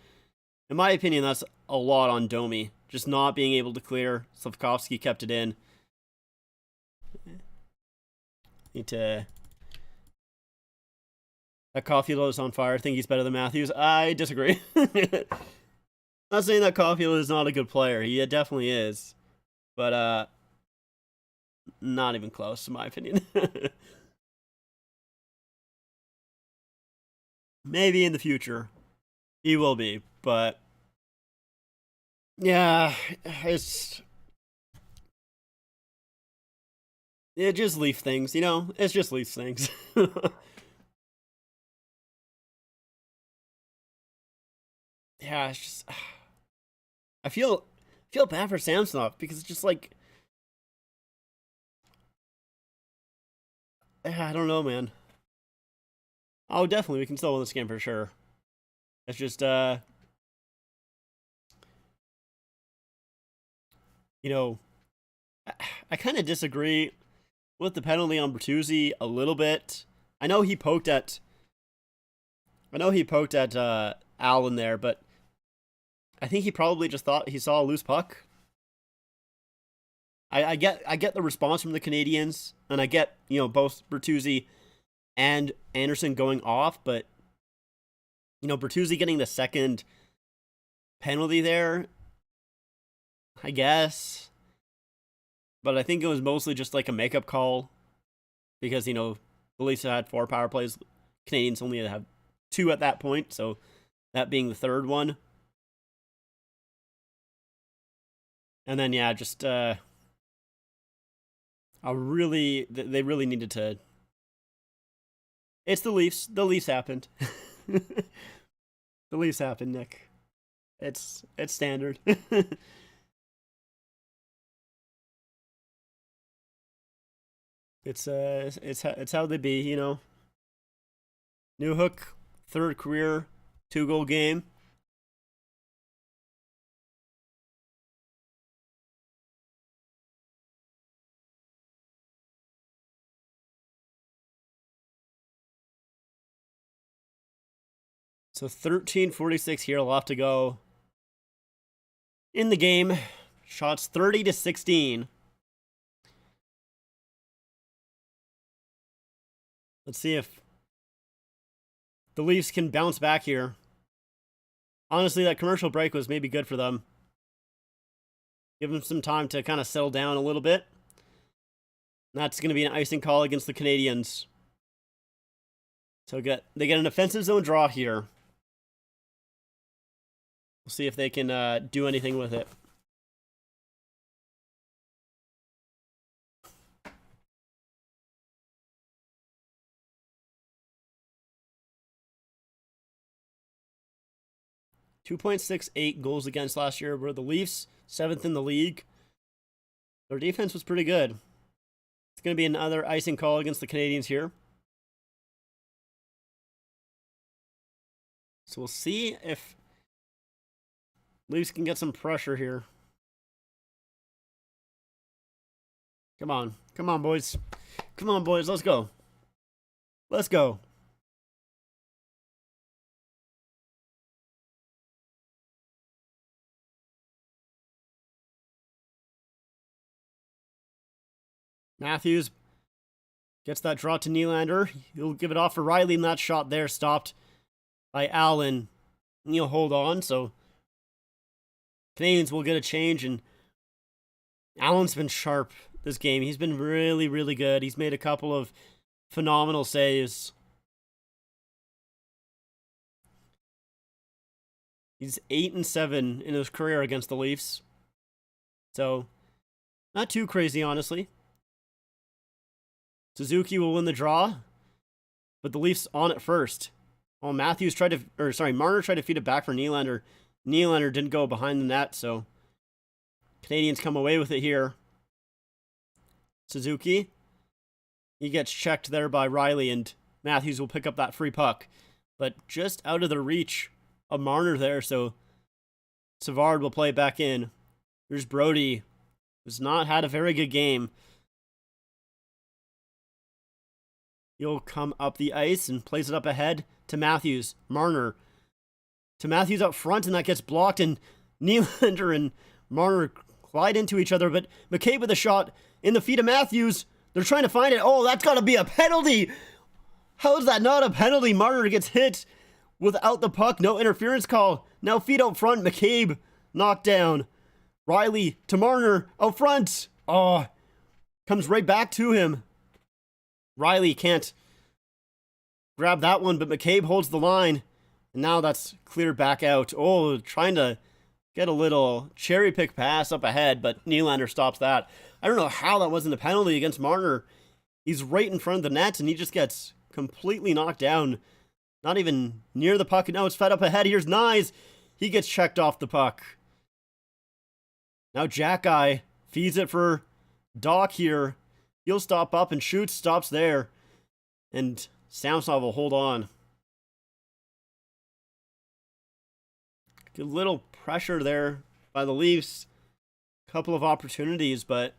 in my opinion, that's a lot on Domi. Just not being able to clear. Slavkovsky kept it in. Need to. That Caulfield is on fire. I think he's better than Matthews. I disagree. Not saying that Caulfield is not a good player. He definitely is. But, not even close, in my opinion. Maybe in the future he will be, but yeah, it's just Leaf things, you know? It's just Leaf things. Yeah, it's just I feel bad for Samsonov because it's just like I don't know, man. Oh, definitely we can still win this game for sure. It's just you know, I kind of disagree with the penalty on Bertuzzi a little bit. I know he poked at Allen there, but I think he probably just thought he saw a loose puck. I get the response from the Canadiens, and I get, you know, both Bertuzzi and Anderson going off, but you know, Bertuzzi getting the second penalty there, I guess. But I think it was mostly just like a makeup call because, you know, the Leafs had 4 power plays. Canadiens only have 2 at that point, so that being the third one. And then, yeah, just they really needed to. It's the Leafs. The Leafs happened. The Leafs happened, Nick. It's standard. It's how they be, you know. Newhook, 3rd career 2-goal game. So 13:46 here left to go in the game. Shots 30-16. Let's see if the Leafs can bounce back here. Honestly, that commercial break was maybe good for them. Give them some time to kind of settle down a little bit. That's going to be an icing call against the Canadiens. So they get an offensive zone draw here. We'll see if they can do anything with it. .68 goals against last year. Were the Leafs 7th in the league. Their defense was pretty good. It's going to be another icing call against the Canadiens here. So we'll see if Leafs can get some pressure here. Come on. Come on, boys. Come on, boys. Let's go. Let's go. Matthews gets that draw to Nylander. He'll give it off for Riley, and that shot there stopped by Allen. And he'll hold on, so Canadiens will get a change, and Allen's been sharp this game. He's been really, really good. He's made a couple of phenomenal saves. He's 8-7 in his career against the Leafs. So, not too crazy, honestly. Suzuki will win the draw, but the Leafs on it first. Oh, Marner tried to feed it back for Nylander. Nylander didn't go behind the net, so Canadiens come away with it here. Suzuki, he gets checked there by Riley, and Matthews will pick up that free puck, but just out of the reach of Marner there, so Savard will play it back in. Here's Brody, who's not had a very good game. He'll come up the ice and plays it up ahead to Matthews. Marner to Matthews up front, and that gets blocked, and Nylander and Marner collide into each other, but McCabe with a shot in the feet of Matthews. They're trying to find it. Oh, that's got to be a penalty. How is that not a penalty? Marner gets hit without the puck. No interference call. Now feet out front. McCabe knocked down. Riley to Marner out front. Oh, comes right back to him. Riley can't grab that one, but McCabe holds the line. And now that's cleared back out. Oh, trying to get a little cherry pick pass up ahead, but Nylander stops that. I don't know how that wasn't a penalty against Marner. He's right in front of the net, and he just gets completely knocked down. Not even near the puck. Now it's fed up ahead. Here's Nyes. He gets checked off the puck. Now Jack Guy feeds it for Doc here. He'll stop up and shoots, stops there. And Samsonov will hold on. Good little pressure there by the Leafs. Couple of opportunities, but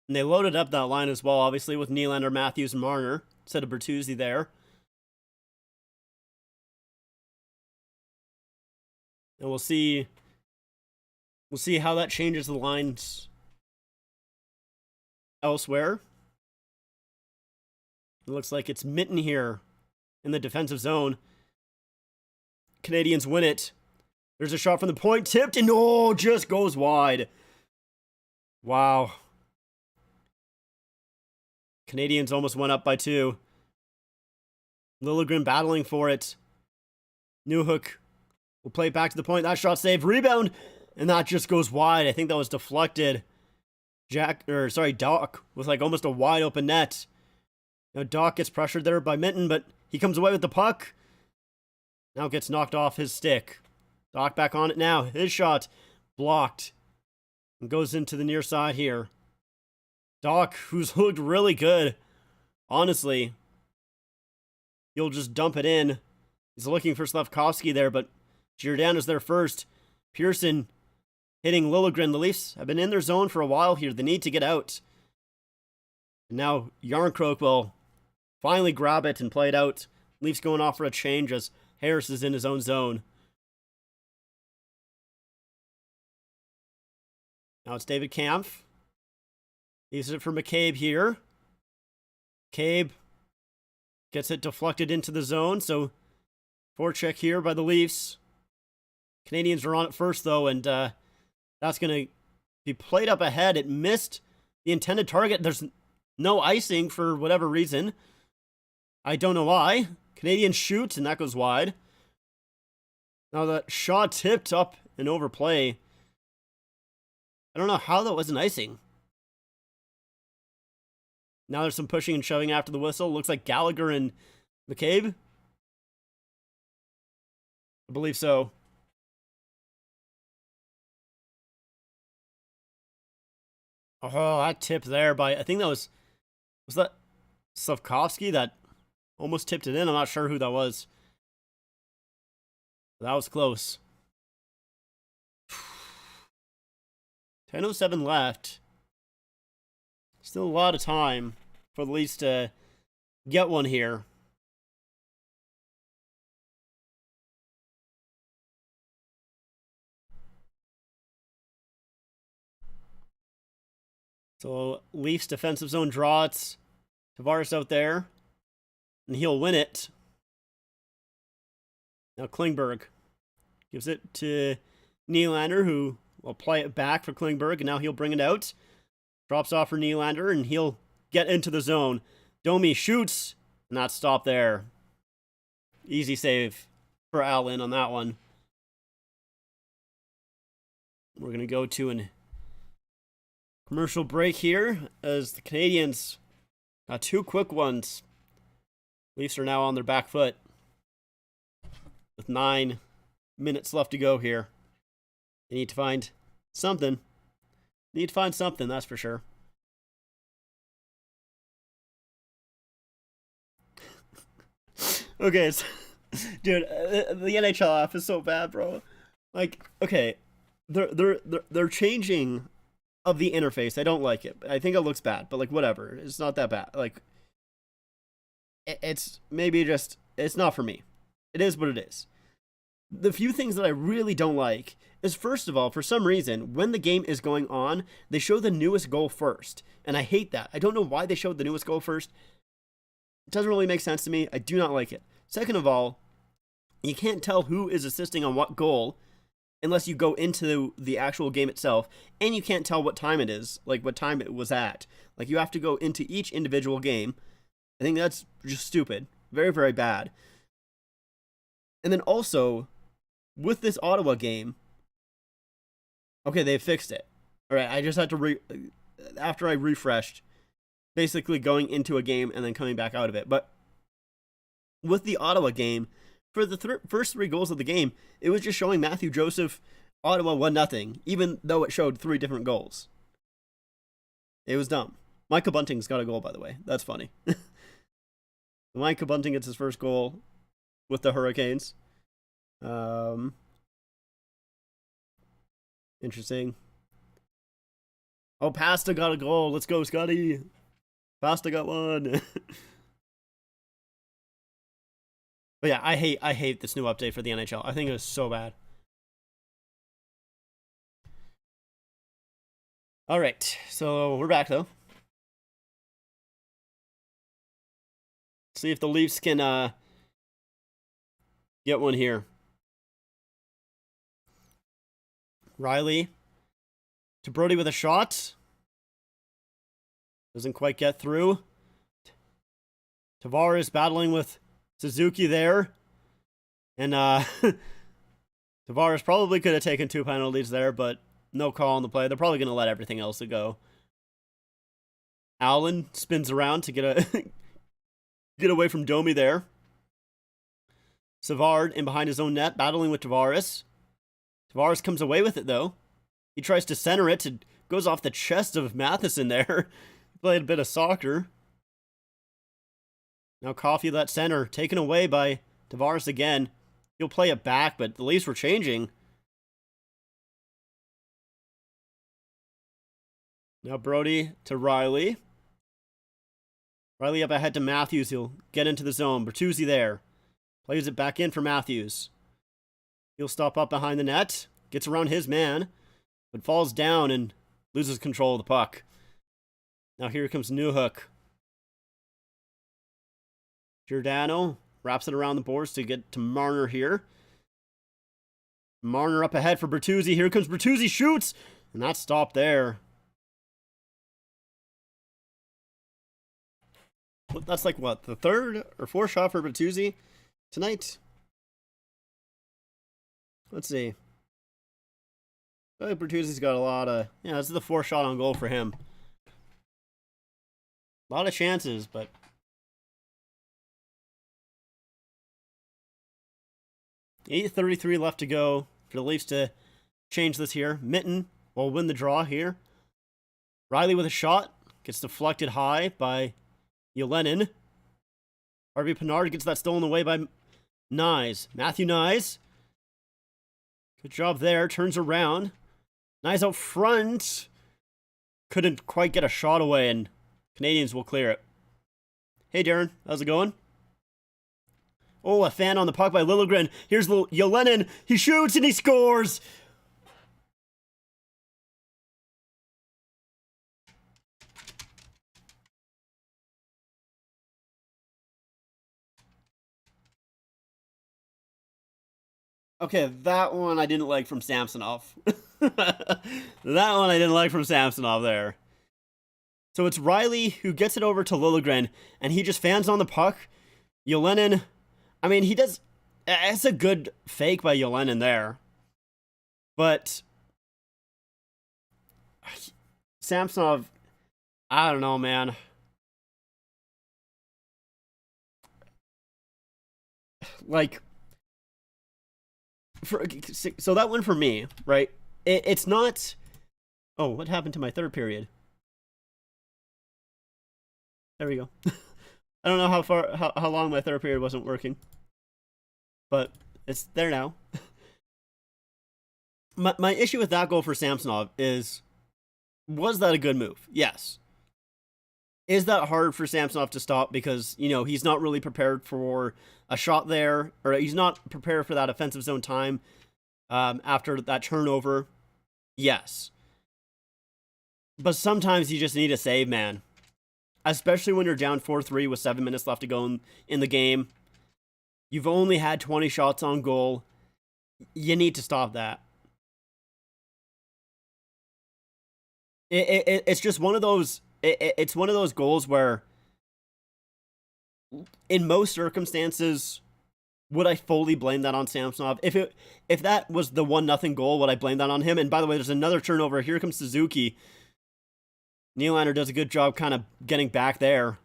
and they loaded up that line as well, obviously, with Nylander, Matthews, and Marner instead of Bertuzzi there. And we'll see how that changes the lines elsewhere. It looks like it's Mitten here in the defensive zone. Canadiens win it. There's a shot from the point, tipped, and oh, just goes wide. Wow. Canadiens almost went up by 2. Liljegren battling for it. Newhook will play it back to the point. That shot saved. Rebound, and that just goes wide. I think that was deflected. Doc with like almost a wide open net. Now Doc gets pressured there by Minton, but he comes away with the puck. Now gets knocked off his stick. Doc back on it now. His shot blocked. And goes into the near side here. Doc, who's looked really good. Honestly. He'll just dump it in. He's looking for Slavkovsky there, but Giordano's there first. Pearson hitting Liljegren. The Leafs have been in their zone for a while here. They need to get out. And now Yarncroke will finally grab it and play it out. Leafs going off for a change as Harris is in his own zone. Now it's David Kampf. Leaves it for McCabe here. McCabe gets it deflected into the zone, so forecheck here by the Leafs. Canadiens are on it first, though, and that's going to be played up ahead. It missed the intended target. There's no icing for whatever reason. I don't know why. Canadiens shoot, and that goes wide. Now that shot tipped up and overplay. I don't know how that wasn't icing. Now there's some pushing and shoving after the whistle. Looks like Gallagher and McCabe. I believe so. Oh, that tip there by, I think that was that Slavkovsky that almost tipped it in? I'm not sure who that was. That was close. 10:07 left. Still a lot of time for the Leafs to get one here. So Leafs defensive zone draw. It's Tavares out there, and he'll win it. Now Klingberg gives it to Nylander, who will play it back for Klingberg, and now he'll bring it out. Drops off for Nylander, and he'll get into the zone. Domi shoots, and that's stopped there. Easy save for Allen on that one. We're going to go to an Commercial break here as the Canadiens got 2 quick ones. Leafs are now on their back foot with 9 minutes left to go here. They need to find something. That's for sure. Okay, dude, the NHL app is so bad, bro. Like, okay, they're changing of the interface. I don't like it. I think it looks bad, but like whatever. It's not that bad. Like, it's maybe just it's not for me. It is what it is. The few things that I really don't like is, first of all, for some reason, when the game is going on, they show the newest goal first, and I hate that. I don't know why they showed the newest goal first. It doesn't really make sense to me. I do not like it. Second of all, you can't tell who is assisting on what goal unless you go into the actual game itself, and you can't tell what time it is, like what time it was at. Like, you have to go into each individual game. I think that's just stupid. Very, very bad. And then also, with this Ottawa game, okay, they fixed it. All right, I just had to after I refreshed, basically going into a game and then coming back out of it. But with the Ottawa game, for the first 3 goals of the game, it was just showing Matthew Joseph, Ottawa 1-0, even though it showed 3 different goals. It was dumb. Micah Bunting's got a goal, by the way. That's funny. Micah Bunting gets his first goal with the Hurricanes. Interesting. Oh, Pasta got a goal. Let's go, Scotty. Pasta got one. But yeah, I hate this new update for the NHL. I think it was so bad. All right, so we're back though. See if the Leafs can get one here. Riley to Brody with a shot. Doesn't quite get through. Tavares battling with Suzuki there. And Tavares probably could have taken 2 penalties there, but no call on the play. They're probably going to let everything else go. Allen spins around to get away from Domi there. Savard in behind his own net, battling with Tavares. Tavares comes away with it, though. He tries to center it. It goes off the chest of Matheson there. Played a bit of soccer. Now Coffey, that center, taken away by Tavares again. He'll play it back, but the Leafs were changing. Now Brody to Riley. Riley up ahead to Matthews. He'll get into the zone. Bertuzzi there. Plays it back in for Matthews. He'll stop up behind the net. Gets around his man. But falls down and loses control of the puck. Now here comes Newhook. Giordano wraps it around the boards to get to Marner here. Marner up ahead for Bertuzzi. Here comes Bertuzzi. Shoots! And that stopped there. That's like what? The 3rd or 4th shot for Bertuzzi tonight? Let's see. I think Bertuzzi's got a lot of... Yeah, this is the 4th shot on goal for him. A lot of chances, but... .8:33 left to go for the Leafs to change this here. Mitten will win the draw here. Riley with a shot. Gets deflected high by Yelenin. Harvey Pinard gets that stolen away by Nyes. Matthew Nyes. Good job there. Turns around. Nyes out front. Couldn't quite get a shot away, and Canadiens will clear it. Hey, Darren. How's it going? Oh, a fan on the puck by Liljegren. Here's Yelenin. He shoots and he scores. Okay, that one I didn't like from Samsonov. That one I didn't like from Samsonov there. So it's Riley who gets it over to Liljegren, and he just fans on the puck. Yelenin, I mean, he does... It's a good fake by Yelenin there. But... Samsonov, I don't know, man. Like, so that one for me, right? It's not. Oh, what happened to my third period? There we go. I don't know how long my third period wasn't working, but it's there now. My issue with that goal for Samsonov is, was that a good move? Yes. Is that hard for Samsonov to stop because, he's not really prepared for a shot there, or he's not prepared for that offensive zone time after that turnover? Yes. But sometimes you just need a save, man. Especially when you're down 4-3 with 7 minutes left to go in the game. You've only had 20 shots on goal. You need to stop that. It's just one of those. It's one of those goals where, in most circumstances, would I fully blame that on Samsonov? If that was the 1-0 goal, would I blame that on him? And by the way, there's another turnover. Here comes Suzuki. Nylander does a good job kind of getting back there.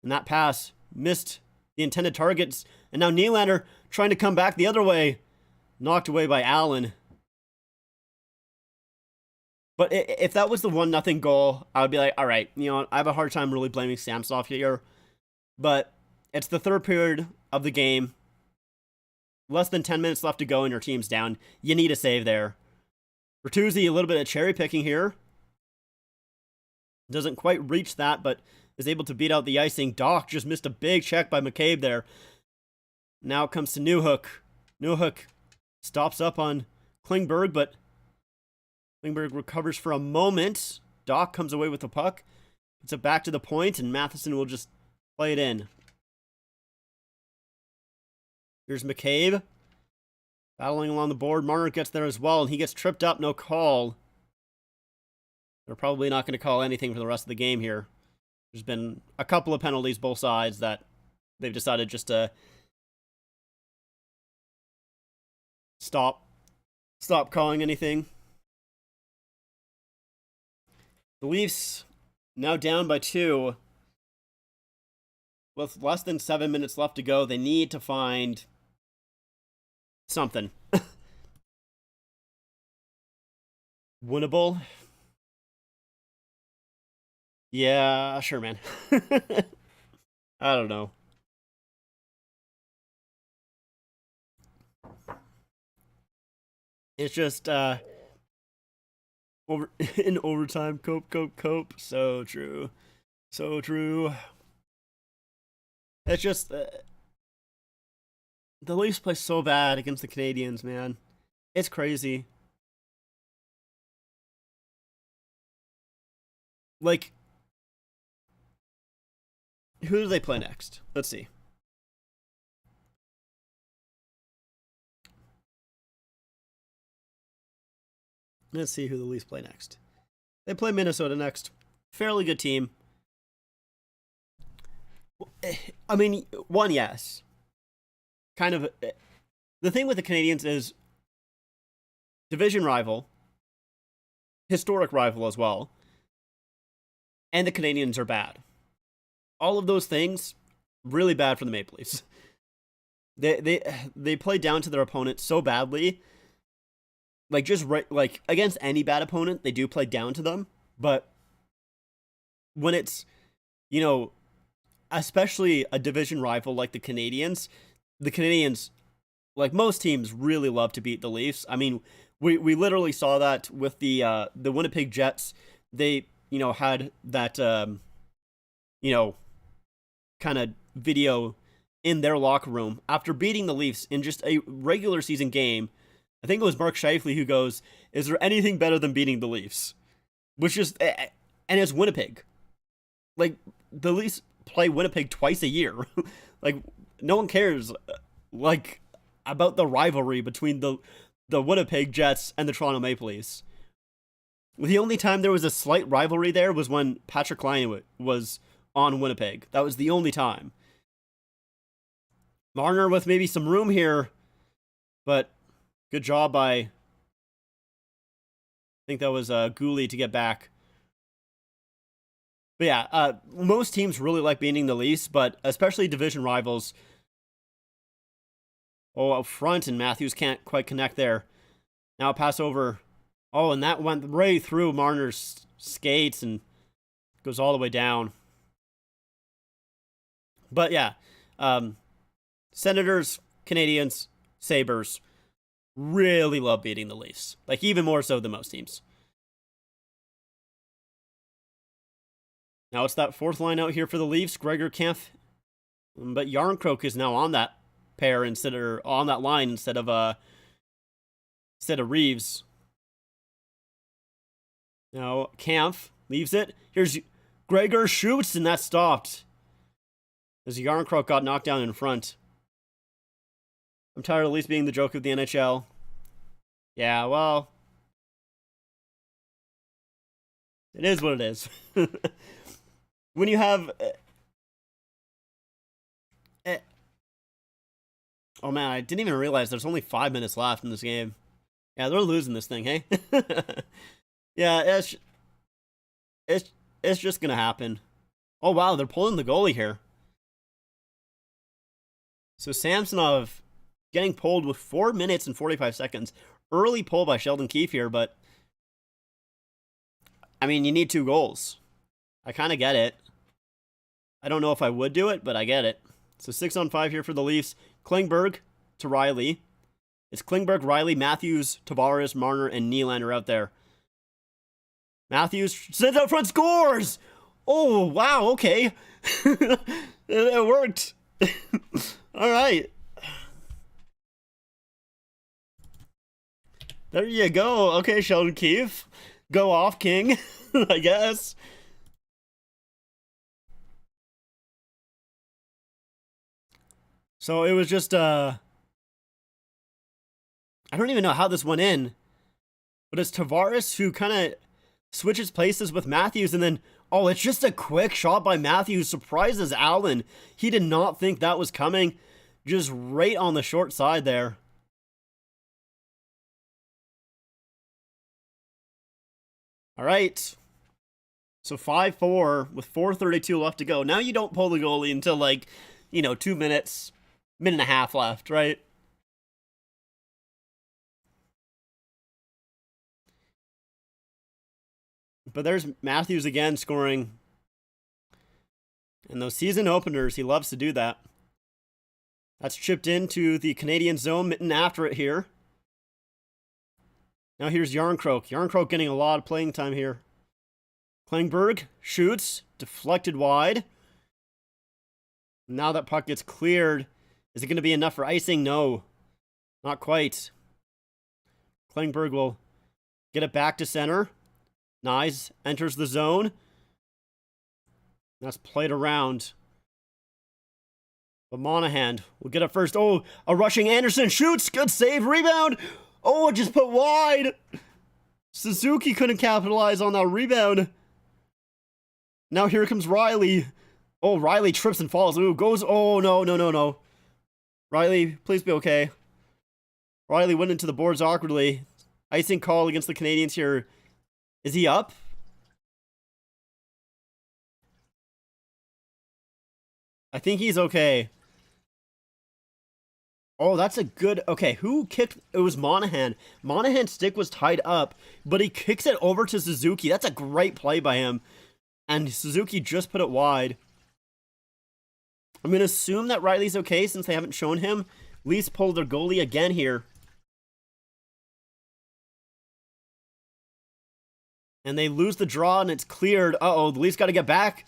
And that pass missed the intended targets. And now Nylander trying to come back the other way. Knocked away by Allen. But if that was the 1-0 goal, I would be like, all right, I have a hard time really blaming Samsonov here. But it's the third period of the game. Less than 10 minutes left to go and your team's down. You need a save there. Bertuzzi, a little bit of cherry picking here. Doesn't quite reach that, but is able to beat out the icing. Doc just missed a big check by McCabe there. Now it comes to Newhook. Newhook stops up on Klingberg, but Klingberg recovers for a moment. Doc comes away with the puck. Gets it back to the point, and Matheson will just play it in. Here's McCabe. Battling along the board. Marner gets there as well, and he gets tripped up. No call. They're probably not going to call anything for the rest of the game here. There's been a couple of penalties both sides that they've decided just to stop calling anything. The Leafs now down by 2. With less than 7 minutes left to go, they need to find something. Winnable? Yeah, sure, man. I don't know. It's just, in overtime, cope. So true. So true. It's just, the Leafs play so bad against the Canadiens, man. It's crazy. Like, who do they play next? Let's see. Let's see who the Leafs play next. They play Minnesota next. Fairly good team. I mean, one, yes. Kind of. The thing with the Canadiens is division rival, historic rival as well, and the Canadiens are bad. All of those things, really bad for the Maple Leafs. They play down to their opponent so badly. Like, just like against any bad opponent, they do play down to them. But when it's, especially a division rival like the Canadiens, like most teams, really love to beat the Leafs. I mean, we literally saw that with the Winnipeg Jets. They had that kind of video in their locker room after beating the Leafs in just a regular season game. I think it was Mark Scheifele who goes, "Is there anything better than beating the Leafs?" Which is, and it's Winnipeg. Like, the Leafs play Winnipeg twice a year. Like, no one cares, like, about the rivalry between the Winnipeg Jets and the Toronto Maple Leafs. The only time there was a slight rivalry there was when Patrick Laine was on Winnipeg. That was the only time. Marner with maybe some room here, but good job by, I think that was Gooley to get back. But yeah, most teams really like beating the Leafs, but especially division rivals. Oh, up front, and Matthews can't quite connect there. Now pass over. Oh, and that went right through Marner's skates and goes all the way down. But yeah, Senators, Canadiens, Sabres really love beating the Leafs. Like, even more so than most teams. Now it's that fourth line out here for the Leafs. Gregor Kempf. But Yarncroke is now on that pair instead of on that line instead of Reeves. Now Kempf leaves it. Here's Gregor, shoots, and that stopped as Yarncroke got knocked down in front. I'm tired of Leafs being the joke of the NHL. Yeah, well, it is what it is. When you have oh man, I didn't even realize there's only 5 minutes left in this game. Yeah, they're losing this thing, hey? Yeah, it's just gonna happen. Oh wow, they're pulling the goalie here. So Samsonov getting pulled with 4 minutes and 45 seconds. Early pull by Sheldon Keefe here, but I mean, you need 2 goals. I kind of get it. I don't know if I would do it, but I get it. So 6-on-5 here for the Leafs. Klingberg to Riley. It's Klingberg, Riley, Matthews, Tavares, Marner, and Nylander out there. Matthews sends out front, scores! Oh, wow, okay. It worked. All right. There you go. Okay, Sheldon Keefe. Go off, King, I guess. So it was just, I don't even know how this went in, but it's Tavares who kind of switches places with Matthews, and then, oh, it's just a quick shot by Matthews, surprises Allen. He did not think that was coming, just right on the short side there. All right. So 5-4 with 4:32 left to go. Now you don't pull the goalie until, like, 2 minutes, minute and a half left, right? But there's Matthews again scoring. And those season openers, he loves to do that. That's chipped into the Canadian zone, Mitten after it here. Now here's Yarncroke. Yarncroke getting a lot of playing time here. Klingberg shoots, deflected wide. Now that puck gets cleared. Is it going to be enough for icing? No, not quite. Klingberg will get it back to center. Nyes enters the zone. That's played around. But Monahan will get it first. Oh, a rushing Anderson shoots. Good save. Rebound. Oh, just put wide. Suzuki couldn't capitalize on that rebound. Now here comes Riley. Oh, Riley trips and falls. Ooh, goes. Oh, no. Riley, please be okay. Riley went into the boards awkwardly. Icing call against the Canadiens here. Is he up? I think he's okay. Oh, that's a good... Okay, who kicked... It was Monahan. Monahan's stick was tied up, but he kicks it over to Suzuki. That's a great play by him. And Suzuki just put it wide. I'm going to assume that Riley's okay since they haven't shown him. Leafs pulled their goalie again here. And they lose the draw, and it's cleared. Uh-oh, the Leafs got to get back.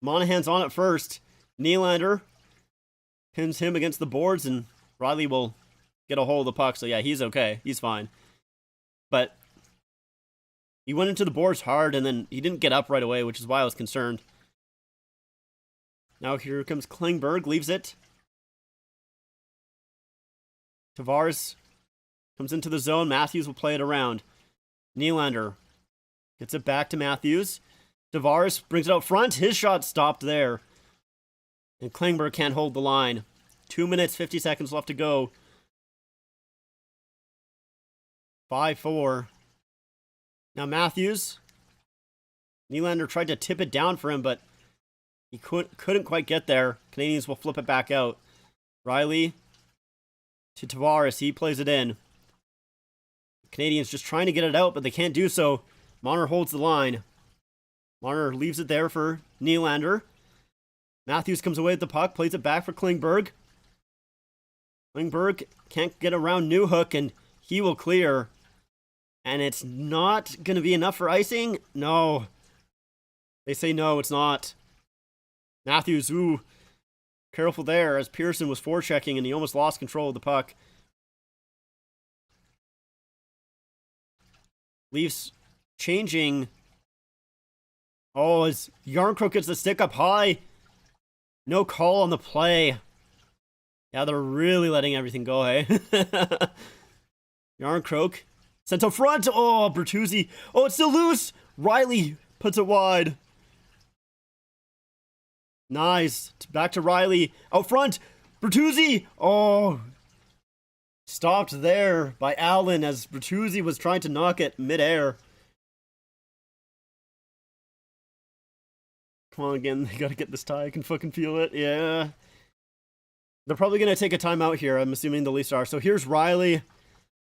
Monahan's on it first. Nylander pins him against the boards, and Riley will get a hold of the puck. So, yeah, he's okay. He's fine. But he went into the boards hard, and then he didn't get up right away, which is why I was concerned. Now here comes Klingberg, leaves it. Tavares comes into the zone. Matthews will play it around. Nylander gets it back to Matthews. Tavares brings it out front. His shot stopped there. And Klingberg can't hold the line. 2 minutes, 50 seconds left to go. 5-4. Now Matthews Nylander tried to tip it down for him, but he couldn't quite get there. Canadiens will flip it back out. Riley to Tavares. He plays it in. Canadiens just trying to get it out, but they can't do so. Marner holds the line. Marner leaves it there for Nylander. Matthews comes away with the puck, plays it back for Klingberg. Klingberg can't get around Newhook, and he will clear. And it's not going to be enough for icing? No. They say no, it's not. Matthews, ooh, careful there as Pearson was forechecking and he almost lost control of the puck. Leafs changing. Oh, as Yarncrook gets the stick up high. No call on the play. Yeah, they're really letting everything go, hey? Yarncrook sent to front. Oh, Bertuzzi. Oh, it's still loose. Riley puts it wide. Nice. Back to Riley. Out front. Bertuzzi. Oh. Stopped there by Allen as Bertuzzi was trying to knock it midair. Come on again. They gotta get this tie. I can fucking feel it. Yeah. They're probably gonna take a timeout here. I'm assuming the Leafs are. So here's Riley.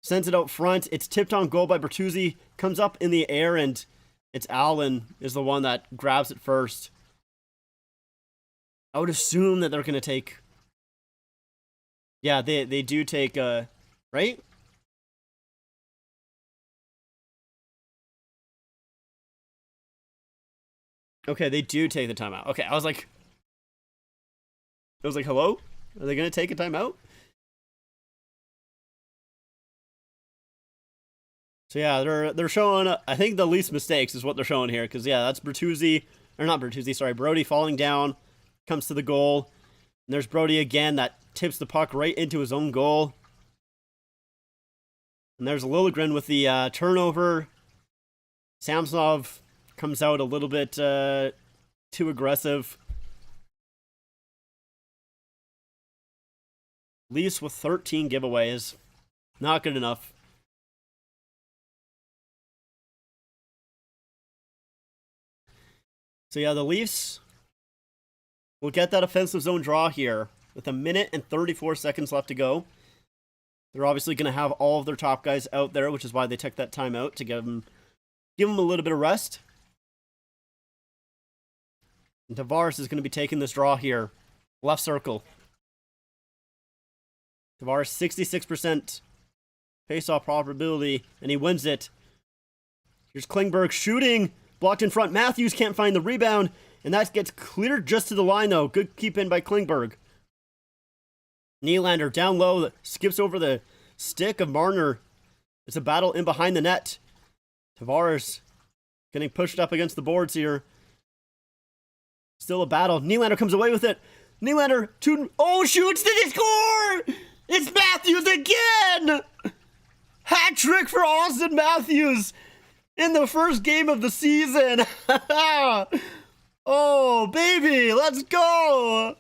Sends it out front. It's tipped on goal by Bertuzzi. Comes up in the air and it's Allen is the one that grabs it first. I would assume that they're going to take... Yeah, they do take, right? Okay, they do take the timeout. Okay, I was like, hello? Are they going to take a timeout? So yeah, they're showing, I think the least mistakes is what they're showing here. Because yeah, that's Bertuzzi, or not Bertuzzi, sorry, Brody falling down. Comes to the goal. And there's Brody again that tips the puck right into his own goal. And there's Liljegren with the turnover. Samsonov comes out a little bit too aggressive. Leafs with 13 giveaways. Not good enough. So yeah, the Leafs will get that offensive zone draw here with 1 minute and 34 seconds left to go. They're obviously going to have all of their top guys out there, which is why they took that timeout to give them a little bit of rest. And Tavares is going to be taking this draw here. Left circle. Tavares 66% face-off probability, and he wins it. Here's Klingberg shooting. Blocked in front. Matthews can't find the rebound. And that gets cleared just to the line, though. Good keep in by Klingberg. Nylander down low. Skips over the stick of Marner. It's a battle in behind the net. Tavares getting pushed up against the boards here. Still a battle. Nylander comes away with it. Nylander, shoots! Did he score? It's Matthews again! Hat trick for Austin Matthews in the first game of the season. Oh, baby, let's go!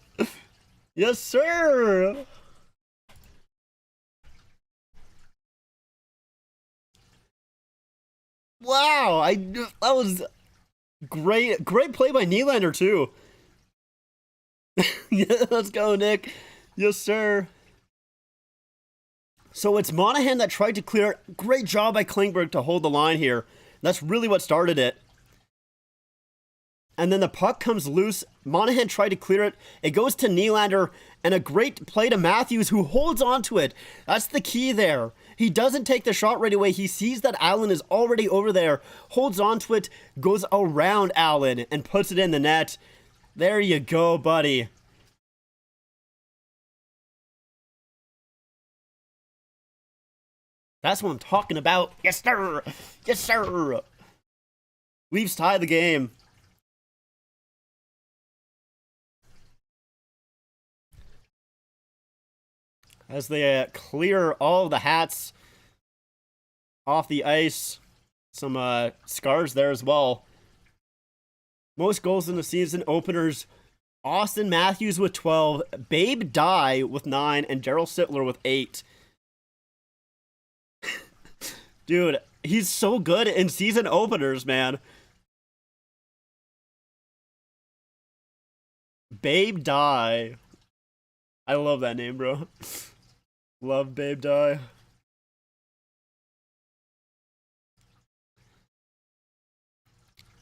Yes, sir! Wow, that was great play by Nylander, too. Yeah, let's go, Nick. Yes, sir. So it's Monahan that tried to clear. Great job by Klingberg to hold the line here. That's really what started it. And then the puck comes loose. Monahan tried to clear it. It goes to Nylander, and a great play to Matthews, who holds on to it. That's the key there. He doesn't take the shot right away. He sees that Allen is already over there, holds on to it, goes around Allen, and puts it in the net. There you go, buddy. That's what I'm talking about. Yes, sir. Yes, sir. Leafs tie the game. As they clear all of the hats off the ice. Some scars there as well. Most goals in the season openers. Austin Matthews with 12. Babe Dye with 9. And Daryl Sittler with 8. Dude, he's so good in season openers, man. Babe Die. I love that name, bro. Love Babe Die.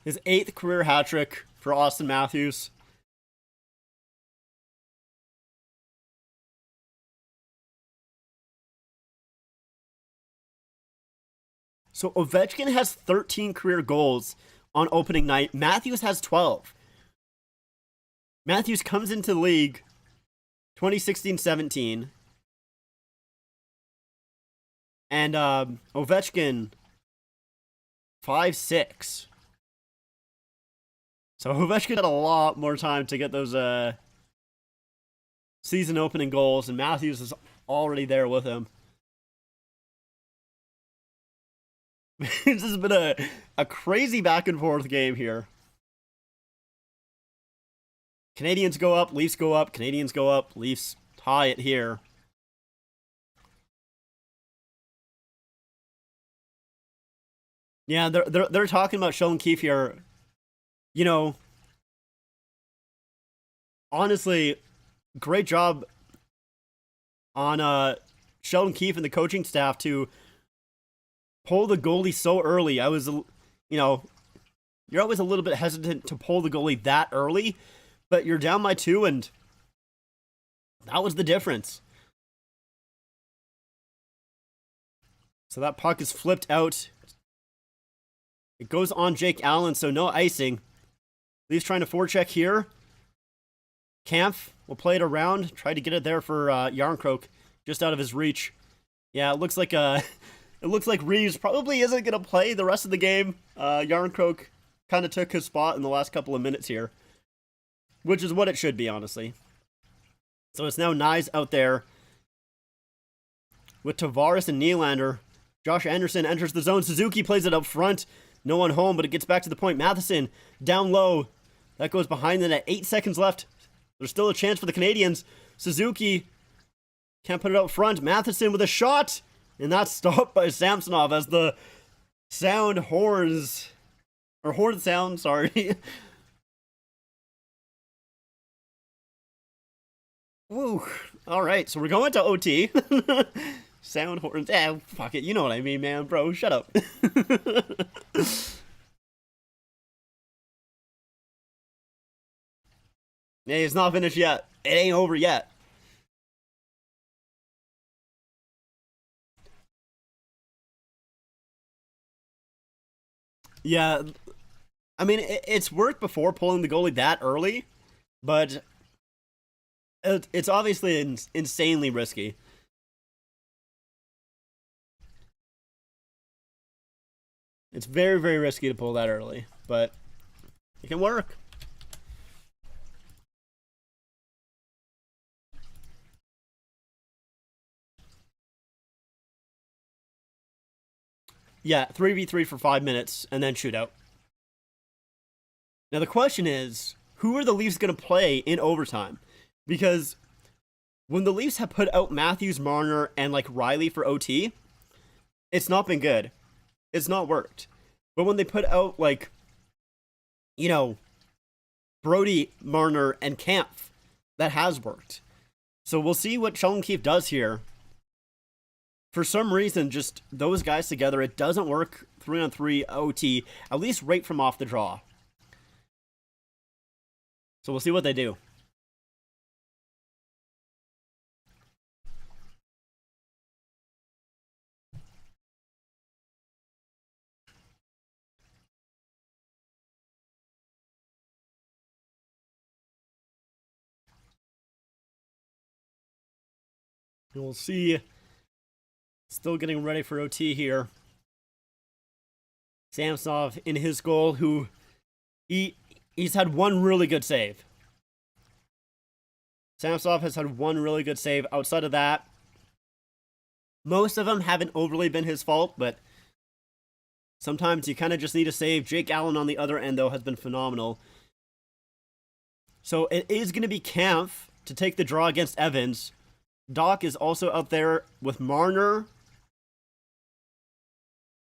His 8th career hat trick for Austin Matthews. So Ovechkin has 13 career goals on opening night. Matthews has 12. Matthews comes into the league 2016-17. And Ovechkin 5-6. So Ovechkin had a lot more time to get those season opening goals, and Matthews is already there with him. This has been a crazy back and forth game here. Canadiens go up, Leafs go up, Canadiens go up, Leafs tie it here. Yeah, they're talking about Sheldon Keefe here. You know, honestly, great job on Sheldon Keefe and the coaching staff to pull the goalie so early. You're always a little bit hesitant to pull the goalie that early, but you're down by 2, and that was the difference. So that puck is flipped out. It goes on Jake Allen, so no icing. Leafs trying to forecheck here. Kampf will play it around, try to get it there for Yarncroke, just out of his reach. Yeah, it looks like Reeves probably isn't going to play the rest of the game. Yarncroke kind of took his spot in the last couple of minutes here, which is what it should be, honestly. So it's now Nyes out there with Tavares and Nylander. Josh Anderson enters the zone. Suzuki plays it up front. No one home, but it gets back to the point. Matheson down low. That goes behind the net. 8 seconds left. There's still a chance for the Canadiens. Suzuki can't put it up front. Matheson with a shot. And that's stopped by Samsonov as the horn sound, sorry. Woo. Alright, so we're going to OT. Sound horns. Fuck it. You know what I mean, man. Bro, shut up. Hey, it's not finished yet. It ain't over yet. Yeah, I mean, it's worked before pulling the goalie that early, but it's obviously insanely risky. It's very, very risky to pull that early, but it can work. Yeah, 3v3 for 5 minutes, and then shootout. Now the question is, who are the Leafs going to play in overtime? Because when the Leafs have put out Matthews, Marner, and like Riley for OT, it's not been good. It's not worked. But when they put out like, Brody, Marner, and Kampf, that has worked. So we'll see what Sheldon Keefe does here. For some reason, just those guys together, it doesn't work 3-on-3 OT, at least right from off the draw. So we'll see what they do. And we'll see. Still getting ready for OT here. Samsonov in his goal, who he's had one really good save. Samsonov has had one really good save. Outside of that, most of them haven't overly been his fault, but sometimes you kind of just need a save. Jake Allen on the other end, though, has been phenomenal. So it is going to be Kampf to take the draw against Evans. Doc is also out there with Marner.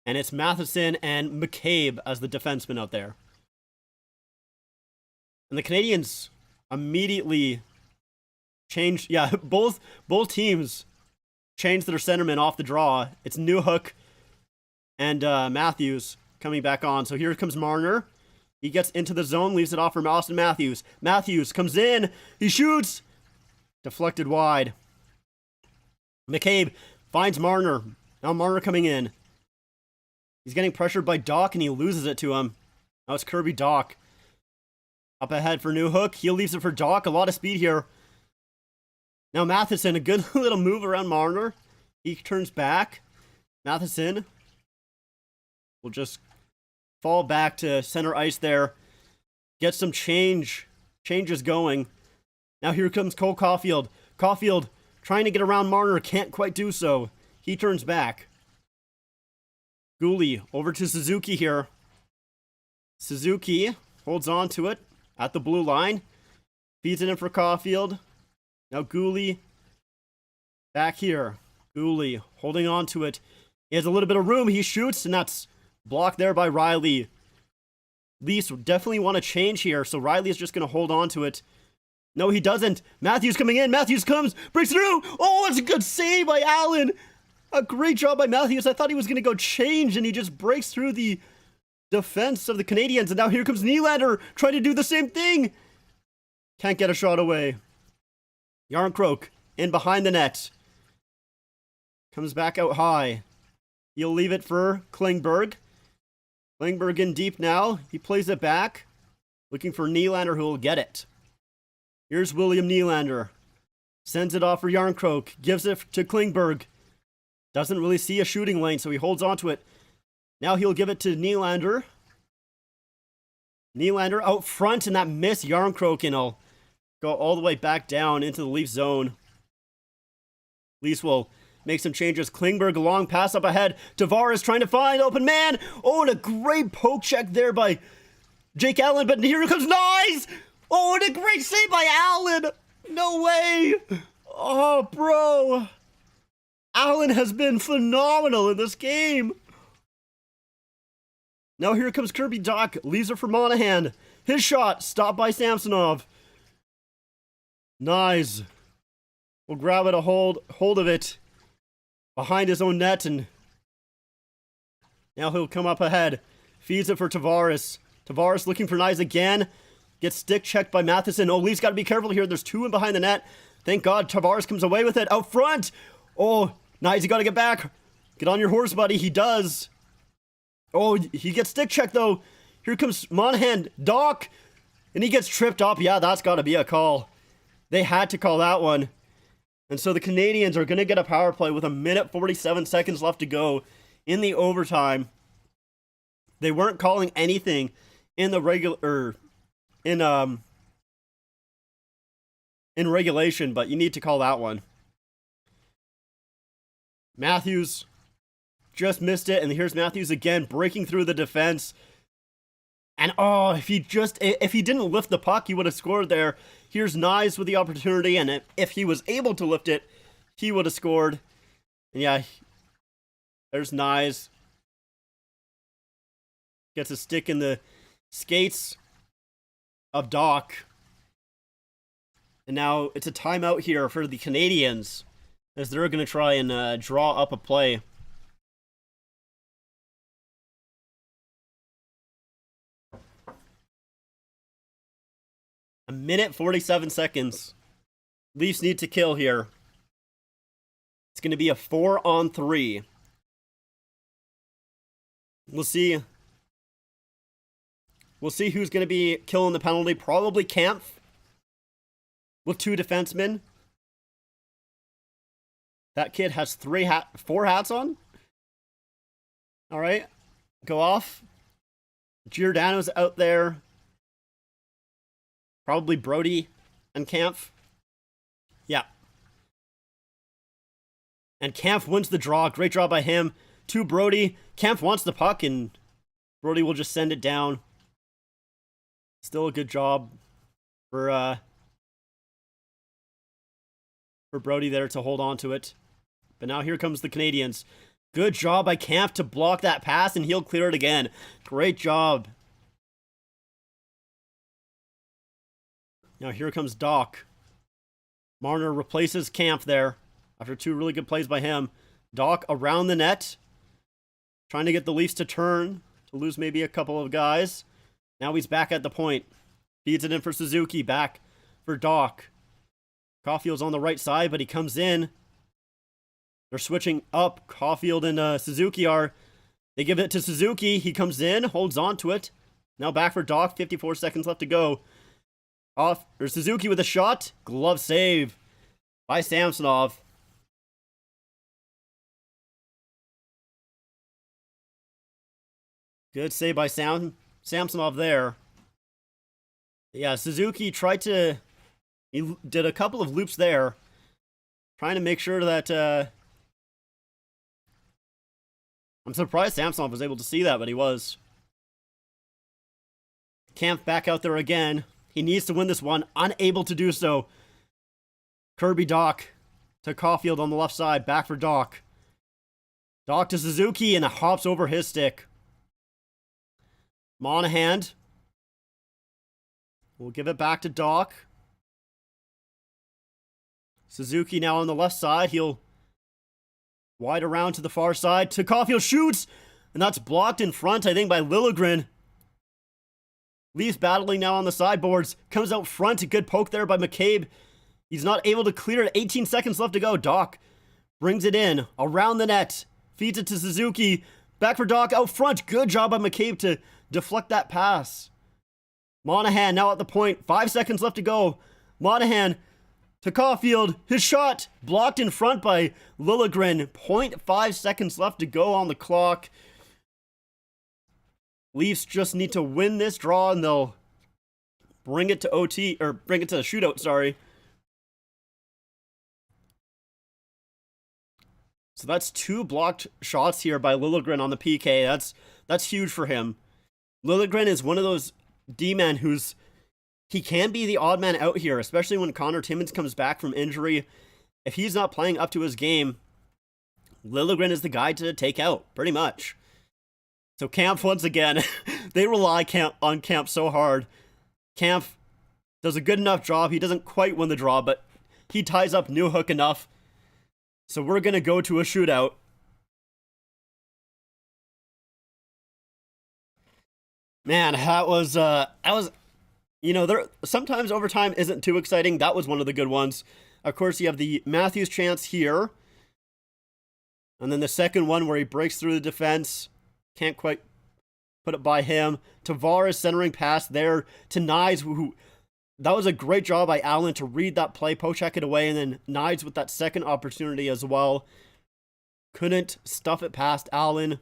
And it's Matheson and McCabe as the defenseman out there. And the Canadiens immediately changed. Yeah, both teams changed their centerman off the draw. It's Newhook and Matthews coming back on. So here comes Marner. He gets into the zone, leaves it off for Austin Matthews. Matthews comes in. He shoots. Deflected wide. McCabe finds Marner. Now Marner coming in. He's getting pressured by Doc, and he loses it to him. Now it's Kirby Doc. Up ahead for Newhook. He leaves it for Doc. A lot of speed here. Now Matheson, a good little move around Marner. He turns back. Matheson will just fall back to center ice there. Get some changes going. Now here comes Cole Caulfield. Caulfield trying to get around Marner, can't quite do so. He turns back. Gooley over to Suzuki here. Suzuki holds on to it at the blue line. Feeds it in for Caulfield. Now Gooley back here. Gooley holding on to it. He has a little bit of room. He shoots, and that's blocked there by Riley. Leafs definitely want to change here, so Riley is just going to hold on to it. No, he doesn't. Matthews coming in. Matthews comes, breaks through. Oh, it's a good save by Allen. A great job by Matthews. I thought he was going to go change, and he just breaks through the defense of the Canadiens. And now here comes Nylander trying to do the same thing. Can't get a shot away. Yarncroke in behind the net. Comes back out high. He'll leave it for Klingberg. Klingberg in deep now. He plays it back. Looking for Nylander, who will get it. Here's William Nylander. Sends it off for Yarncroke. Gives it to Klingberg. Doesn't really see a shooting lane, so he holds on to it. Now he'll give it to Nylander. Nylander out front, and that miss Yarncroke, and he'll go all the way back down into the Leafs zone. Leafs will make some changes. Klingberg, a long pass up ahead. Tavares trying to find open man. Oh, and a great poke check there by Jake Allen, but here comes Nyes. Oh, and a great save by Allen. No way. Oh, bro. Allen has been phenomenal in this game. Now here comes Kirby Doc. Leaves it for Monahan. His shot stopped by Samsonov. Nyes will grab it a hold of it behind his own net, and now he'll come up ahead. Feeds it for Tavares. Tavares looking for Nyes again. Gets stick checked by Matheson. Oh, Leafs got to be careful here. There's two in behind the net. Thank God Tavares comes away with it. Out front. Oh, Nyes, you got to get back. Get on your horse, buddy. He does. Oh, he gets stick checked, though. Here comes Monahan. Doc. And he gets tripped up. Yeah, that's got to be a call. They had to call that one. And so the Canadiens are going to get a power play with 1:47 seconds left to go in the overtime. They weren't calling anything in the regular in regulation, but you need to call that one. Matthews just missed it, and here's Matthews again breaking through the defense. And oh, if he didn't lift the puck, he would have scored there. Here's Nyes with the opportunity, and if he was able to lift it, he would have scored. And yeah, there's Nyes. Gets a stick in the skates of Doc. And now it's a timeout here for the Canadiens, as they're going to try and draw up a play. A minute 47 seconds. Leafs need to kill here. It's going to be a 4-on-3. We'll see. We'll see who's going to be killing the penalty. Probably Kampf with two defensemen. That kid has four hats on. All right, go off. Giordano's out there. Probably Brody and Kampf. Yeah. And Kampf wins the draw. Great draw by him. To Brody. Kampf wants the puck, and Brody will just send it down. Still a good job for Brody there to hold on to it. But now here comes the Canadiens. Good job by Kampf to block that pass, and he'll clear it again. Great job. Now here comes Doc. Marner replaces Camp there after 2 really good plays by him. Doc around the net, trying to get the Leafs to turn, to lose maybe a couple of guys. Now he's back at the point. Feeds it in for Suzuki, back for Doc. Caulfield's on the right side, but he comes in. They're switching up. Caulfield and Suzuki are. They give it to Suzuki. He comes in, holds on to it. Now back for Doc. 54 seconds left to go. Suzuki with a shot. Glove save by Samsonov. Good save by Samsonov there. Yeah, Suzuki tried to... He did a couple of loops there. Trying to make sure that... I'm surprised Samsonov was able to see that, but he was. Camp back out there again. He needs to win this one. Unable to do so. Kirby Doc to Caulfield on the left side. Back for Doc. Doc to Suzuki, and it hops over his stick. Monahan. We'll give it back to Doc. Suzuki now on the left side. He'll wide around to the far side. To Caulfield, shoots! And that's blocked in front, I think, by Liljegren. Leafs battling now on the sideboards. Comes out front. A good poke there by McCabe. He's not able to clear it. 18 seconds left to go. Doc brings it in. Around the net. Feeds it to Suzuki. Back for Doc out front. Good job by McCabe to deflect that pass. Monahan now at the point. 5 seconds left to go. Monahan to Caulfield. His shot blocked in front by Liljegren. 0.5 seconds left to go on the clock. Leafs just need to win this draw and they'll bring it to OT, or bring it to the shootout, sorry. So that's 2 blocked shots here by Liljegren on the PK. That's huge for him. Liljegren is one of those D-men he can be the odd man out here, especially when Connor Timmins comes back from injury. If he's not playing up to his game, Liljegren is the guy to take out, pretty much. So Camp, once again, they rely on Camp so hard. Camp does a good enough job. He doesn't quite win the draw, but he ties up Newhook enough. So we're going to go to a shootout. Man, that was, you know, sometimes overtime isn't too exciting. That was one of the good ones. Of course, you have the Matthews chance here. And then the second one where he breaks through the defense. Can't quite put it by him. Tavares centering pass there to Knies, who that was a great job by Allen to read that play, poke it away, and then Knies with that second opportunity as well. Couldn't stuff it past Allen.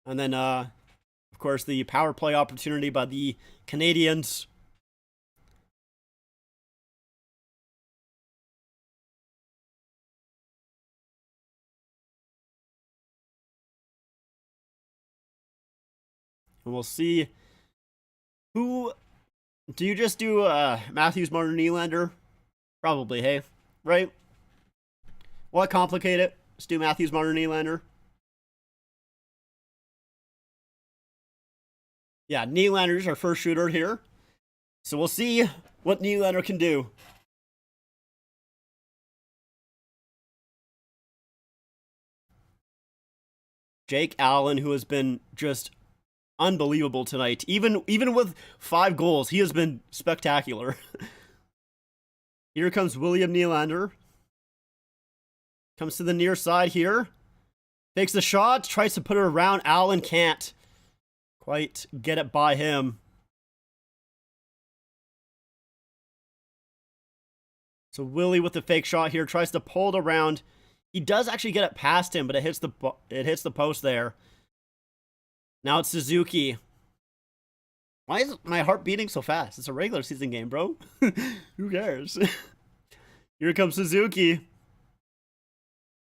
And then, of course, the power play opportunity by the Canadiens. And we'll see who... Do you just do Matthews, Martin, Nylander? Probably, hey? Right? Why complicate it? Just do Matthews, Martin, Nylander. Yeah, Nylander's our first shooter here. So we'll see what Nylander can do. Jake Allen, who has been just unbelievable tonight. Even with 5 goals, he has been spectacular. Here comes William Nylander. Comes to the near side here. Takes the shot, tries to put it around. Allen can't quite get it by him. So Willie with the fake shot here tries to pull it around. He does actually get it past him, but it hits the post there. Now it's Suzuki. Why is my heart beating so fast? It's a regular season game, bro. Who cares? Here comes Suzuki.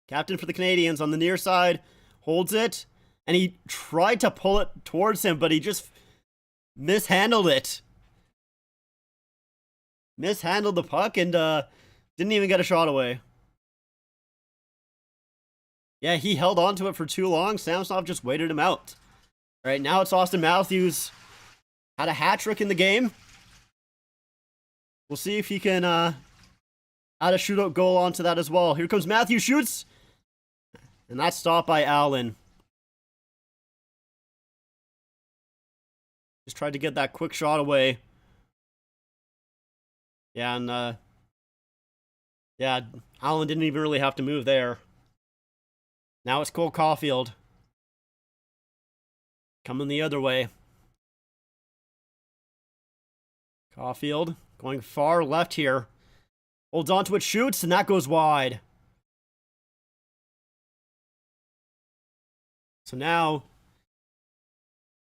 Captain for the Canadiens on the near side. Holds it. And he tried to pull it towards him, but he just mishandled it. Mishandled the puck and didn't even get a shot away. Yeah, he held on to it for too long. Samsonov just waited him out. All right, now it's Austin Matthews Had a hat trick in the game. We'll see if he can add a shootout goal onto that as well. Here comes Matthew, shoots. And that's stopped by Allen. Just tried to get that quick shot away. Yeah, and yeah, Allen didn't even really have to move there. Now it's Cole Caulfield. Coming the other way. Caulfield going far left here. Holds on to it, shoots, and that goes wide. So now,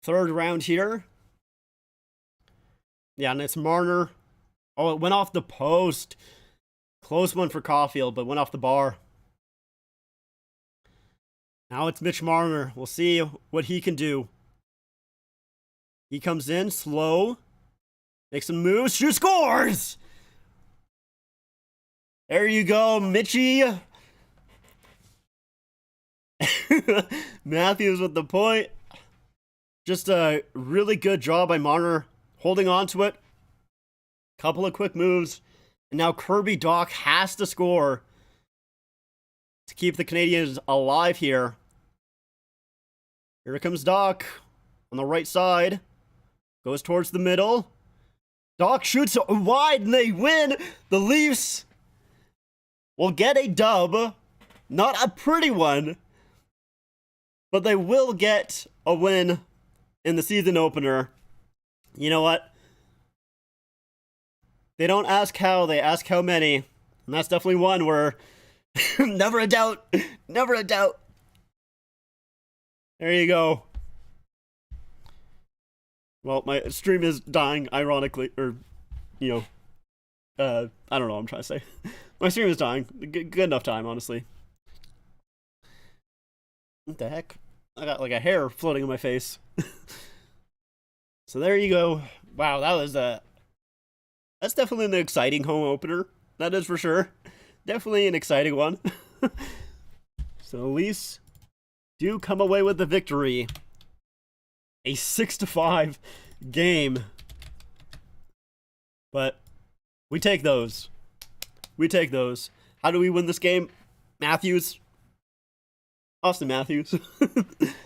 third round here. Yeah, and it's Marner. Oh, it went off the post. Close one for Caulfield, but went off the bar. Now it's Mitch Marner. We'll see what he can do. He comes in slow. Makes some moves. Shoots, scores! There you go, Mitchie. Matthews with the point. Just a really good job by Marner holding on to it. Couple of quick moves. And now Kirby Dach has to score to keep the Canadiens alive here. Here comes Dach on the right side. Goes towards the middle. Dach shoots wide and they win. The Leafs will get a dub. Not a pretty one, but they will get a win in the season opener. You know what? They don't ask how, they ask how many. And that's definitely one where never a doubt. Never a doubt. There you go. Well, my stream is dying, ironically, or, you know, I don't know what I'm trying to say. My stream is dying. Good enough time, honestly. What the heck? I got like a hair floating in my face. So there you go. Wow, that was that's definitely an exciting home opener. That is for sure. Definitely an exciting one. So the Leafs do come away with the victory. A 6-5 game. But we take those. We take those. How do we win this game? Matthews. Austin Matthews.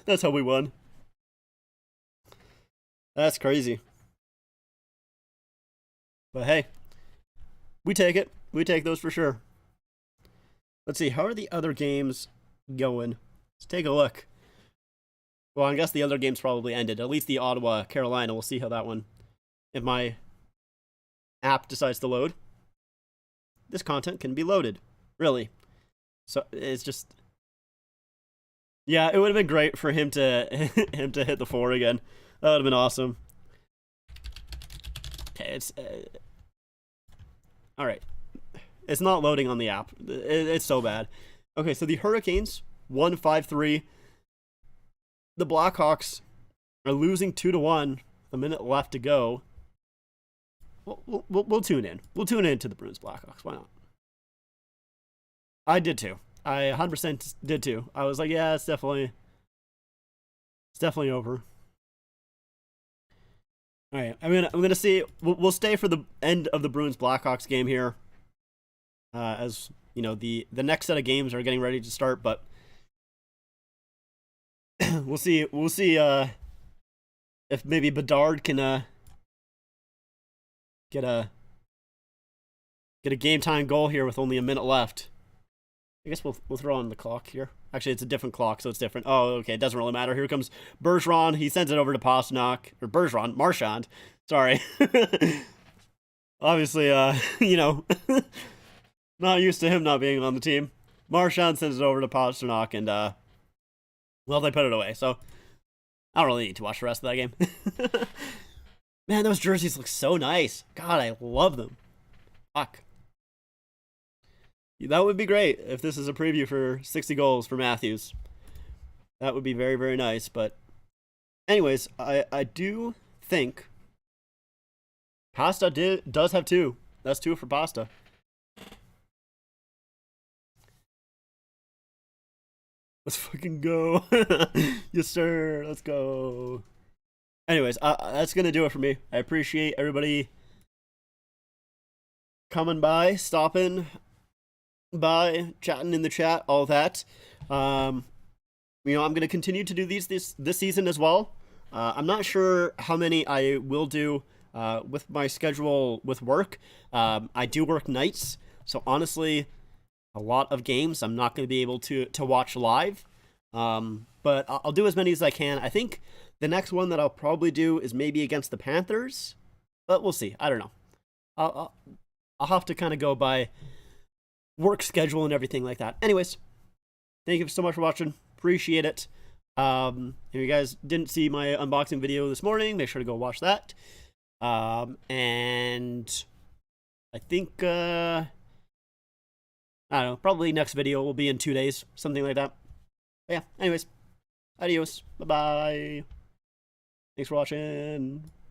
That's how we won. That's crazy. But hey, we take it. We take those for sure. Let's see, how are the other games going? Let's take a look. Well, I guess the other games probably ended. At least the Ottawa, Carolina. We'll see how that one, if my app decides to load. This content can be loaded. Really. So it's just, yeah, it would have been great for him to hit the 4 again. That would have been awesome. Okay, it's all right. It's not loading on the app. It's so bad. Okay, so the Hurricanes won 5-3. The Blackhawks are losing 2-1. A minute left to go. We'll tune in. We'll tune in to the Bruins Blackhawks. Why not? I did too. I 100% did too. I was like, yeah, it's definitely over. All right, I'm gonna see. We'll stay for the end of the Bruins Blackhawks game here, as you know the next set of games are getting ready to start. But we'll see. We'll see if maybe Bedard can get a game time goal here with only a minute left. I guess we'll throw on the clock here. Actually, it's a different clock, so it's different. Oh, okay, it doesn't really matter. Here comes Bergeron. He sends it over to Pastrnak. Or Marchand. Sorry. Obviously, you know, not used to him not being on the team. Marchand sends it over to Pastrnak, and, well, they put it away. So, I don't really need to watch the rest of that game. Man, those jerseys look so nice. God, I love them. Fuck. That would be great if this is a preview for 60 goals for Matthews. That would be very, very nice. But anyways, I do think Pasta does have 2. That's 2 for Pasta. Let's fucking go. Yes, sir. Let's go. Anyways, that's gonna do it for me. I appreciate everybody coming by, stopping by, chatting in the chat, all that. You know, I'm gonna continue to do these this season as well. I'm not sure how many I will do with my schedule with work. I do work nights, so honestly, a lot of games I'm not going to be able to watch live. But I'll do as many as I can. I think the next one that I'll probably do is maybe against the Panthers, but we'll see. I don't know. I'll have to kind of go by work schedule and everything like that. Anyways, thank you so much for watching. Appreciate it. If you guys didn't see my unboxing video this morning, make sure to go watch that. And I think I don't know, probably next video will be in 2 days, something like that. But yeah, anyways, adios, bye bye. Thanks for watching.